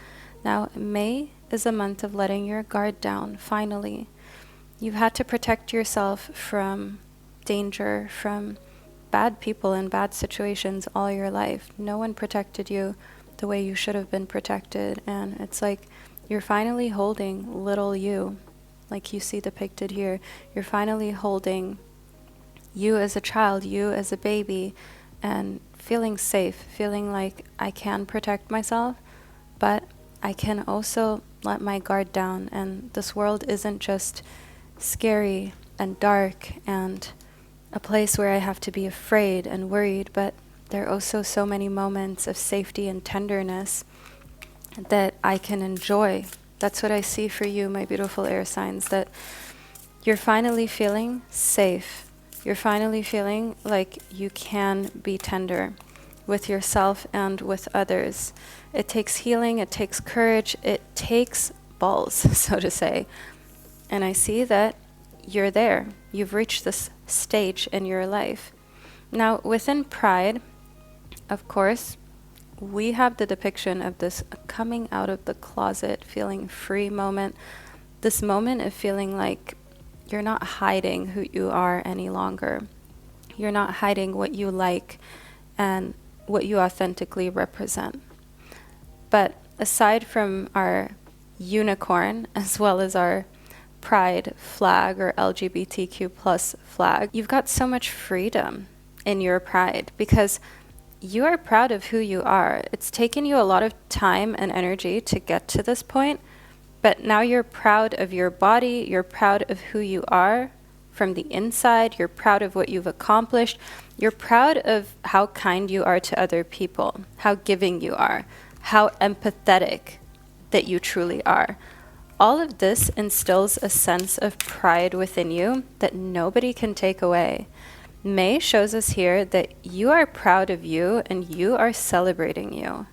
Now, May is a month of letting your guard down, finally. You've had to protect yourself from danger, from bad people and bad situations all your life. No one protected you the way you should have been protected, and it's like you're finally holding little you, like you see depicted here. You're finally holding you as a child, you as a baby, and feeling safe, feeling like I can protect myself. but I can also let my guard down, and this world isn't just scary and dark and a place where I have to be afraid and worried, but there are also so many moments of safety and tenderness that I can enjoy. That's what I see for you, my beautiful air signs, that you're finally feeling safe. You're finally feeling like you can be tender with yourself and with others. It takes healing, it takes courage, it takes balls, so to say. And I see that you're there. You've reached this stage in your life. Now, within pride, of course, we have the depiction of this coming out of the closet, feeling free moment, this moment of feeling like you're not hiding who you are any longer. You're not hiding what you like and what you authentically represent. But aside from our unicorn, as well as our pride flag or LGBTQ plus flag, you've got so much freedom in your pride because you are proud of who you are. It's taken you a lot of time and energy to get to this point, but now you're proud of your body, you're proud of who you are from the inside, you're proud of what you've accomplished, you're proud of how kind you are to other people, how giving you are, how empathetic that you truly are. All of this instills a sense of pride within you that nobody can take away. May shows us here that you are proud of you and you are celebrating you.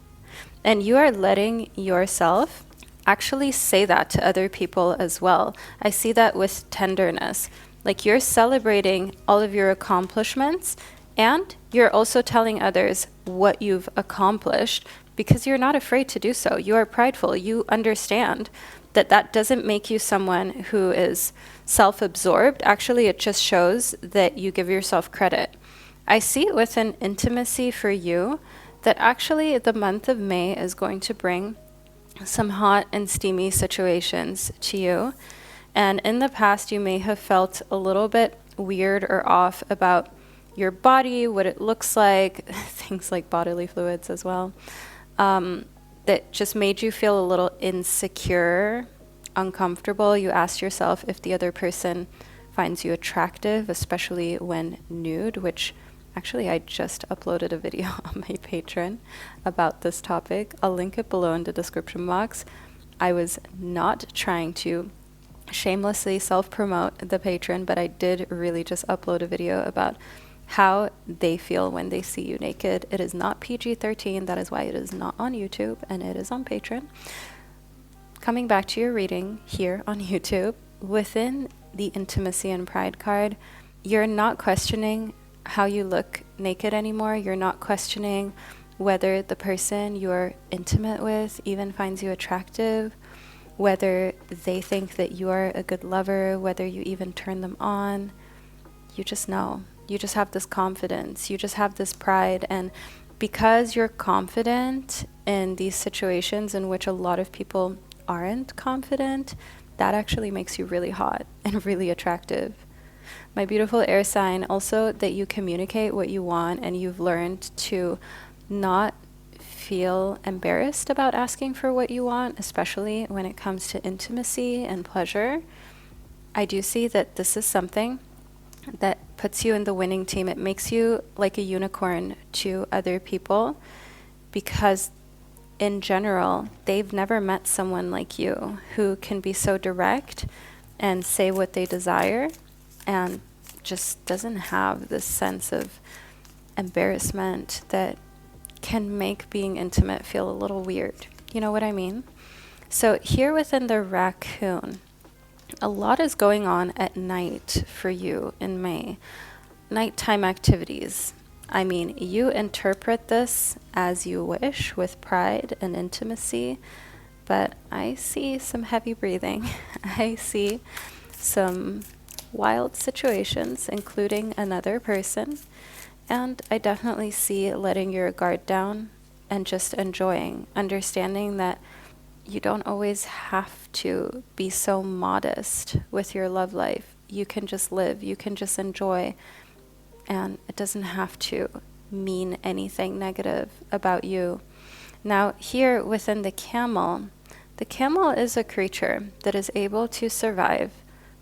And you are letting yourself actually say that to other people as well. I see that with tenderness. Like you're celebrating all of your accomplishments and you're also telling others what you've accomplished because you're not afraid to do so. You are prideful. You understand that that doesn't make you someone who is self-absorbed. Actually, it just shows that you give yourself credit. I see with an intimacy for you that actually the month of May is going to bring some hot and steamy situations to you. And in the past, you may have felt a little bit weird or off about your body, what it looks like, things like bodily fluids as well. That just made you feel a little insecure, uncomfortable. You asked yourself if the other person finds you attractive, especially when nude, which actually I just uploaded a video on my Patreon about this topic. I'll link it below in the description box. I was not trying to shamelessly self-promote the Patreon, but I did really just upload a video about how they feel when they see you naked. It is not PG-13. That is why it is not on YouTube, and it is on Patreon. Coming back to your reading here on YouTube, within the intimacy and pride card, you're not questioning how you look naked anymore. You're not questioning whether the person you're intimate with even finds you attractive, whether they think that you are a good lover, whether you even turn them on. You just know. You just have this confidence. You just have this pride. And because you're confident in these situations in which a lot of people aren't confident, that actually makes you really hot and really attractive. My beautiful air sign, also that you communicate what you want and you've learned to not feel embarrassed about asking for what you want, especially when it comes to intimacy and pleasure. I do see that this is something that puts you in the winning team. It makes you like a unicorn to other people because in general, they've never met someone like you who can be so direct and say what they desire and just doesn't have this sense of embarrassment that can make being intimate feel a little weird. You know what I mean? So here within the raccoon, a lot is going on at night for you in May. Nighttime activities. I mean, you interpret this as you wish with pride and intimacy, but I see some heavy breathing. I see some wild situations, including another person, and I definitely see letting your guard down and just enjoying, understanding that you don't always have to be so modest with your love life. You can just live, you can just enjoy, and it doesn't have to mean anything negative about you. Now here within the camel is a creature that is able to survive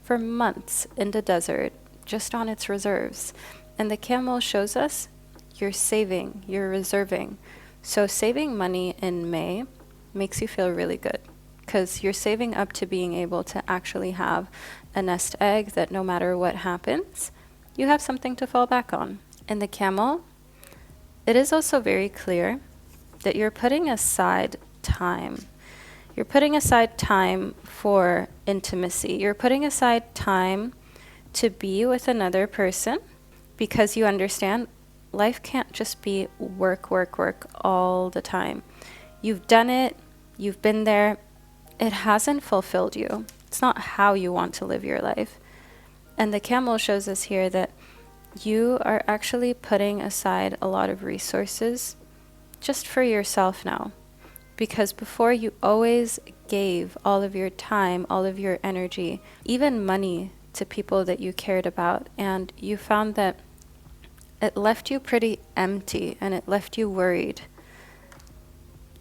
for months in the desert just on its reserves. And the camel shows us you're saving, you're reserving. So saving money in May makes you feel really good because you're saving up to being able to actually have a nest egg that no matter what happens, you have something to fall back on. In the camel, it is also very clear that you're putting aside time. You're putting aside time for intimacy. You're putting aside time to be with another person because you understand life can't just be work, work, work all the time. You've done it. You've been there. It hasn't fulfilled you. It's not how you want to live your life. And the camel shows us here that you are actually putting aside a lot of resources just for yourself now. Because before you always gave all of your time, all of your energy, even money to people that you cared about. And you found that it left you pretty empty and it left you worried.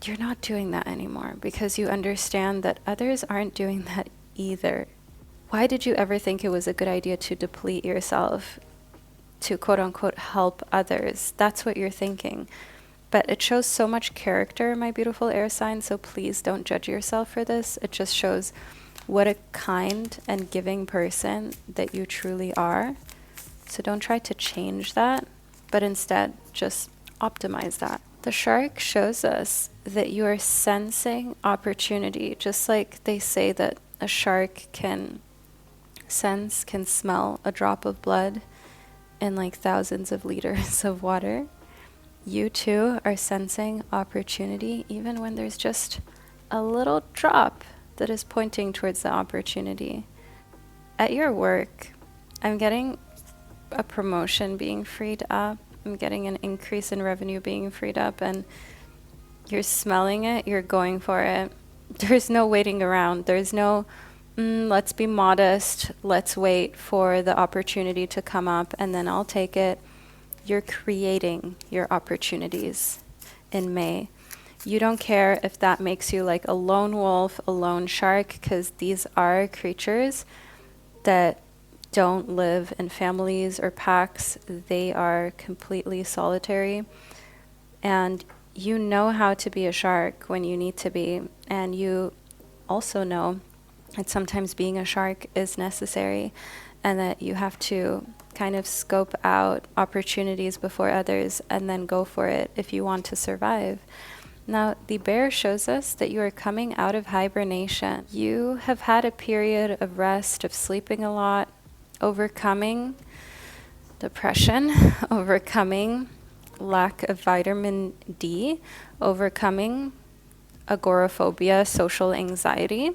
You're not doing that anymore because you understand that others aren't doing that either. Why did you ever think it was a good idea to deplete yourself to quote unquote help others? That's what you're thinking. But it shows so much character, my beautiful air sign, so please don't judge yourself for this. It just shows what a kind and giving person that you truly are. So don't try to change that, but instead just optimize that. The shark shows us that you are sensing opportunity, just like they say that a shark can sense, can smell a drop of blood in like thousands of liters of water. You too are sensing opportunity even when there's just a little drop that is pointing towards the opportunity. At your work, I'm getting a promotion being freed up. I'm getting an increase in revenue being freed up, and you're smelling it, you're going for it. There's no waiting around. There's no, let's be modest, let's wait for the opportunity to come up and then I'll take it. You're creating your opportunities in May. You don't care if that makes you like a lone wolf, a lone shark, because these are creatures that don't live in families or packs. They are completely solitary. And you know how to be a shark when you need to be. And you also know that sometimes being a shark is necessary and that you have to kind of scope out opportunities before others and then go for it if you want to survive. Now, the bear shows us that you are coming out of hibernation. You have had a period of rest, of sleeping a lot, overcoming depression, overcoming lack of vitamin D, overcoming agoraphobia, social anxiety,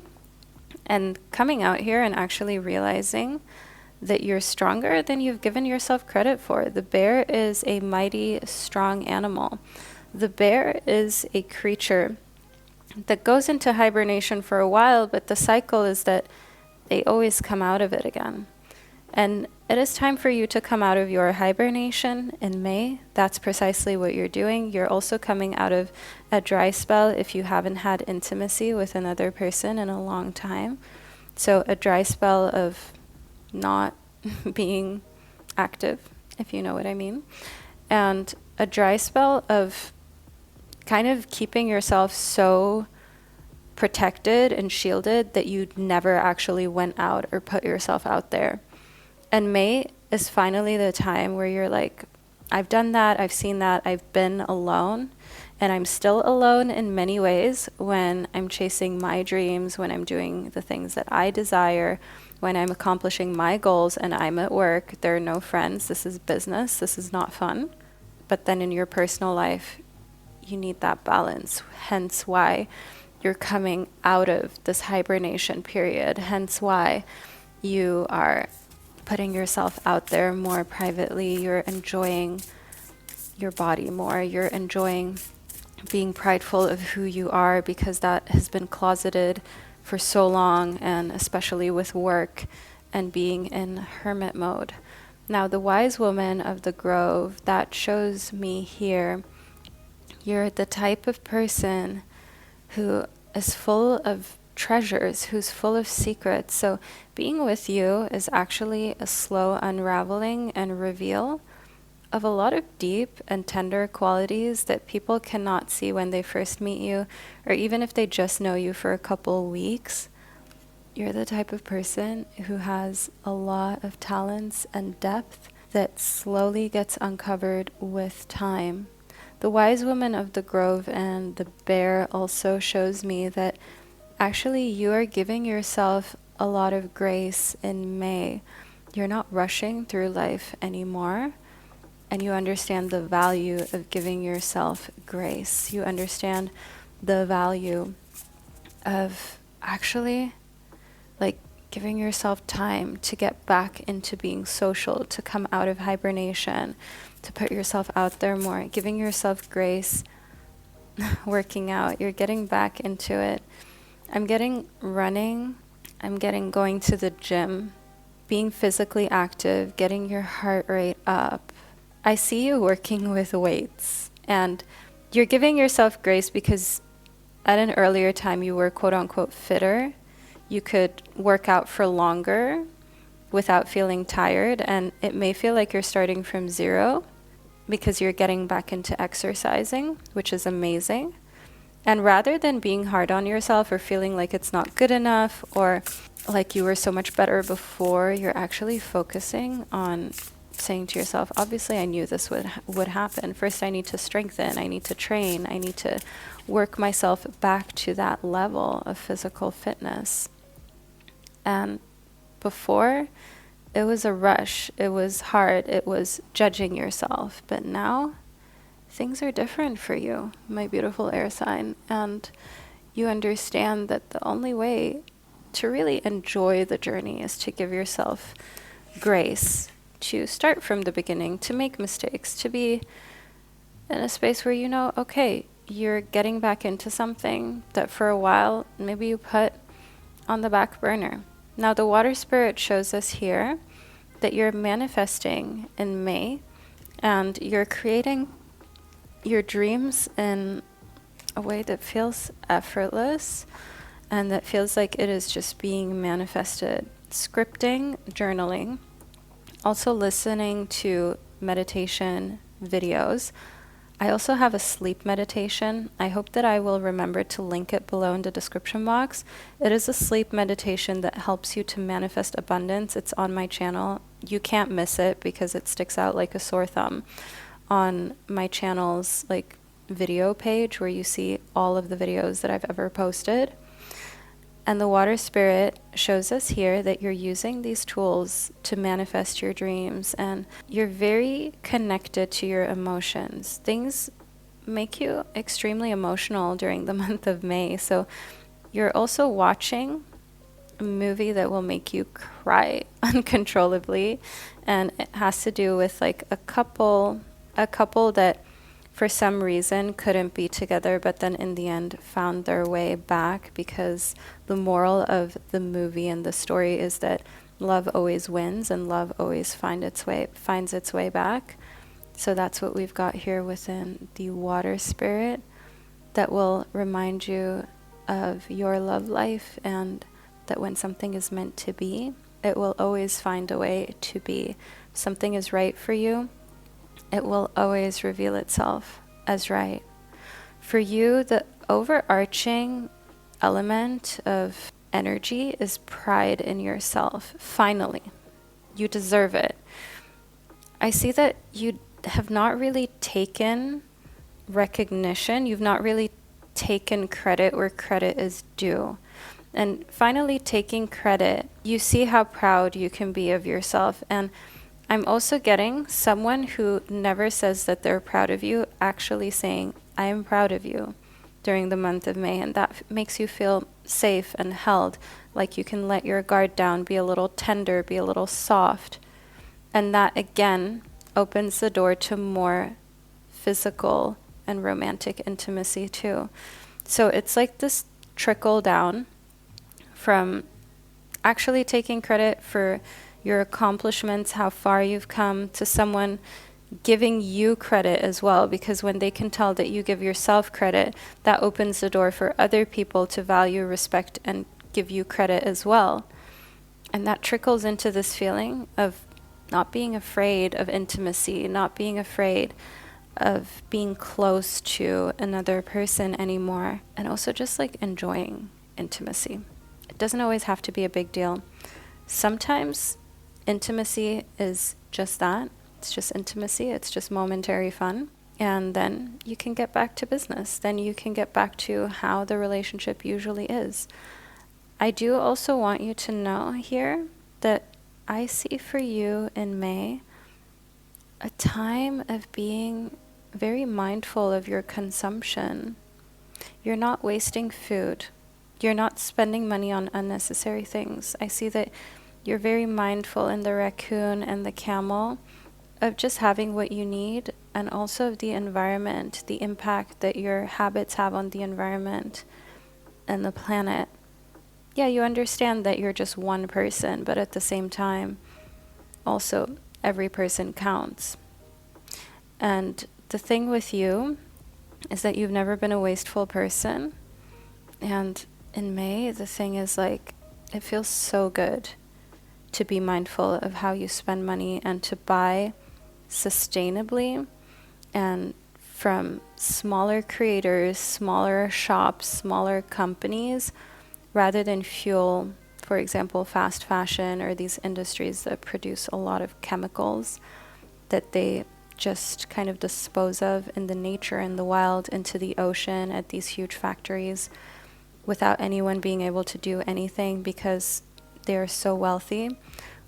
and coming out here and actually realizing that you're stronger than you've given yourself credit for. The bear is a mighty, strong animal. The bear is a creature that goes into hibernation for a while, but the cycle is that they always come out of it again. And it is time for you to come out of your hibernation in May. That's precisely what you're doing. You're also coming out of a dry spell if you haven't had intimacy with another person in a long time. So a dry spell of not being active, if you know what I mean. And a dry spell of kind of keeping yourself so protected and shielded that you never actually went out or put yourself out there. And May is finally the time where you're like, I've done that, I've seen that, I've been alone, and I'm still alone in many ways when I'm chasing my dreams, when I'm doing the things that I desire, when I'm accomplishing my goals and I'm at work. There are no friends, this is business, this is not fun. But then in your personal life, you need that balance, hence why you're coming out of this hibernation period, hence why you are putting yourself out there more privately. You're enjoying your body more. You're enjoying being prideful of who you are because that has been closeted for so long, and especially with work and being in hermit mode. Now, the wise woman of the grove, that shows me here You're the type of person who is full of treasures, who's full of secrets. So being with you is actually a slow unraveling and reveal of a lot of deep and tender qualities that people cannot see when they first meet you, or even if they just know you for a couple weeks. You're the type of person who has a lot of talents and depth that slowly gets uncovered with time. The wise woman of the grove and the bear also shows me that actually you are giving yourself a lot of grace in May. You're not rushing through life anymore, and you understand the value of giving yourself grace. You understand the value of actually like giving yourself time to get back into being social, to come out of hibernation, to put yourself out there more, giving yourself grace, working out. You're getting back into it. I'm getting running. I'm getting going to the gym, being physically active, getting your heart rate up. I see you working with weights, and you're giving yourself grace because at an earlier time you were quote unquote fitter. You could work out for longer without feeling tired, and it may feel like you're starting from zero because you're getting back into exercising, which is amazing. And rather than being hard on yourself or feeling like it's not good enough or like you were so much better before, you're actually focusing on saying to yourself, obviously I knew this would happen. First I need to strengthen, I need to train, I need to work myself back to that level of physical fitness. And before, it was a rush, it was hard, it was judging yourself. But now, things are different for you, my beautiful air sign. And you understand that the only way to really enjoy the journey is to give yourself grace, to start from the beginning, to make mistakes, to be in a space where you know, okay, you're getting back into something that for a while maybe you put on the back burner. Now the water spirit shows us here that you're manifesting in May and you're creating your dreams in a way that feels effortless and that feels like it is just being manifested. Scripting, journaling, also listening to meditation videos. I also have a sleep meditation. I hope that I will remember to link it below in the description box. It is a sleep meditation that helps you to manifest abundance. It's on my channel. You can't miss it because it sticks out like a sore thumb on my channel's like video page where you see all of the videos that I've ever posted. And the water spirit shows us here that you're using these tools to manifest your dreams, and you're very connected to your emotions. Things make you extremely emotional during the month of May. So you're also watching a movie that will make you cry uncontrollably, and it has to do with like a couple that for some reason couldn't be together, but then in the end found their way back, because the moral of the movie and the story is that love always wins and love always finds its way back. So that's what we've got here within the water spirit that will remind you of your love life, and that when something is meant to be, it will always find a way to be. If something is right for you, it will always reveal itself as right. For you, the overarching element of energy is pride in yourself. Finally, you deserve it. I see that you have not really taken recognition. You've not really taken credit where credit is due. And finally taking credit, you see how proud you can be of yourself. And I'm also getting someone who never says that they're proud of you actually saying, I am proud of you during the month of May. And that makes you feel safe and held, like you can let your guard down, be a little tender, be a little soft. And that again opens the door to more physical and romantic intimacy too. So it's like this trickle down from actually taking credit for your accomplishments, how far you've come, to someone giving you credit as well, because when they can tell that you give yourself credit, that opens the door for other people to value, respect, and give you credit as well. And that trickles into this feeling of not being afraid of intimacy, not being afraid of being close to another person anymore, and also just like enjoying intimacy. It doesn't always have to be a big deal. Sometimes intimacy is just that. It's just intimacy. It's just momentary fun. And then you can get back to business. Then you can get back to how the relationship usually is. I do also want you to know here that I see for you in May a time of being very mindful of your consumption. You're not wasting food. You're not spending money on unnecessary things. I see that you're very mindful in the raccoon and the camel of just having what you need, and also of the environment, the impact that your habits have on the environment and the planet. Yeah, you understand that you're just one person, but at the same time, also every person counts. And the thing with you is that you've never been a wasteful person. And in May, the thing is like, it feels so good to be mindful of how you spend money and to buy sustainably and from smaller creators, smaller shops, smaller companies, rather than fuel, for example, fast fashion or these industries that produce a lot of chemicals that they just kind of dispose of in the nature and the wild into the ocean at these huge factories without anyone being able to do anything because they are so wealthy,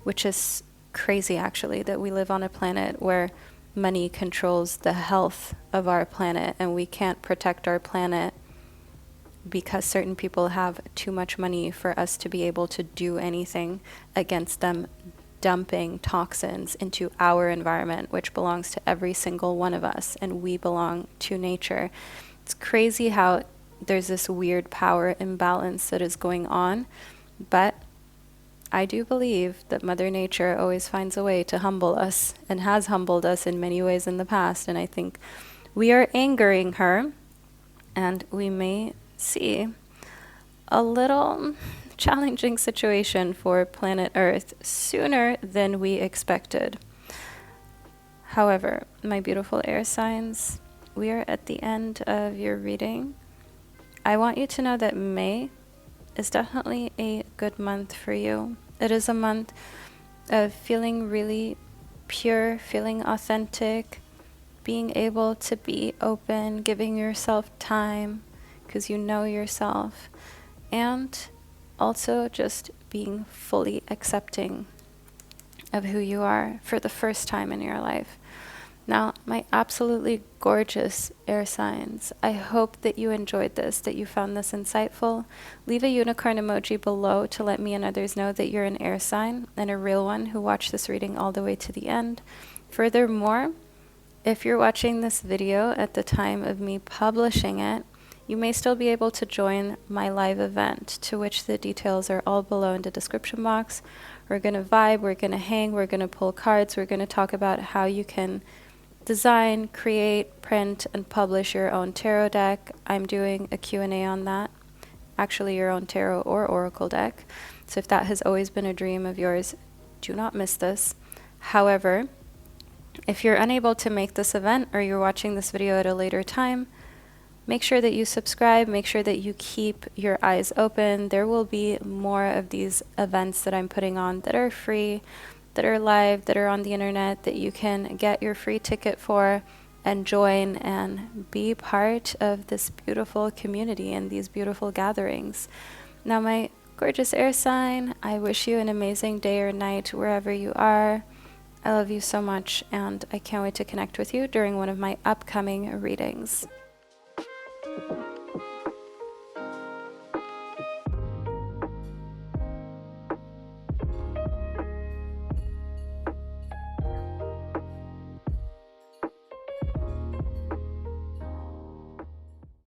which is crazy actually, that we live on a planet where money controls the health of our planet and we can't protect our planet because certain people have too much money for us to be able to do anything against them dumping toxins into our environment, which belongs to every single one of us, and we belong to nature. It's crazy how there's this weird power imbalance that is going on, but I do believe that Mother Nature always finds a way to humble us and has humbled us in many ways in the past, and I think we are angering her, and we may see a little challenging situation for planet Earth sooner than we expected. However, my beautiful air signs, we are at the end of your reading. I want you to know that May is definitely a good month for you. It is a month of feeling really pure, feeling authentic, being able to be open, giving yourself time because you know yourself, and also just being fully accepting of who you are for the first time in your life. Now, my absolutely gorgeous air signs, I hope that you enjoyed this, that you found this insightful. Leave a unicorn emoji below to let me and others know that you're an air sign and a real one who watched this reading all the way to the end. Furthermore, if you're watching this video at the time of me publishing it, you may still be able to join my live event, to which the details are all below in the description box. We're going to vibe, we're going to hang, we're going to pull cards, we're going to talk about how you can design, create, print, and publish your own tarot deck. I'm doing a Q&A on that. Actually, your own tarot or oracle deck. So if that has always been a dream of yours, do not miss this. However, if you're unable to make this event or you're watching this video at a later time, make sure that you subscribe, make sure that you keep your eyes open. There will be more of these events that I'm putting on that are free, that are live, that are on the internet, that you can get your free ticket for and join and be part of this beautiful community and these beautiful gatherings. Now, my gorgeous air sign, I wish you an amazing day or night wherever you are. I love you so much, and I can't wait to connect with you during one of my upcoming readings.